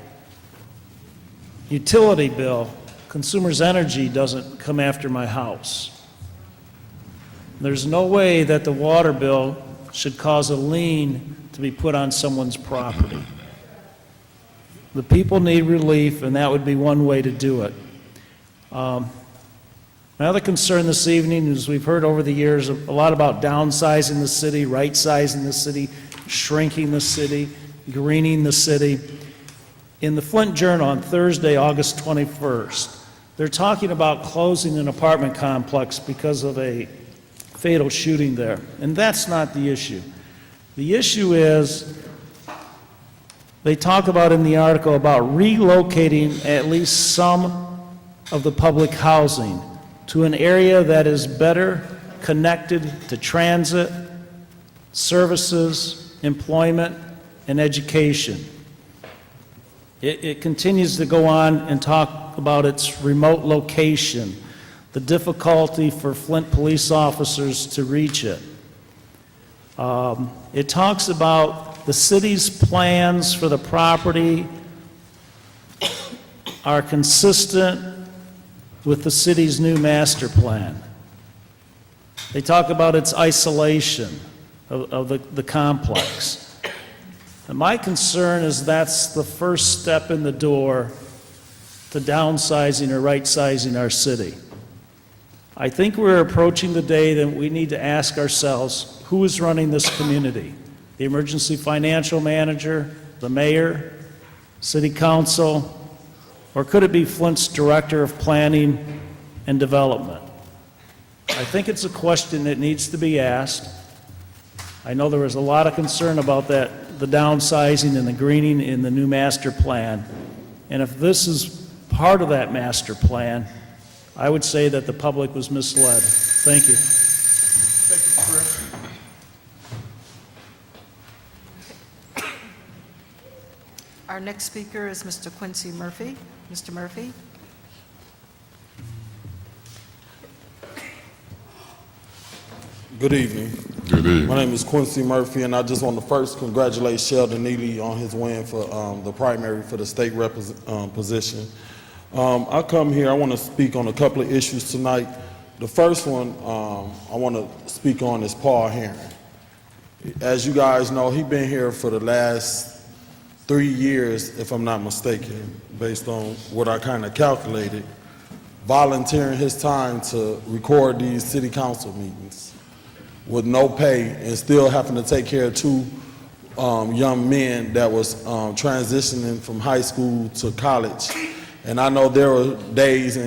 utility bill, Consumers Energy doesn't come after my house. There's no way that the water bill should cause a lien to be put on someone's property. The people need relief, and that would be one way to do it. My other concern this evening is we've heard over the years a lot about downsizing the city, right-sizing the city, shrinking the city, greening the city. In the Flint Journal on Thursday, August 21st, they're talking about closing an apartment complex because of a fatal shooting there. And that's not the issue. The issue is they talk about in the article about relocating at least some of the public housing to an area that is better connected to transit, services, employment, and education. It continues to go on and talk about its remote location, the difficulty for Flint police officers to reach it. It talks about the city's plans for the property are consistent with the city's new master plan. They talk about its isolation of the complex. And my concern is that's the first step in the door to downsizing or right-sizing our city. I think we're approaching the day that we need to ask ourselves, who is running this community? The emergency financial manager, the mayor, city council, or could it be Flint's director of planning and development? I think it's a question that needs to be asked. I know there was a lot of concern about that, the downsizing and the greening in the new master plan. And if this is part of that master plan, I would say that the public was misled. Thank you. Thank you, Chris. Our next speaker is Mr. Quincy Murphy. Mr. Murphy? Good evening. Good evening. My name is Quincy Murphy, and I just want to first congratulate Sheldon Neely on his win for the primary for the state rep position. I come here, I want to speak on a couple of issues tonight. The first one I want to speak on is Paul Herring. As you guys know, he's been here for the last 3 years, if I'm not mistaken, based on what I kind of calculated, volunteering his time to record these city council meetings with no pay and still having to take care of two young men that was transitioning from high school to college. And I know there were days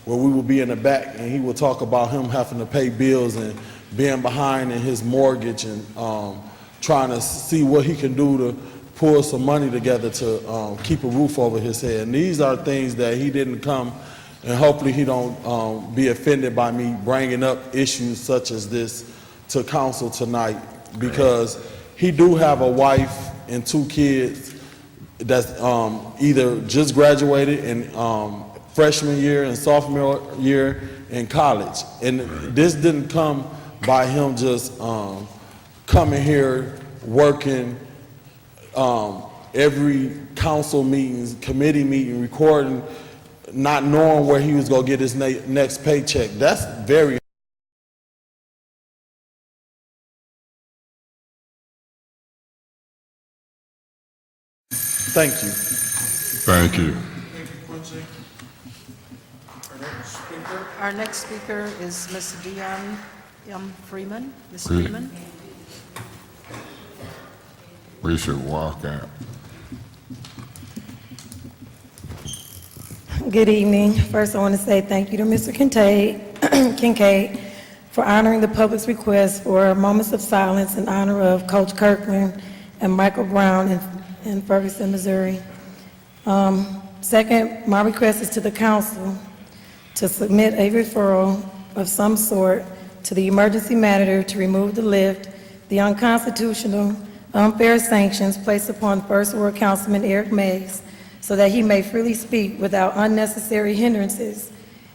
where we would be in the back and he would talk about him having to pay bills and being behind in his mortgage and trying to see what he can do to pull some money together to keep a roof over his head. And these are things that he didn't come, and hopefully he don't be offended by me bringing up issues such as this to council tonight, because he do have a wife and 2 kids that's either just graduated in freshman year and sophomore year in college. And this didn't come by him just coming here, working every council meeting, committee meeting, recording, not knowing where he was going to get his next paycheck. That's very Thank you. Thank you. Thank you, Quincy. Our next speaker is Ms. Dion M. Freeman. Ms. Really? Freeman? We should walk out. Good evening. First, I want to say thank you to Mr. Kincaid for honoring the public's request for moments of silence in honor of Coach Kirkland and Michael Brown in Ferguson, Missouri. Second, my request is to the council to submit a referral of some sort to the emergency manager to remove the lift, the unconstitutional, unfair sanctions placed upon First Ward Councilman Eric Mays, so that he may freely speak without unnecessary hindrances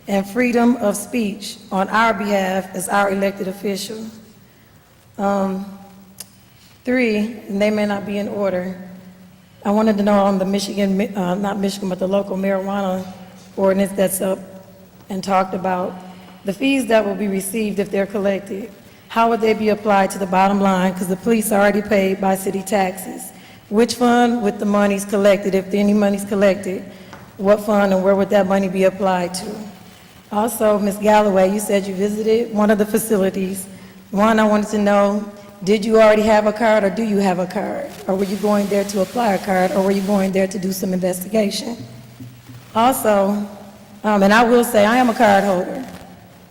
and freedom of speech on our behalf as our elected official. 3, and they may not be in order, I wanted to know on the Michigan, not Michigan, but the local marijuana ordinance that's up and talked about, the fees that will be received if they're collected, how would they be applied to the bottom line? Because the police are already paid by city taxes. Which fund would the monies collected, if any money's collected? What fund and where would that money be applied to? Also, Ms. Galloway, you said you visited one of the facilities. One, I wanted to know, did you already have a card or do you have a card? Or were you going there to apply a card or were you going there to do some investigation? Also, and I will say I am a card holder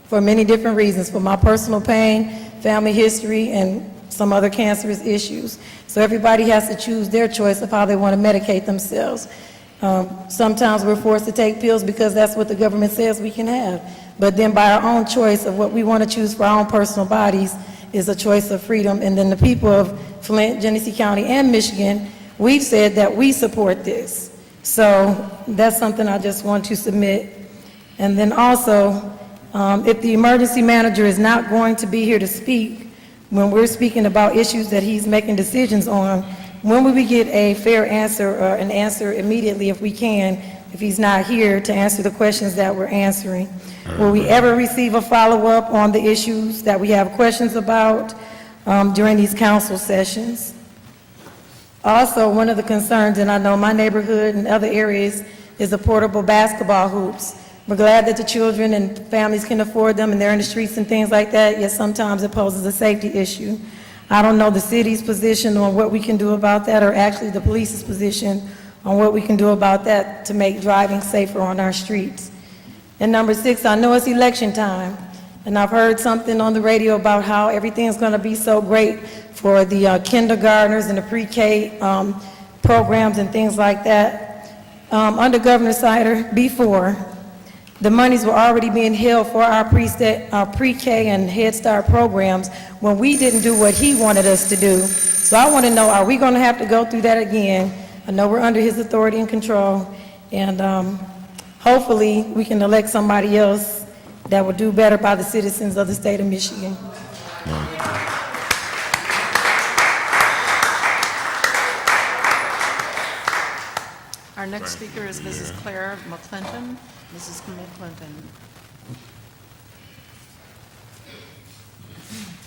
for many different reasons, for my personal pain, family history, and some other cancerous issues. So everybody has to choose their choice of how they want to medicate themselves. Sometimes we're forced to take pills because that's what the government says we can have. But then by our own choice of what we want to choose for our own personal bodies is a choice of freedom. And then the people of Flint, Genesee County, and Michigan, we've said that we support this. So that's something I just want to submit. And then also, if the emergency manager is not going to be here to speak when we're speaking about issues that he's making decisions on, when will we get a fair answer or an answer immediately if we can, if he's not here to answer the questions that we're answering? Will we ever receive a follow-up on the issues that we have questions about during these council sessions? Also, one of the concerns, and I know my neighborhood and other areas, is the portable basketball hoops. We're glad that the children and families can afford them and they're in the streets and things like that, yet sometimes it poses a safety issue. I don't know the city's position on what we can do about that, or actually the police's position on what we can do about that to make driving safer on our streets. And number 6, I know it's election time, and I've heard something on the radio about how everything's going to be so great for the kindergartners and the pre-K programs and things like that. Under Governor Sider, before, the monies were already being held for our pre-K and Head Start programs when we didn't do what he wanted us to do. So I want to know, are we going to have to go through that again? I know we're under his authority and control, and hopefully we can elect somebody else that will do better by the citizens of the state of Michigan. Our next speaker is Mrs. Claire McClinton. Mrs. McClinton.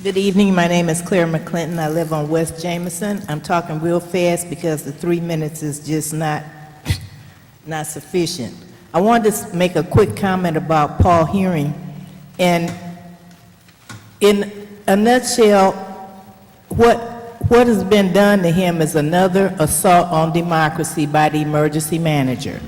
Good evening. My name is Claire McClinton. I live on West Jameson. I'm talking real fast because the 3 minutes is just not sufficient. I wanted to make a quick comment about Paul Hearing. And in a nutshell, what has been done to him is another assault on democracy by the emergency manager.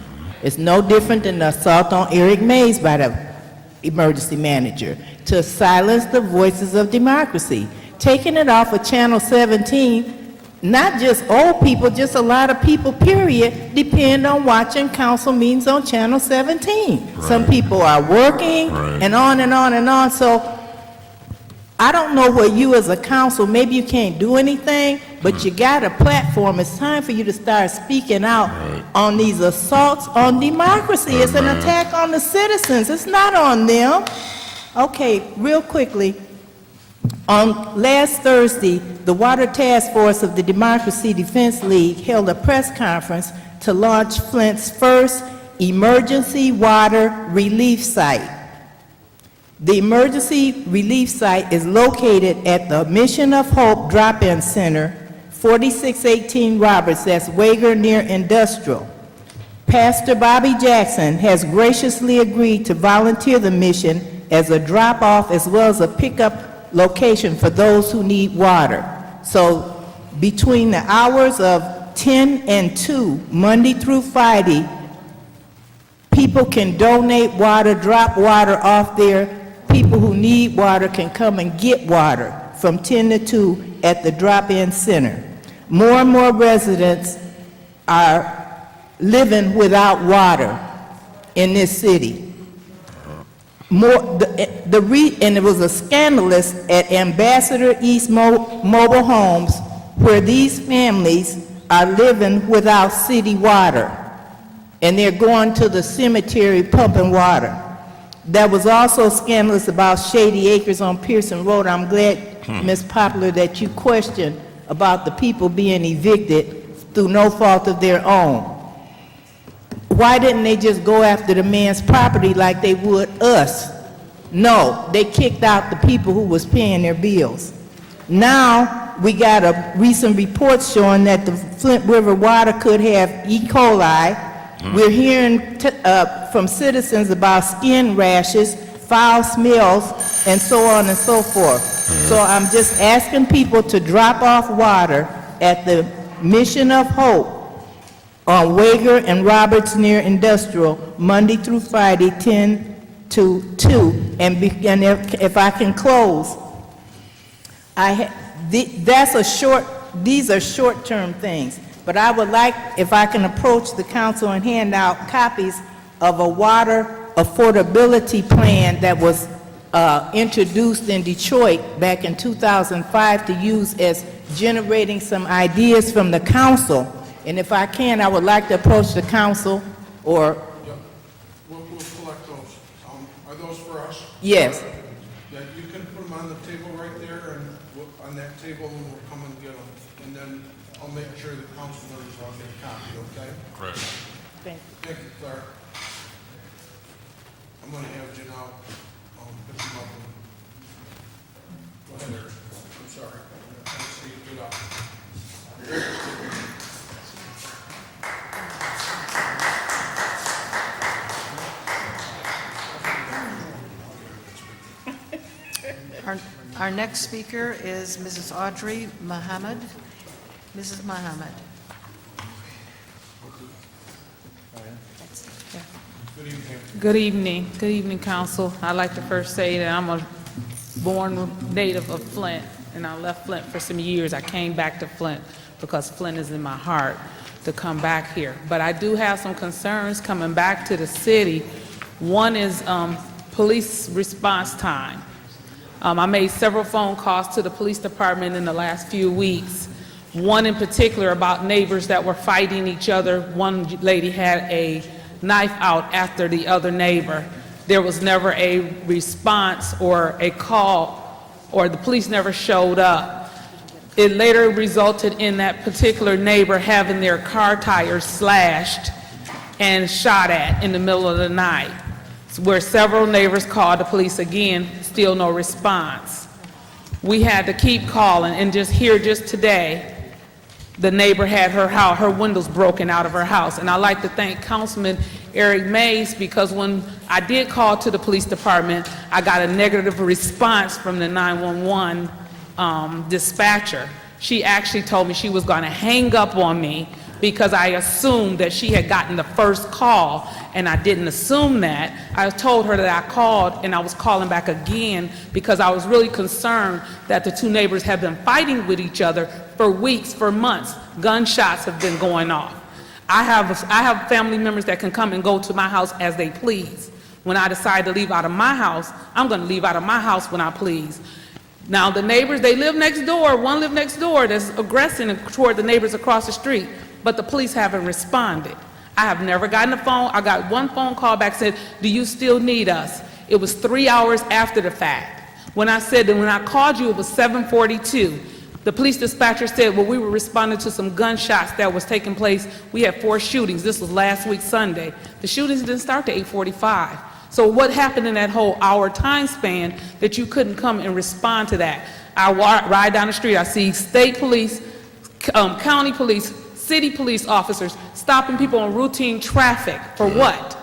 It's no different than the assault on Eric Mays by the emergency manager to silence the voices of democracy. Taking it off of Channel 17, not just old people, just a lot of people, period, depend on watching council meetings on Channel 17. Right. Some people are working, right, and on and on and on. So I don't know where you as a council, maybe you can't do anything, but you got a platform. It's time for you to start speaking out, right, on these assaults on democracy. It's an attack on the citizens. It's not on them. Okay, real quickly. On last Thursday, the Water Task Force of the Democracy Defense League held a press conference to launch Flint's first emergency water relief site. The emergency relief site is located at the Mission of Hope Drop-In Center, 4618 Roberts, that's Wager near Industrial. Pastor Bobby Jackson has graciously agreed to volunteer the mission as a drop-off as well as a pickup location for those who need water. So between the hours of 10 and 2, Monday through Friday, people can donate water, drop water off there. People who need water can come and get water from 10 to 2 at the drop-in center. More and more residents are living without water in this city. and it was a scandalous at Ambassador East Mobile Homes, where these families are living without city water, and they're going to the cemetery pumping water. That was also scandalous about Shady Acres on Pearson Road. I'm glad, Ms. Poplar, that you questioned about the people being evicted through no fault of their own. Why didn't they just go after the man's property like they would us? No, they kicked out the people who was paying their bills. Now, we got a recent report showing that the Flint River water could have E. coli. We're hearing from citizens about skin rashes, foul smells, and so on and so forth. So I'm just asking people to drop off water at the Mission of Hope on Wager and Roberts near Industrial, Monday through Friday, 10 to 2. And if I can close, these are short-term things, but I would like, if I can approach the council and hand out copies of a water affordability plan that was introduced in Detroit back in 2005 to use as generating some ideas from the council. And if I can, I would like to approach the council, or... Yeah, we'll collect those. Are those for us? Yes. Yeah, you can put them on the table right there, and on that table, and we'll come and get them. And then I'll make sure the council members all get a copy, okay? Great. Thank you. Thank you, Claire. I'm gonna have Janelle, pick them up. Go ahead, Eric. I'm sorry. I'm trying to see you get up. Our next speaker is Mrs. Audrey Muhammad. Mrs. Muhammad. Good evening. Good evening, council. I'd like to first say that I'm a born native of Flint, and I left Flint for some years. I came back to Flint because Flint is in my heart to come back here. But I do have some concerns coming back to the city. One is police response time. I made several phone calls to the police department in the last few weeks. One in particular about neighbors that were fighting each other. One lady had a knife out after the other neighbor. There was never a response or a call, or the police never showed up. It later resulted in that particular neighbor having their car tires slashed and shot at in the middle of the night, where several neighbors called the police again, still no response. We had to keep calling, and just today, the neighbor had her windows broken out of her house. And I'd like to thank Councilman Eric Mays, because when I did call to the police department, I got a negative response from the 911 dispatcher. She actually told me she was going to hang up on me because I assumed that she had gotten the first call, and I didn't assume that. I told her that I called, and I was calling back again because I was really concerned that the two neighbors had been fighting with each other for weeks, for months. Gunshots have been going off. I have family members that can come and go to my house as they please. When I decide to leave out of my house, I'm going to leave out of my house when I please. Now, the neighbors, they live next door. One live next door that's aggressing toward the neighbors across the street, but the police haven't responded. I have never gotten a phone. I got one phone call back, said, "Do you still need us?" It was 3 hours after the fact. When I said that when I called you, it was 7:42. The police dispatcher said, well, we were responding to some gunshots that was taking place. We had 4 shootings. This was last week, Sunday. The shootings didn't start to 8:45. So what happened in that whole hour time span that you couldn't come and respond to that? I ride down the street, I see state police, county police, city police officers stopping people on routine traffic. For what?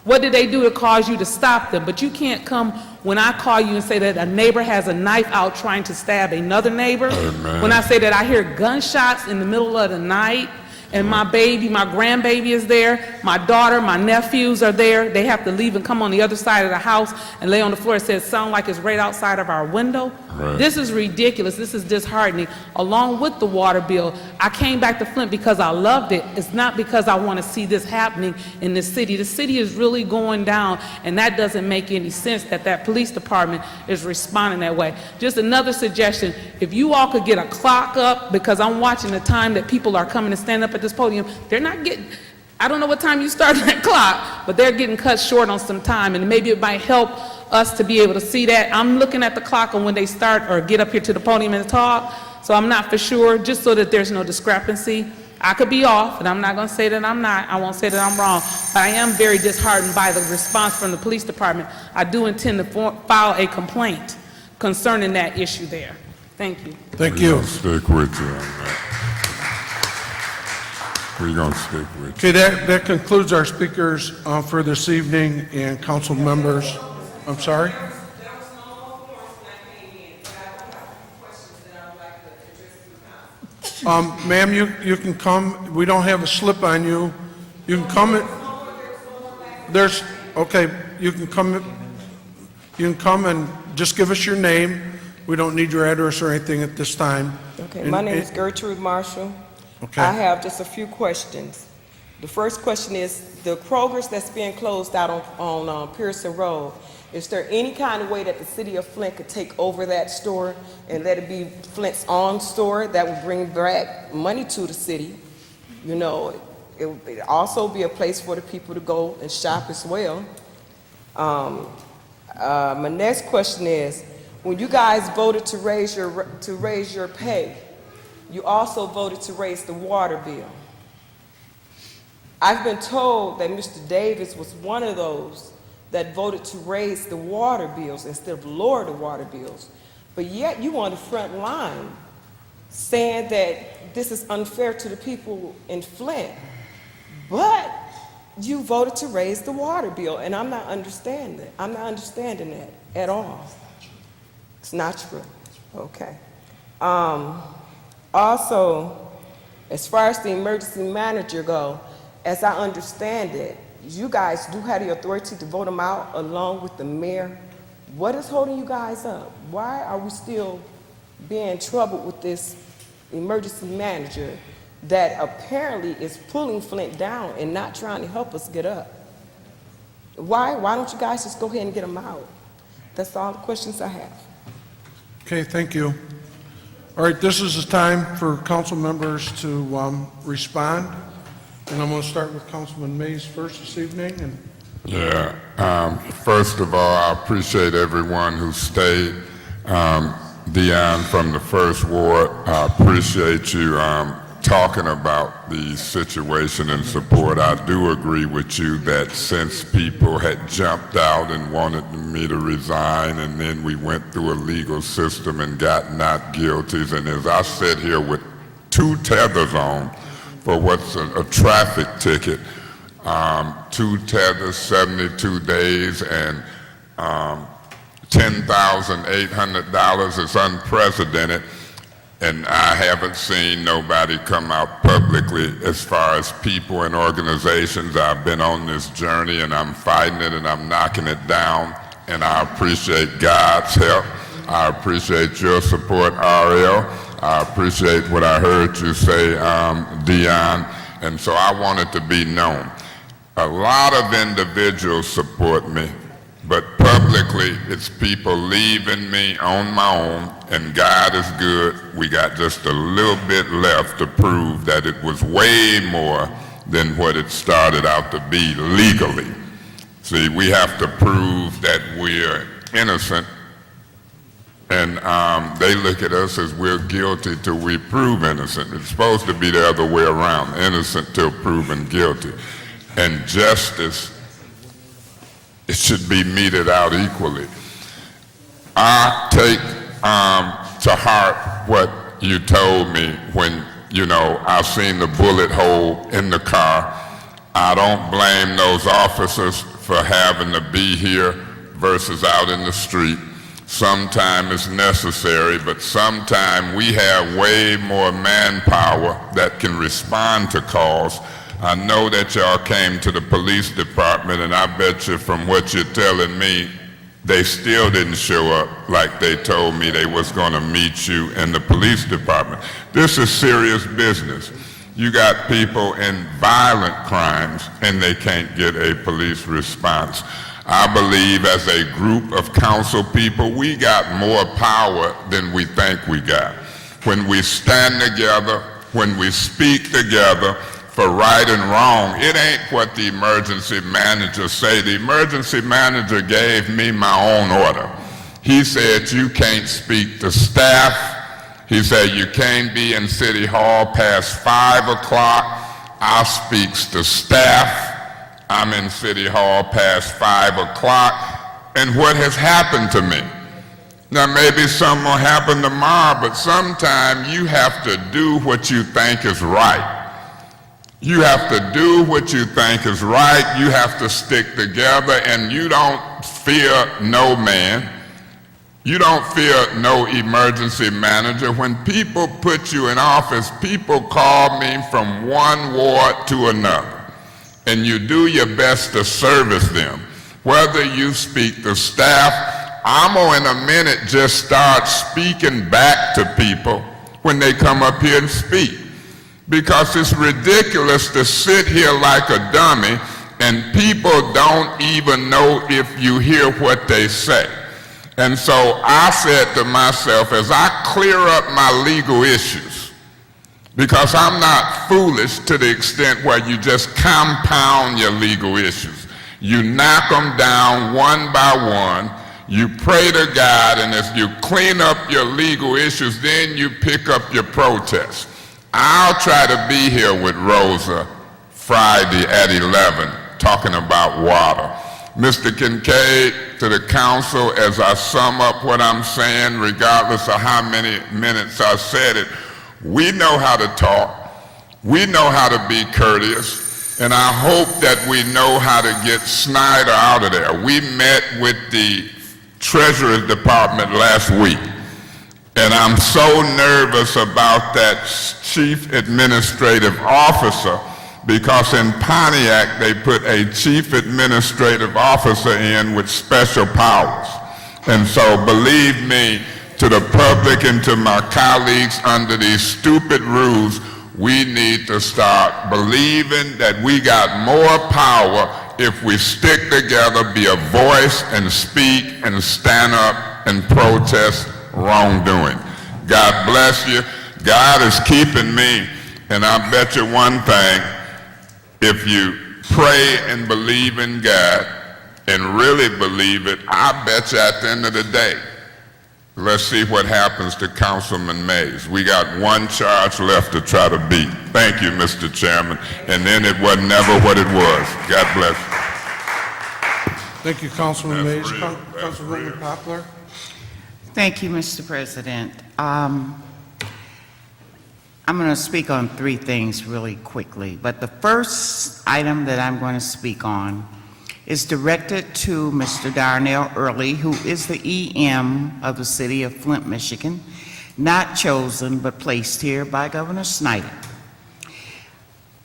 What did they do to cause you to stop them? But you can't come when I call you and say that a neighbor has a knife out trying to stab another neighbor. Amen. When I say that I hear gunshots in the middle of the night, and my baby, my grandbaby is there, my daughter, my nephews are there. They have to leave and come on the other side of the house and lay on the floor. It says, sound like it's right outside of our window. Right. This is ridiculous. This is disheartening. Along with the water bill, I came back to Flint because I loved it. It's not because I want to see this happening in this city. The city is really going down, and that doesn't make any sense that that police department is responding that way. Just another suggestion, if you all could get a clock up, because I'm watching the time that people are coming and standing up at this podium, they're not getting, I don't know what time you start that clock, but they're getting cut short on some time, and maybe it might help us to be able to see that. I'm looking at the clock on when they start or get up here to the podium and talk, so I'm not for sure, just so that there's no discrepancy. I could be off, and I'm not going to say that I'm not. I won't say that I'm wrong, but I am very disheartened by the response from the police department. I do intend to file a complaint concerning that issue there. Thank you. Thank you. We're gonna stick with you on that. We're gonna stick with you. Okay, that concludes our speakers for this evening and council members. I'm sorry? Ma'am, you can come, we don't have a slip on you. You can come, okay, you can come and just give us your name. We don't need your address or anything at this time. Okay, my name is Gertrude Marshall. Okay. I have just a few questions. The first question is, the Kroger's that's being closed out on Pearson Road, is there any kind of way that the city of Flint could take over that store and let it be Flint's own store that would bring back money to the city? You know, it would also be a place for the people to go and shop as well. My next question is, when you guys voted to raise your pay, you also voted to raise the water bill. I've been told that Mr. Davis was one of those that voted to raise the water bills instead of lower the water bills. But yet you on the front line saying that this is unfair to the people in Flint. But you voted to raise the water bill, and I'm not understanding that. I'm not understanding that at all. It's not true. Okay. Also, as far as the emergency manager go, as I understand it, you guys do have the authority to vote them out along with the mayor. What is holding you guys up? Why are we still being troubled with this emergency manager that apparently is pulling Flint down and not trying to help us get up? Why don't you guys just go ahead and get them out? That's all the questions I have. Okay, thank you. All right, this is the time for council members to respond. And I'm going to start with Councilman Mays first this evening. And Yeah, first of all, I appreciate everyone who stayed. Dion from the First Ward, I appreciate you talking about the situation and support. I do agree with you that since people had jumped out and wanted me to resign, and then we went through a legal system and got not guilties, and as I sit here with 2 tethers on for what's a traffic ticket, 2 tethers, 72 days, and $10,800 is unprecedented, and I haven't seen nobody come out publicly as far as people and organizations. I've been on this journey, and I'm fighting it, and I'm knocking it down, and I appreciate God's help. I appreciate your support, Ariel. I appreciate what I heard you say, Dion, and so I want it to be known. A lot of individuals support me, but publicly, it's people leaving me on my own, and God is good. We got just a little bit left to prove that it was way more than what it started out to be legally. See, we have to prove that we're innocent, and they look at us as we're guilty till we prove innocent. It's supposed to be the other way around, innocent till proven guilty. And justice, it should be meted out equally. I take to heart what you told me when, I seen the bullet hole in the car. I don't blame those officers for having to be here versus out in the street. Sometime it's necessary, but sometime we have way more manpower that can respond to calls. I know that y'all came to the police department, and I bet you from what you're telling me, they still didn't show up like they told me they was gonna meet you in the police department. This is serious business. You got people in violent crimes and they can't get a police response. I believe as a group of council people, we got more power than we think we got. When we stand together, when we speak together for right and wrong, it ain't what the emergency manager say. The emergency manager gave me my own order. He said you can't speak to staff. He said you can't be in City Hall past 5 o'clock. I speaks to staff. I'm in City Hall past 5 o'clock. And what has happened to me? Now maybe something will happen tomorrow, but sometime you have to do what you think is right. You have to do what you think is right. You have to stick together, and you don't fear no man. You don't fear no emergency manager. When people put you in office, people call me from one ward to another, and you do your best to service them. Whether you speak to staff, I'm gonna in a minute just start speaking back to people when they come up here and speak. Because it's ridiculous to sit here like a dummy and people don't even know if you hear what they say. And so I said to myself, as I clear up my legal issues, because I'm not foolish to the extent where you just compound your legal issues. You knock them down one by one, you pray to God, and as you clean up your legal issues, then you pick up your protest. I'll try to be here with Rosa Friday at 11 talking about water. Mr. Kincaid, to the council, as I sum up what I'm saying, regardless of how many minutes I said it, we know how to talk. We know how to be courteous. And I hope that we know how to get Snyder out of there. We met with the Treasury Department last week. And I'm so nervous about that chief administrative officer because in Pontiac they put a chief administrative officer in with special powers. And so believe me, to the public and to my colleagues under these stupid rules, we need to start believing that we got more power if we stick together, be a voice and speak and stand up and protest wrongdoing. God bless you. God is keeping me. And I bet you one thing, if you pray and believe in God and really believe it, I bet you at the end of the day, let's see what happens to Councilman Mays. We got one charge left to try to beat. Thank you, Mr. Chairman. And then it was never what it was. God bless you. Thank you, Councilman Mays. Councilwoman Poplar. Thank you, Mr. President. I'm going to speak on three things really quickly, but the first item that I'm going to speak on is directed to Mr. Darnell Early, who is the EM of the city of Flint, Michigan, not chosen but placed here by Governor Snyder.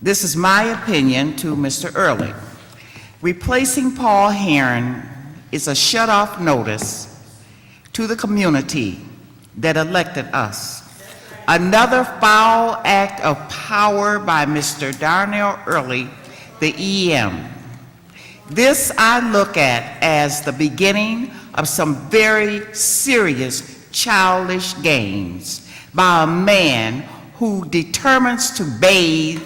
This is my opinion to Mr. Early. Replacing Paul Herron is a shut-off notice to the community that elected us. Another foul act of power by Mr. Darnell Early, the EM. This I look at as the beginning of some very serious childish games by a man who determines to bathe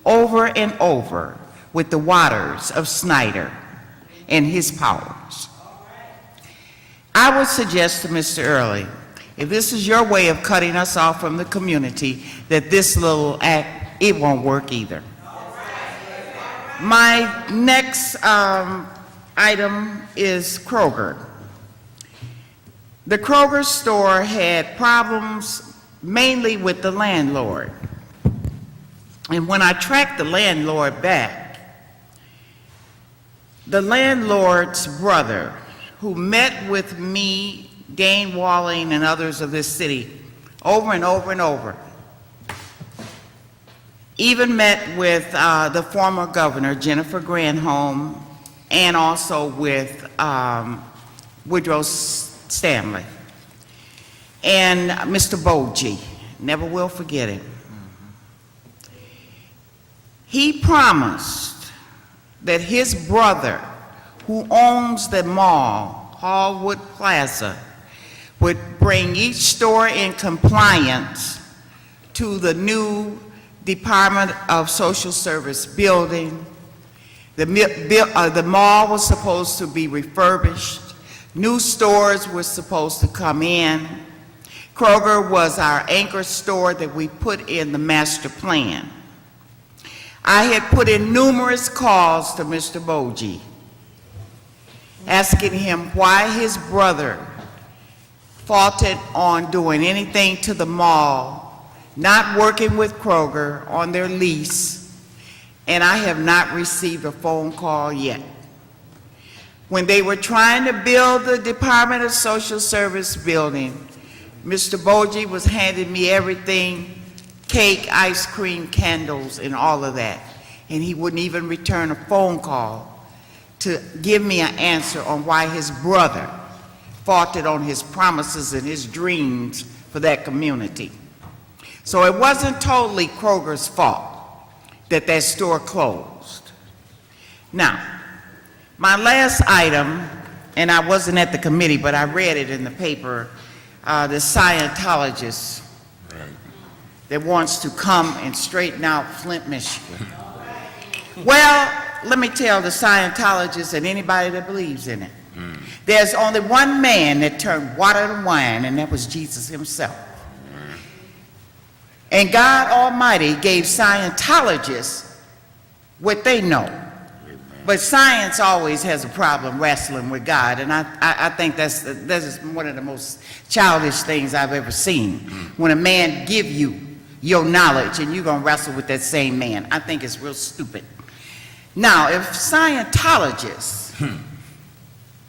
over and over with the waters of Snyder and his powers. I would suggest to Mr. Early, if this is your way of cutting us off from the community, that this little act, it won't work either. My next item is Kroger. The Kroger store had problems mainly with the landlord. And when I tracked the landlord back, the landlord's brother, who met with me Dane Walling, and others of this city over and over and over. Even met with the former governor, Jennifer Granholm, and also with Woodrow Stanley. And Mr. Boji, never will forget him. He promised that his brother, who owns the mall, Hallwood Plaza, would bring each store in compliance to the new Department of Social Service building. The mall was supposed to be refurbished. New stores were supposed to come in. Kroger was our anchor store that we put in the master plan. I had put in numerous calls to Mr. Boji, asking him why his brother faulted on doing anything to the mall, not working with Kroger on their lease, and I have not received a phone call yet. When they were trying to build the Department of Social Service building, Mr. Boji was handing me everything, cake, ice cream, candles, and all of that. And he wouldn't even return a phone call to give me an answer on why his brother faulted on his promises and his dreams for that community. So it wasn't totally Kroger's fault that that store closed. Now, my last item, and I wasn't at the committee, but I read it in the paper, the Scientologist that wants to come and straighten out Flint, Michigan. Well, let me tell the Scientologists and anybody that believes in it, there's only one man that turned water to wine, and that was Jesus himself. And God Almighty gave Scientologists what they know. But science always has a problem wrestling with God, and I think that is one of the most childish things I've ever seen. When a man give you your knowledge and you're gonna wrestle with that same man, I think it's real stupid. Now, if Scientologists,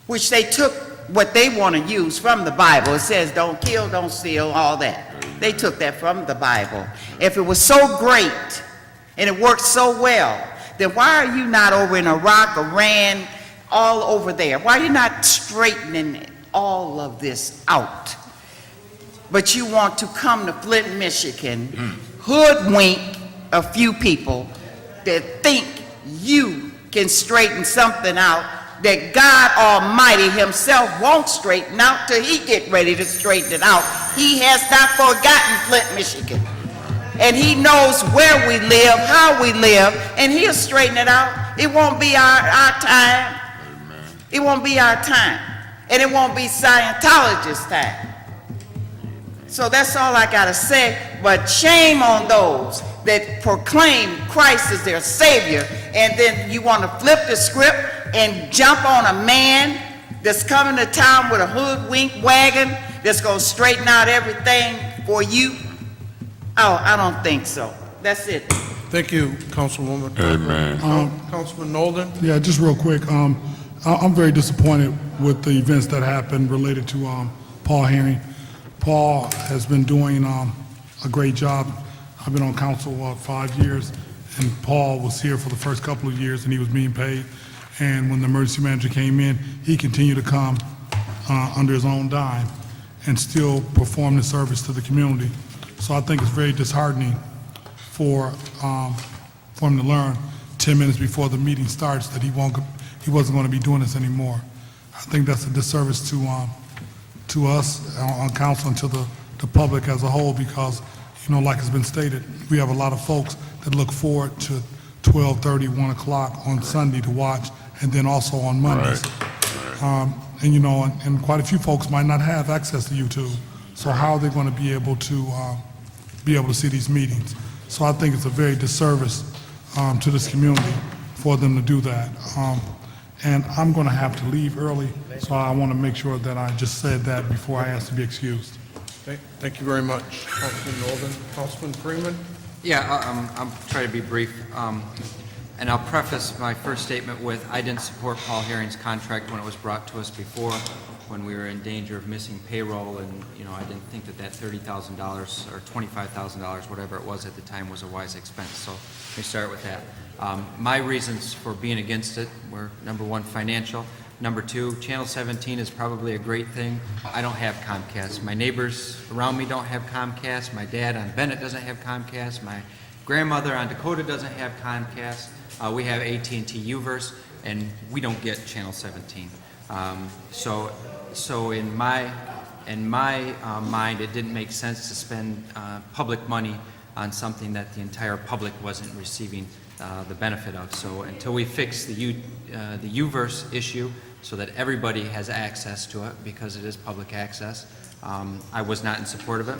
which they took what they want to use from the Bible, it says don't kill, don't steal, all that. They took that from the Bible. If it was so great and it worked so well, then why are you not over in Iraq, Iran, all over there? Why are you not straightening all of this out? But you want to come to Flint, Michigan, hoodwink a few people that think you can straighten something out that God Almighty himself won't straighten out till he get ready to straighten it out. He has not forgotten Flint, Michigan. And he knows where we live, how we live, and he'll straighten it out. It won't be our time. It won't be our time. And it won't be Scientologists' time. So that's all I gotta say, but shame on those that proclaim Christ as their Savior, and then you wanna flip the script and jump on a man that's coming to town with a hoodwink wagon that's gonna straighten out everything for you. Oh, I don't think so. That's it. Thank you, Councilwoman. Amen. Councilman Nolden? Yeah, just real quick, I'm very disappointed with the events that happened related to Paul Herring. Paul has been doing a great job. I've been on council 5 years, and Paul was here for the first couple of years, and he was being paid. And when the emergency manager came in, he continued to come under his own dime and still perform the service to the community. So I think it's very disheartening for him to learn 10 minutes before the meeting starts that he wasn't going to be doing this anymore. I think that's a disservice to us on council and to the public as a whole, because, you know, like it's been stated, we have a lot of folks that look forward to 12:30, 1 o'clock on Sunday to watch, and then also on Mondays. And you know, and quite a few folks might not have access to YouTube. So how are they going to be able to see these meetings? So I think it's a very disservice to this community for them to do that. And I'm going to have to leave early, so I want to make sure that I just said that before I ask to be excused. Thank you very much, Councilman Nolden. Councilman Freeman? Yeah, I'll try to be brief. And I'll preface my first statement with, I didn't support Paul Herring's contract when it was brought to us before. when we were in danger of missing payroll, and, you know, I didn't think that $30,000 or $25,000, whatever it was at the time, was a wise expense. So let me start with that. My reasons for being against it were, number one, financial. Number two, Channel 17 is probably a great thing. I don't have Comcast. My neighbors around me don't have Comcast. My dad on Bennett doesn't have Comcast. My grandmother on Dakota doesn't have Comcast. We have AT&T U-verse, and we don't get Channel 17. So in my mind, it didn't make sense to spend public money on something that the entire public wasn't receiving the benefit of. So until we fix the U-verse issue so that everybody has access to it, because it is public access, I was not in support of it.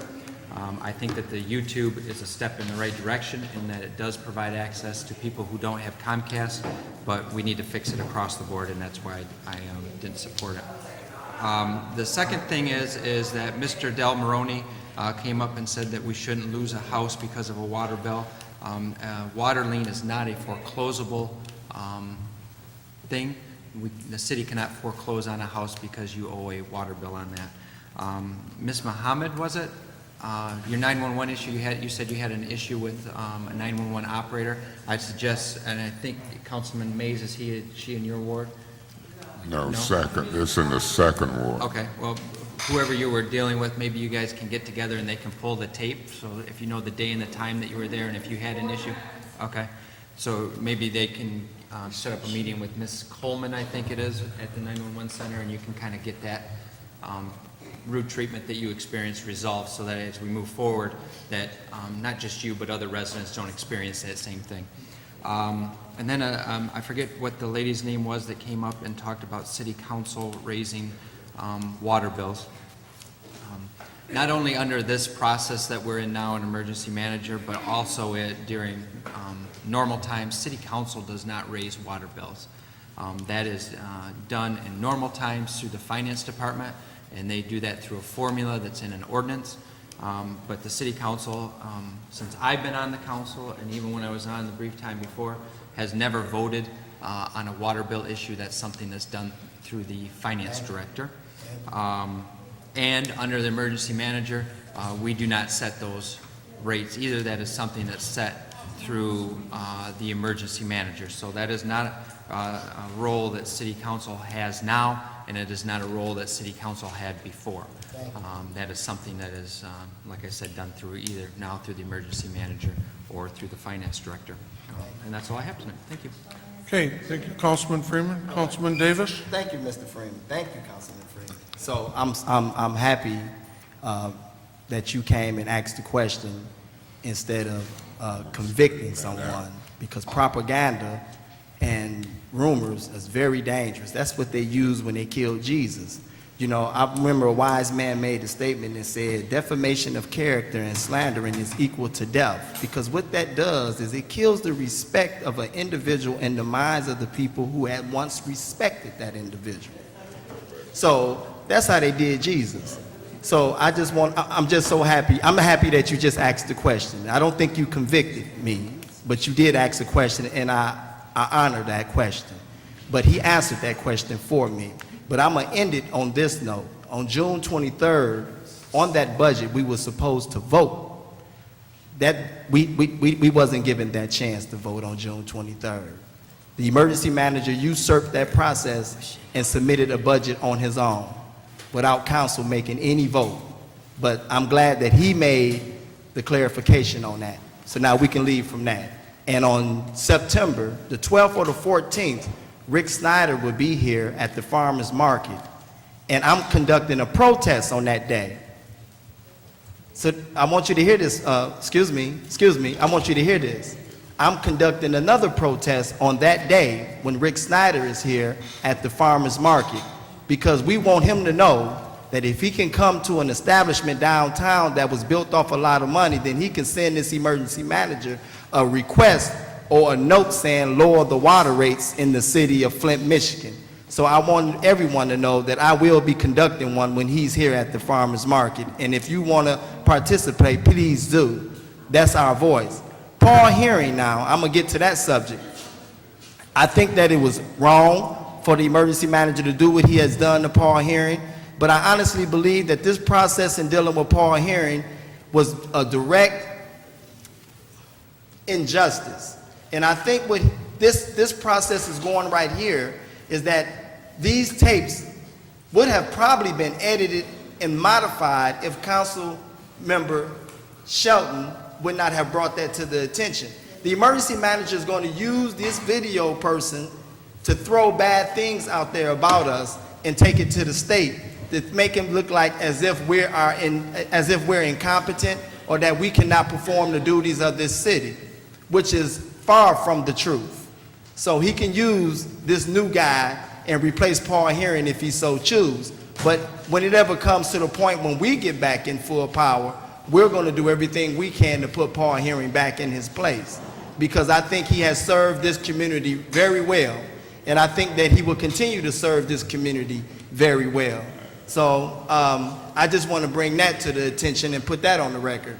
I think that the YouTube is a step in the right direction in that it does provide access to people who don't have Comcast, but we need to fix it across the board, and that's why I didn't support it. The second thing is that Mr. Del Moroni came up and said that we shouldn't lose a house because of a water bill. Water lien is not a foreclosable thing. The city cannot foreclose on a house because you owe a water bill on that. Ms. Muhammad, was it? Your 911 issue, you said you had an issue with a 911 operator. I'd suggest, and I think Councilman Mays, is she in your ward? No, second. It's in the second ward. Okay, well, whoever you were dealing with, maybe you guys can get together and they can pull the tape, so if you know the day and the time that you were there and if you had an issue. Okay, so maybe they can set up a meeting with Ms. Coleman, I think it is, at the 911 center, and you can kind of get that root treatment that you experienced resolved, so that as we move forward, that not just you, but other residents don't experience that same thing. And then I forget what the lady's name was that came up and talked about city council raising water bills. Not only under this process that we're in now, an emergency manager, but also during normal times, city council does not raise water bills. That is done in normal times through the finance department, and they do that through a formula that's in an ordinance. But the city council, since I've been on the council, and even when I was on the brief time before, has never voted on a water bill issue. That's something that's done through the finance director. And under the emergency manager, we do not set those rates either. That is something that's set through the emergency manager. So that is not a role that city council has now, and it is not a role that city council had before. That is something that is, like I said, done through either now through the emergency manager or through the finance director. And that's all I have tonight. Thank you. Okay, thank you, Councilman Freeman. Councilman Davis? Thank you, Mr. Freeman. Thank you, Councilman Freeman. So I'm happy that you came and asked the question instead of convicting someone, because propaganda and rumors is very dangerous. That's what they used when they killed Jesus. You know, I remember a wise man made a statement that said, defamation of character and slandering is equal to death, because what that does is it kills the respect of an individual in the minds of the people who had once respected that individual. So that's how they did Jesus. So I'm just so happy. I'm happy that you just asked the question. I don't think you convicted me, but you did ask a question, and I honor that question. But he answered that question for me. But I'm going to end it on this note. On June 23rd, on that budget, we were supposed to vote. That we wasn't given that chance to vote on June 23rd. The emergency manager usurped that process and submitted a budget on his own without council making any vote. But I'm glad that he made the clarification on that. So now we can leave from that. And on September the 12th or the 14th, Rick Snyder will be here at the farmer's market, and I'm conducting a protest on that day. So I want you to hear this, excuse me, I want you to hear this. I'm conducting another protest on that day when Rick Snyder is here at the farmer's market, because we want him to know that if he can come to an establishment downtown that was built off a lot of money, then he can send this emergency manager a request or a note saying lower the water rates in the city of Flint, Michigan. So I want everyone to know that I will be conducting one when he's here at the farmer's market. And if you want to participate, please do. That's our voice. Paul hearing now, I'm going to get to that subject. I think that it was wrong for the emergency manager to do what he has done to Paul hearing. but I honestly believe that this process in dealing with Paul Hearing was a direct injustice. And I think what this process is going right here is that these tapes would have probably been edited and modified if Council Member Shelton would not have brought that to the attention. The emergency manager is going to use this video person to throw bad things out there about us and take it to the state to make him look like as if we're incompetent or that we cannot perform the duties of this city, which is far from the truth. So he can use this new guy and replace Paul Hearing if he so choose. But when it ever comes to the point when we get back in full power, we're going to do everything we can to put Paul Hearing back in his place, because I think he has served this community very well, and I think that he will continue to serve this community very well. So I just want to bring that to the attention and put that on the record.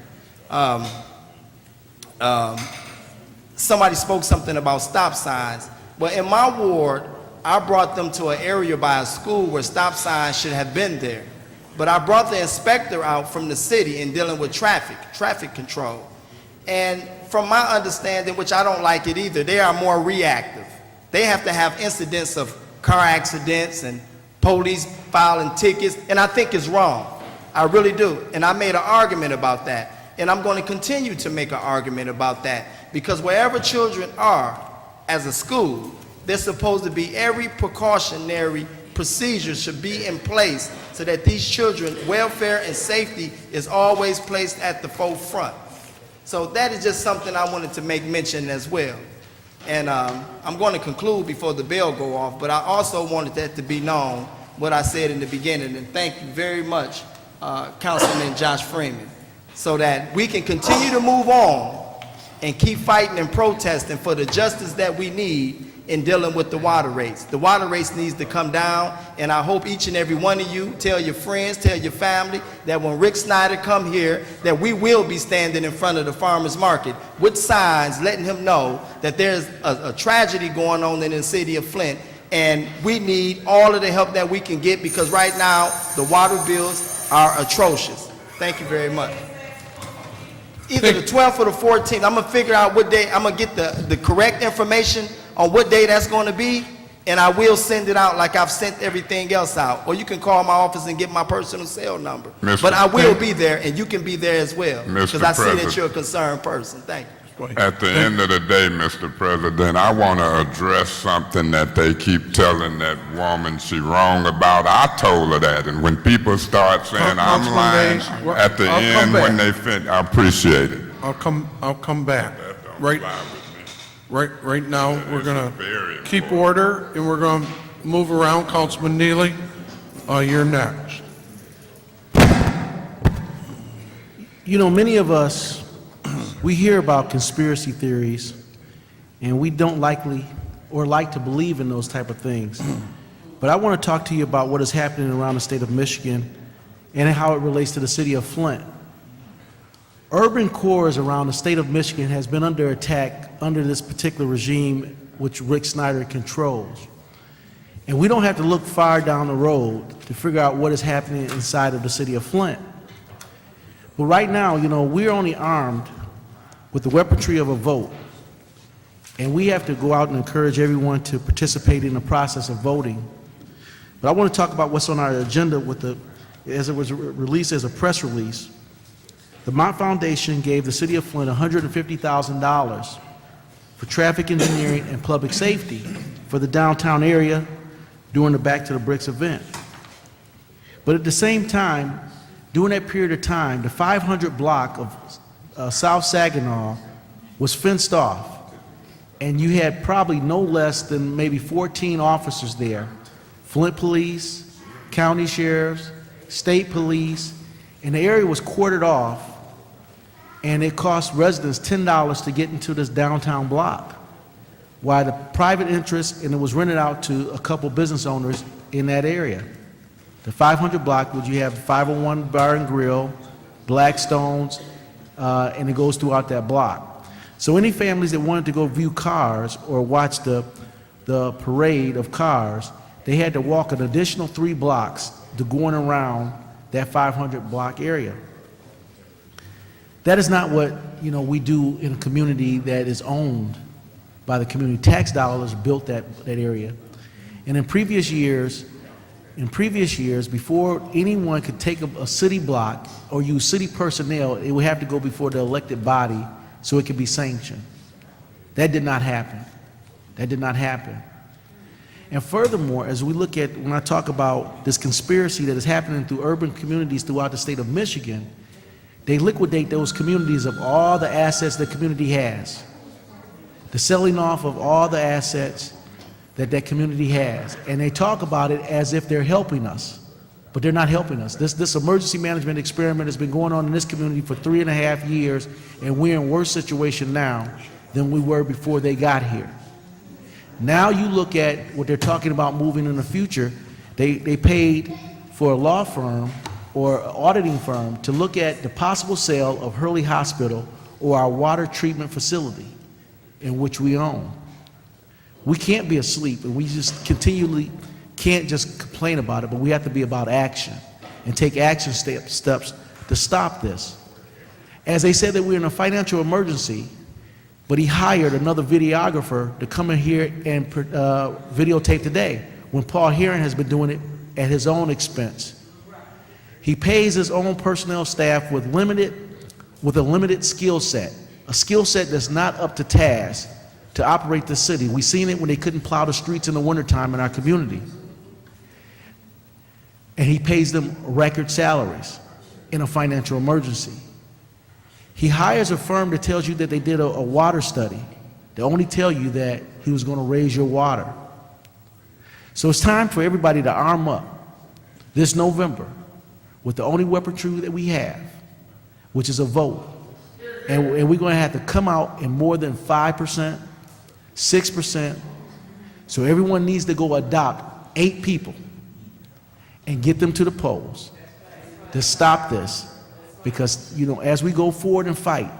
Somebody spoke something about stop signs. Well, in my ward, I brought them to an area by a school where stop signs should have been there. But I brought the inspector out from the city in dealing with traffic control. And from my understanding, which I don't like it either, they are more reactive. They have to have incidents of car accidents and police filing tickets, and I think it's wrong. I really do. And I made an argument about that. And I'm going to continue to make an argument about that, because wherever children are as a school, there's supposed to be every precautionary procedure should be in place so that these children's welfare and safety is always placed at the forefront. So that is just something I wanted to make mention as well. And I'm going to conclude before the bell go off, but I also wanted that to be known, what I said in the beginning. And thank you very much, Councilman Josh Freeman, so that we can continue to move on and keep fighting and protesting for the justice that we need in dealing with the water rates. The water rates needs to come down, and I hope each and every one of you tell your friends, tell your family, that when Rick Snyder come here, that we will be standing in front of the farmer's market with signs letting him know that there's a tragedy going on in the city of Flint, and we need all of the help that we can get, because right now the water bills are atrocious. Thank you very much. Either the 12th or the 14th, I'm gonna figure out what day, I'm gonna get the correct information on what day that's going to be, and I will send it out like I've sent everything else out. Or you can call my office and get my personal cell number. But I will be there, and you can be there as well, because I see that you're a concerned person. Thank you. At the end of the day, Mr. President, I want to address something that they keep telling that woman she wrong about. I told her that, and when people start saying I'm lying, at the end when they fit, I appreciate it. I'll come back. Right now, we're going to keep order, and we're going to move around. Councilman Neely, you're next. You know, many of us, we hear about conspiracy theories, and we don't like to believe in those type of things. But I want to talk to you about what is happening around the state of Michigan and how it relates to the city of Flint. Urban cores around the state of Michigan has been under attack under this particular regime which Rick Snyder controls. And we don't have to look far down the road to figure out what is happening inside of the city of Flint. But right now, you know, we're only armed with the weaponry of a vote. And we have to go out and encourage everyone to participate in the process of voting. But I want to talk about what's on our agenda as it was released as a press release. The Mott Foundation gave the city of Flint $150,000 for traffic engineering and public safety for the downtown area during the Back to the Bricks event. But at the same time, during that period of time, the 500 block of South Saginaw was fenced off, and you had probably no less than maybe 14 officers there, Flint police, county sheriffs, state police, and the area was quartered off, and it cost residents $10 to get into this downtown block, while the private interest, and it was rented out to a couple business owners in that area. The 500 block, which you have 501 Bar and Grill, Blackstone's, and it goes throughout that block. So any families that wanted to go view cars or watch the parade of cars, they had to walk an additional 3 blocks to going around that 500 block area. That is not what, we do in a community that is owned by the community. Tax dollars built that area. And in previous years, before anyone could take a city block or use city personnel, it would have to go before the elected body so it could be sanctioned. That did not happen. That did not happen. And furthermore, as we look at, when I talk about this conspiracy that is happening through urban communities throughout the state of Michigan, they liquidate those communities of all the assets the community has. The selling off of all the assets that community has. And they talk about it as if they're helping us, but they're not helping us. This emergency management experiment has been going on in this community for 3.5 years, and we're in worse situation now than we were before they got here. Now you look at what they're talking about moving in the future. They paid for a law firm or auditing firm to look at the possible sale of Hurley Hospital or our water treatment facility in which we own. We can't be asleep, and we just continually can't just complain about it, but we have to be about action and take action steps to stop this. As they said that we're in a financial emergency, but he hired another videographer to come in here and videotape today, when Paul Heron has been doing it at his own expense. He pays his own personnel staff with a limited skill set, a skill set that's not up to task to operate the city. We've seen it when they couldn't plow the streets in the wintertime in our community. And he pays them record salaries in a financial emergency. He hires a firm that tells you that they did a water study. They only tell you that he was going to raise your water. So it's time for everybody to arm up this November with the only weaponry that we have, which is a vote. And we're going to have to come out in more than 5%, 6%. So everyone needs to go adopt 8 people and get them to the polls to stop this. Because, as we go forward and fight,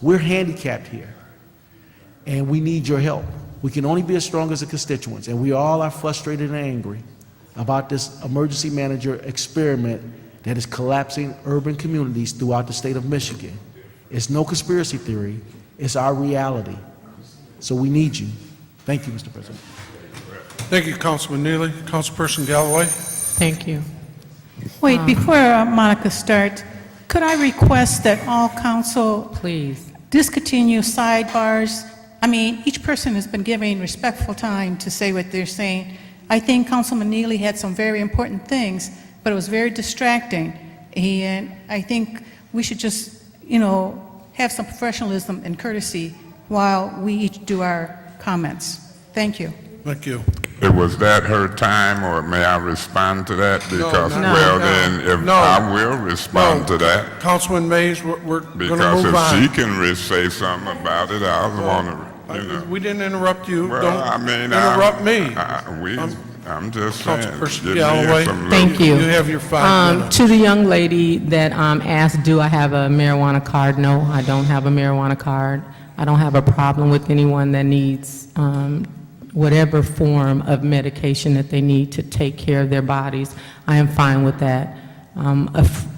we're handicapped here, and we need your help. We can only be as strong as the constituents, and we all are frustrated and angry about this emergency manager experiment that is collapsing urban communities throughout the state of Michigan. It's no conspiracy theory, it's our reality. So we need you. Thank you, Mr. President. Thank you, Councilman Neely. Councilperson Galloway? Thank you. Wait, before Monica starts, could I request that all council Please. discontinue sidebars? I mean, each person has been given respectful time to say what they're saying. I think Councilman Neely had some very important things, but it was very distracting. And I think we should just, have some professionalism and courtesy while we each do our comments. Thank you. Thank you. Was that her time, or may I respond to that? Because, No. I will respond to that. Councilman Mays, we're going to Because move if on. she can say something about it, I want to, We didn't interrupt you. Well, Don't I mean, interrupt me. I'm just saying. Councilperson give me Galloway. some Thank you. You have your 5 minutes. To the young lady that asked, do I have a marijuana card? No, I don't have a marijuana card. I don't have a problem with anyone that needs whatever form of medication that they need to take care of their bodies. I am fine with that.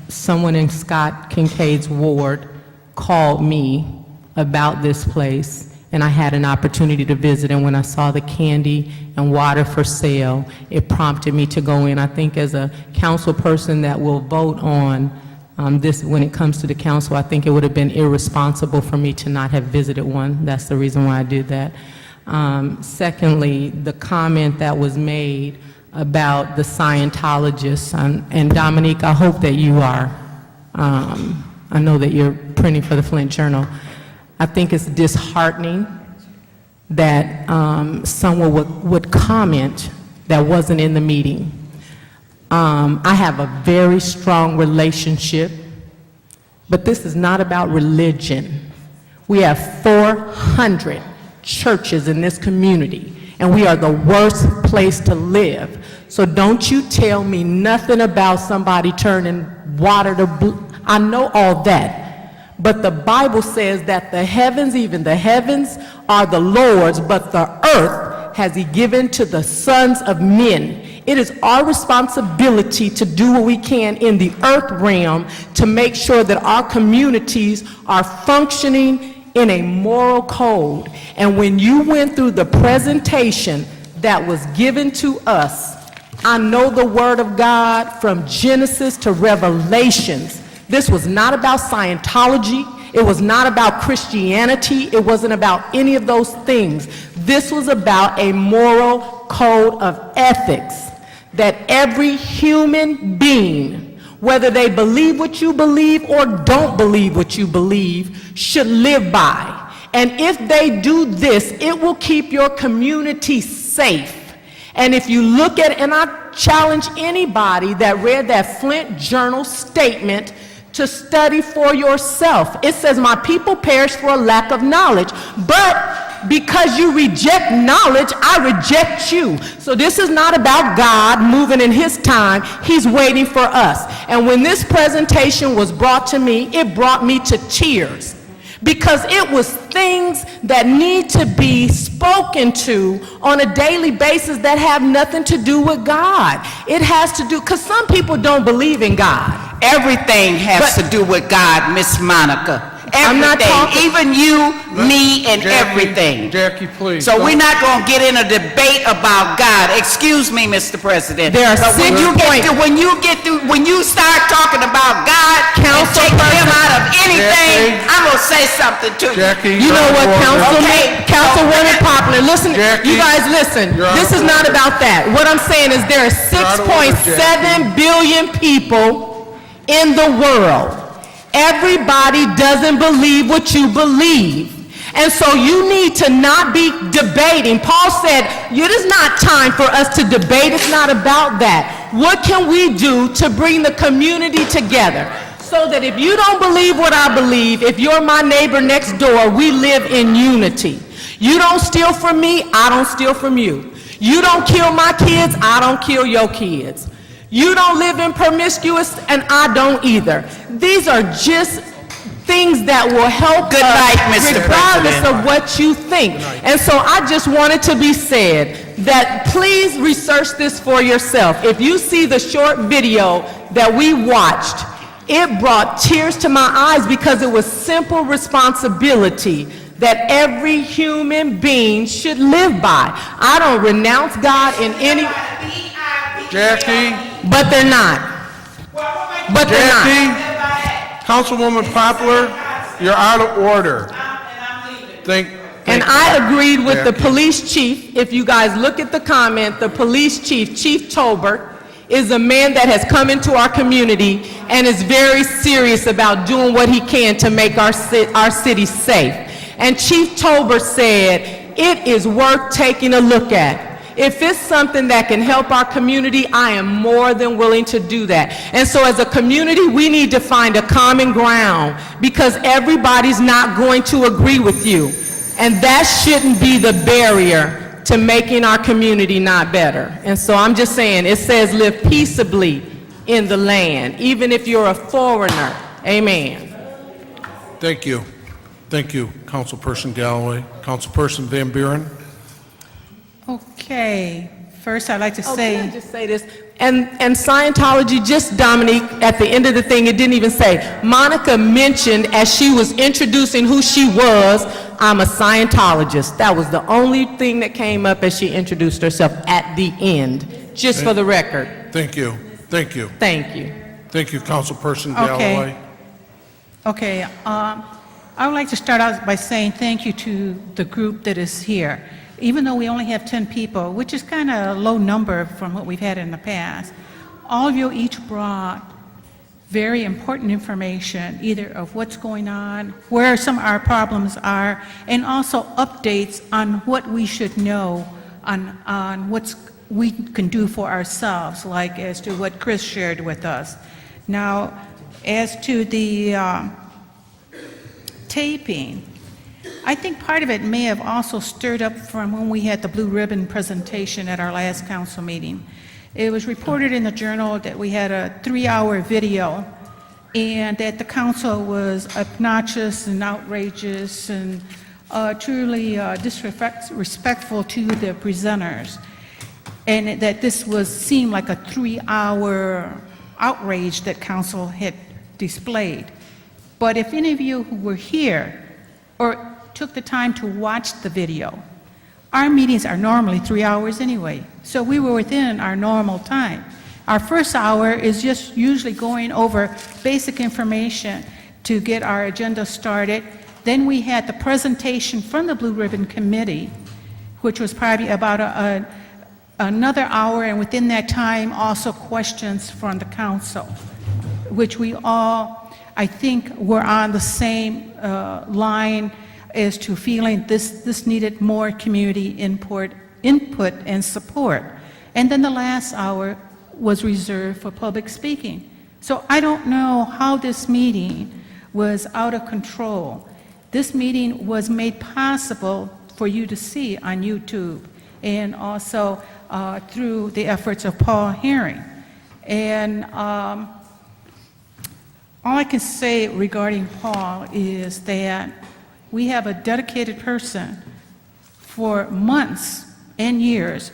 Someone in Scott Kincaid's ward called me about this place, and I had an opportunity to visit, and when I saw the candy and water for sale, it prompted me to go in. I think as a council person that will vote on this when it comes to the council, I think it would have been irresponsible for me to not have visited one. That's the reason why I did that. Secondly, the comment that was made about the Scientologists, and Dominique, I hope that you are, I know that you're printing for the Flint Journal. I think it's disheartening that someone would comment that wasn't in the meeting. I have a very strong relationship, but this is not about religion. We have 400 churches in this community, and we are the worst place to live. So don't you tell me nothing about somebody turning water to blue. I know all that, but the Bible says that the heavens, even the heavens, are the Lord's, but the earth has he given to the sons of men. It is our responsibility to do what we can in the earth realm to make sure that our communities are functioning in a moral code. And when you went through the presentation that was given to us, I know the Word of God from Genesis to Revelations. This was not about Scientology. It was not about Christianity. It wasn't about any of those things. This was about a moral code of ethics that every human being, whether they believe what you believe or don't believe what you believe, should live by. And if they do this, it will keep your community safe. And if you look at, and I challenge anybody that read that Flint Journal statement to study for yourself. It says, my people perish for a lack of knowledge. But because you reject knowledge, I reject you. So this is not about God moving in his time. He's waiting for us. And when this presentation was brought to me, it brought me to tears. Because it was things that need to be spoken to on a daily basis that have nothing to do with God. It has to do, because some people don't believe in God. Everything has to do with God, Miss Monica. I'm not talking, even you, me, and Jackie, everything. Jackie, please. So we're not going to get in a debate about God. Excuse me, Mr. President. There are but when you start talking about God and take him out of anything, Jackie, I'm going to say something to you. Jackie, you know what, Okay. Councilwoman Poplar, listen, Jackie, you guys listen. you're out This of is not order. about that. What I'm saying is there are out of order, 6.7 billion people in the world. Everybody doesn't believe what you believe. And so you need to not be debating. Paul said, it is not time for us to debate. It's not about that. What can we do to bring the community together? So that if you don't believe what I believe, if you're my neighbor next door, we live in unity. You don't steal from me, I don't steal from you. You don't kill my kids, I don't kill your kids. You don't live in promiscuous, and I don't either. These are just things that will help Good us night, Mr. regardless President. of what you think. And so I just wanted to be said that please research this for yourself. If you see the short video that we watched, it brought tears to my eyes because it was simple responsibility that every human being should live by. I don't renounce God in any... Jackie, But they're not. But they're not. Jackie, Councilwoman Poplar, you're out of order. And I agreed with the Jackie. police chief. If you guys look at the comment, the police chief, Chief Tolbert, is a man that has come into our community and is very serious about doing what he can to make our city safe. And Chief Tolbert said, it is worth taking a look at. If it's something that can help our community, I am more than willing to do that. And so as a community, we need to find a common ground because everybody's not going to agree with you. And that shouldn't be the barrier to making our community not better. And so I'm just saying, it says live peaceably in the land, even if you're a foreigner. Amen. Thank you. Thank you, Councilperson Galloway. Councilperson Van Buren. Okay, first I'd like to Oh, say... can I just say this? And Scientology, just Dominique, at the end of the thing, it didn't even say. Monica mentioned as she was introducing who she was, I'm a Scientologist. That was the only thing that came up as she introduced herself at the end, just for the record. Thank you. Thank you. Thank you. Thank you, Councilperson Okay. Galloway. Okay, I would like to start out by saying thank you to the group that is here. Even though we only have 10 people, which is kind of a low number from what we've had in the past, all of you each brought very important information, either of what's going on, where some of our problems are, and also updates on what we should know on what we can do for ourselves, like as to what Chris shared with us. Now, as to the taping, I think part of it may have also stirred up from when we had the blue ribbon presentation at our last council meeting. It was reported in the Journal that we had a 3-hour video and that the council was obnoxious and outrageous and truly disrespectful to the presenters. and that this seemed like a 3-hour outrage that council had displayed. But if any of you who were here or took the time to watch the video, our meetings are normally 3 hours anyway, so we were within our normal time. Our first hour is just usually going over basic information to get our agenda started. Then we had the presentation from the Blue Ribbon Committee, which was probably about another hour, and within that time, also questions from the council, which we all, I think, were on the same line as to feeling this needed more community input and support. And then the last hour was reserved for public speaking. So I don't know how this meeting was out of control. This meeting was made possible for you to see on YouTube, and also through the efforts of Paul Herring. And all I can say regarding Paul is that we have a dedicated person for months and years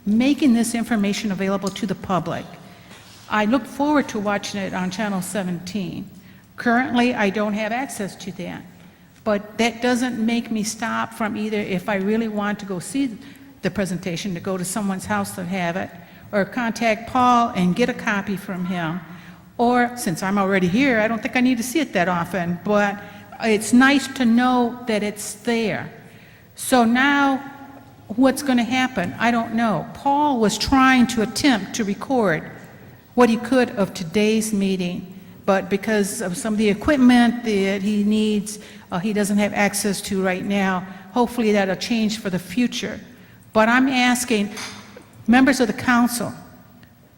making this information available to the public. I look forward to watching it on Channel 17. Currently, I don't have access to that, but that doesn't make me stop from either, if I really want to go see the presentation, to go to someone's house to have it, or contact Paul and get a copy from him. Or, since I'm already here, I don't think I need to see it that often, but it's nice to know that it's there. So now, what's going to happen? I don't know. Paul was trying to attempt to record what he could of today's meeting, but because of some of the equipment that he needs, he doesn't have access to right now. Hopefully that'll change for the future. But I'm asking members of the council,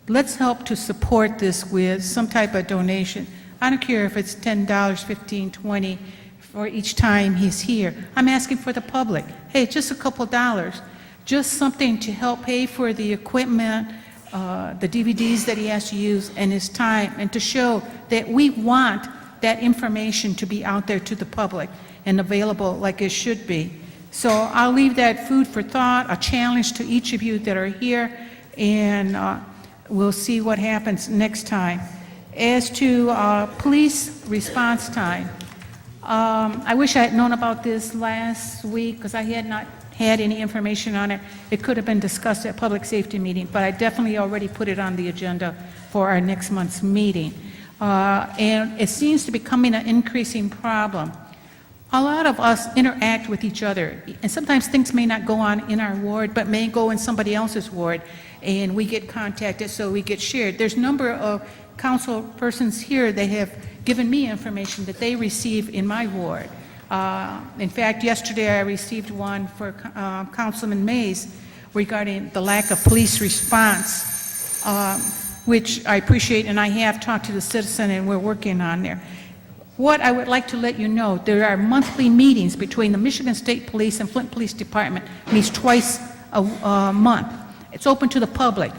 let's help to support this with some type of donation. I don't care if it's $10, $15, $20 for each time he's here. I'm asking for the public. Hey, just a couple dollars, just something to help pay for the equipment, the DVDs that he has to use, and his time, and to show that we want that information to be out there to the public and available like it should be. So I'll leave that food for thought, a challenge to each of you that are here, and we'll see what happens next time. As to police response time, I wish I had known about this last week, because I had not had any information on it. It could have been discussed at public safety meeting, but I definitely already put it on the agenda for our next month's meeting. And it seems to be becoming an increasing problem. A lot of us interact with each other, and sometimes things may not go on in our ward, but may go in somebody else's ward, and we get contacted, so we get shared. There's a number of council persons here that have given me information that they receive in my ward. In fact, yesterday I received one for Councilman Mays regarding the lack of police response, which I appreciate, and I have talked to the citizen, and we're working on there. What I would like to let you know, there are monthly meetings between the Michigan State Police and Flint Police Department, meets twice a month. It's open to the public.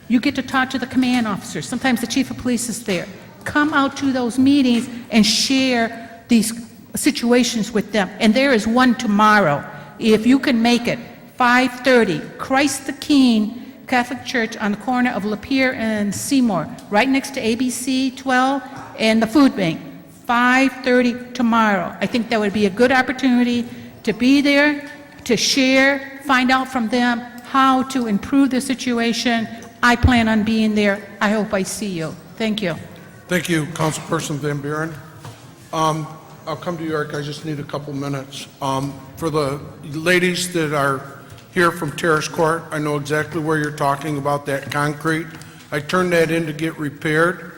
You get to talk to the command officers. Sometimes the chief of police is there. Come out to those meetings and share these situations with them. And there is one tomorrow, if you can make it, 5:30, Christ the King Catholic Church on the corner of Lapeer and Seymour, right next to ABC 12 and the food bank. 5:30 tomorrow. I think that would be a good opportunity to be there, to share, find out from them how to improve the situation. I plan on being there. I hope I see you. Thank you. Thank you, Councilperson Van Buren. I'll come to you, Eric. I just need a couple minutes. For the ladies that are here from Terrace Court, I know exactly where you're talking about, that concrete. I turned that in to get repaired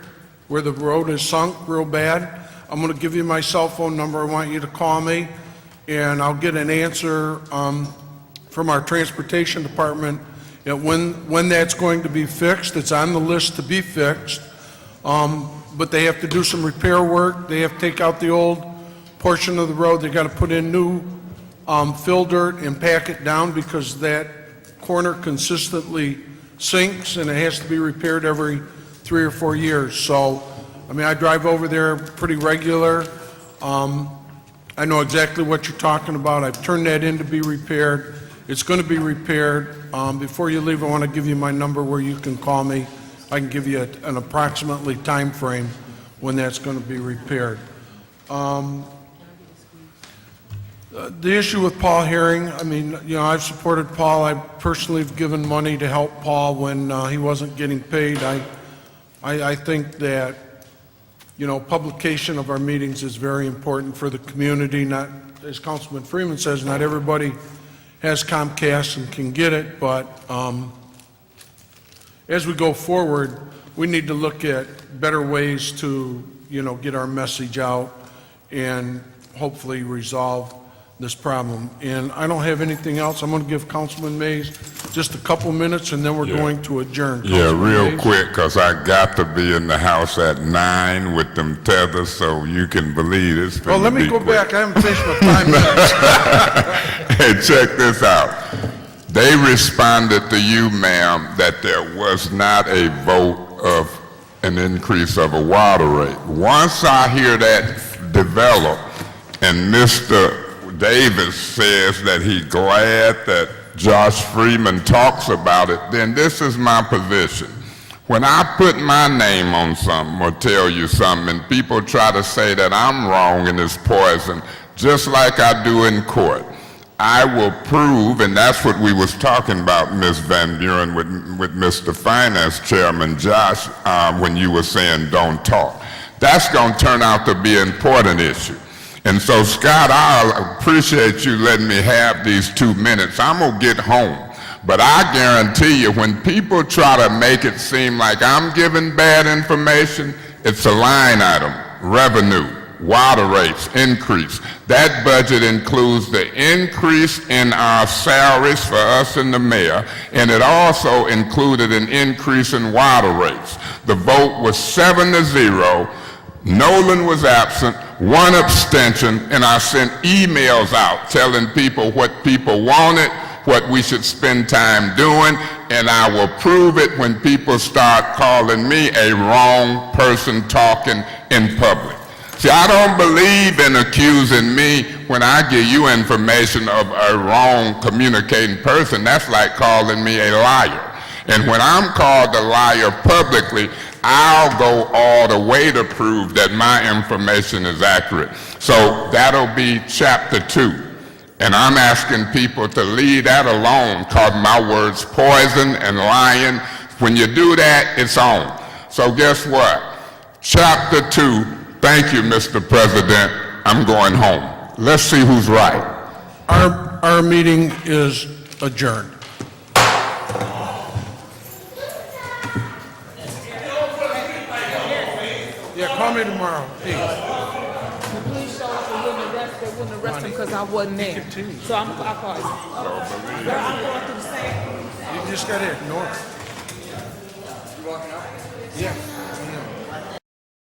where the road is sunk real bad. I'm going to give you my cell phone number. I want you to call me, and I'll get an answer from our transportation department when that's going to be fixed. It's on the list to be fixed, but they have to do some repair work. They have to take out the old portion of the road. They got to put in new fill dirt and pack it down, because that corner consistently sinks and it has to be repaired every 3 or 4 years. So, I mean, I drive over there pretty regular. I know exactly what you're talking about. I've turned that in to be repaired. It's going to be repaired. Before you leave, I want to give you my number where you can call me. I can give you an approximately time frame when that's going to be repaired. The issue with Paul Herring, I mean, you know, I've supported Paul. I personally have given money to help Paul when he wasn't getting paid. I think that, you know, publication of our meetings is very important for the community. Not, as Councilman Freeman says, not everybody has Comcast and can get it, but as we go forward, we need to look at better ways to, you know, get our message out and hopefully resolve this problem. And I don't have anything else. I'm going to give Councilman Mays just a couple minutes, and then we're going to adjourn. Yeah, Councilman real Mays? quick, because I got to be in the house at 9 with them tethers, so you can believe it's Well, let me go back. I haven't finished my 5 minutes. Hey, check this out. They responded to you, ma'am, that there was not a vote of an increase of a water rate. Once I hear that develop, and Mr. Davis says that he's glad that Josh Freeman talks about it, then this is my position. When I put my name on something or tell you something and people try to say that I'm wrong and it's poison, just like I do in court, I will prove, and that's what we was talking about, Ms. Van Buren, with Mr. Finance Chairman Josh, when you were saying don't talk. That's going to turn out to be an important issue. And so, Scott, I appreciate you letting me have these 2 minutes. I'm going to get home. But I guarantee you, when people try to make it seem like I'm giving bad information, it's a line item, revenue, water rates, increase. That budget includes the increase in our salaries for us and the mayor, and it also included an increase in water rates. The vote was 7-0. Nolan was absent, 1 abstention, and I sent emails out telling people what people wanted, what we should spend time doing, and I will prove it when people start calling me a wrong person talking in public. See, I don't believe in accusing me when I give you information of a wrong communicating person. That's like calling me a liar. And when I'm called a liar publicly, I'll go all the way to prove that my information is accurate. So that'll be chapter 2. And I'm asking people to leave that alone, cause my words poison and lying. When you do that, it's on. So guess what? Chapter 2, thank you, Mr. President. I'm going home. Let's see who's right. Our meeting is adjourned. Yeah, call me tomorrow, please. The police showed up and wouldn't arrest him because I wasn't there. So I'll call you. I'm going through the same. You just gotta ignore it. You walking out? Yeah.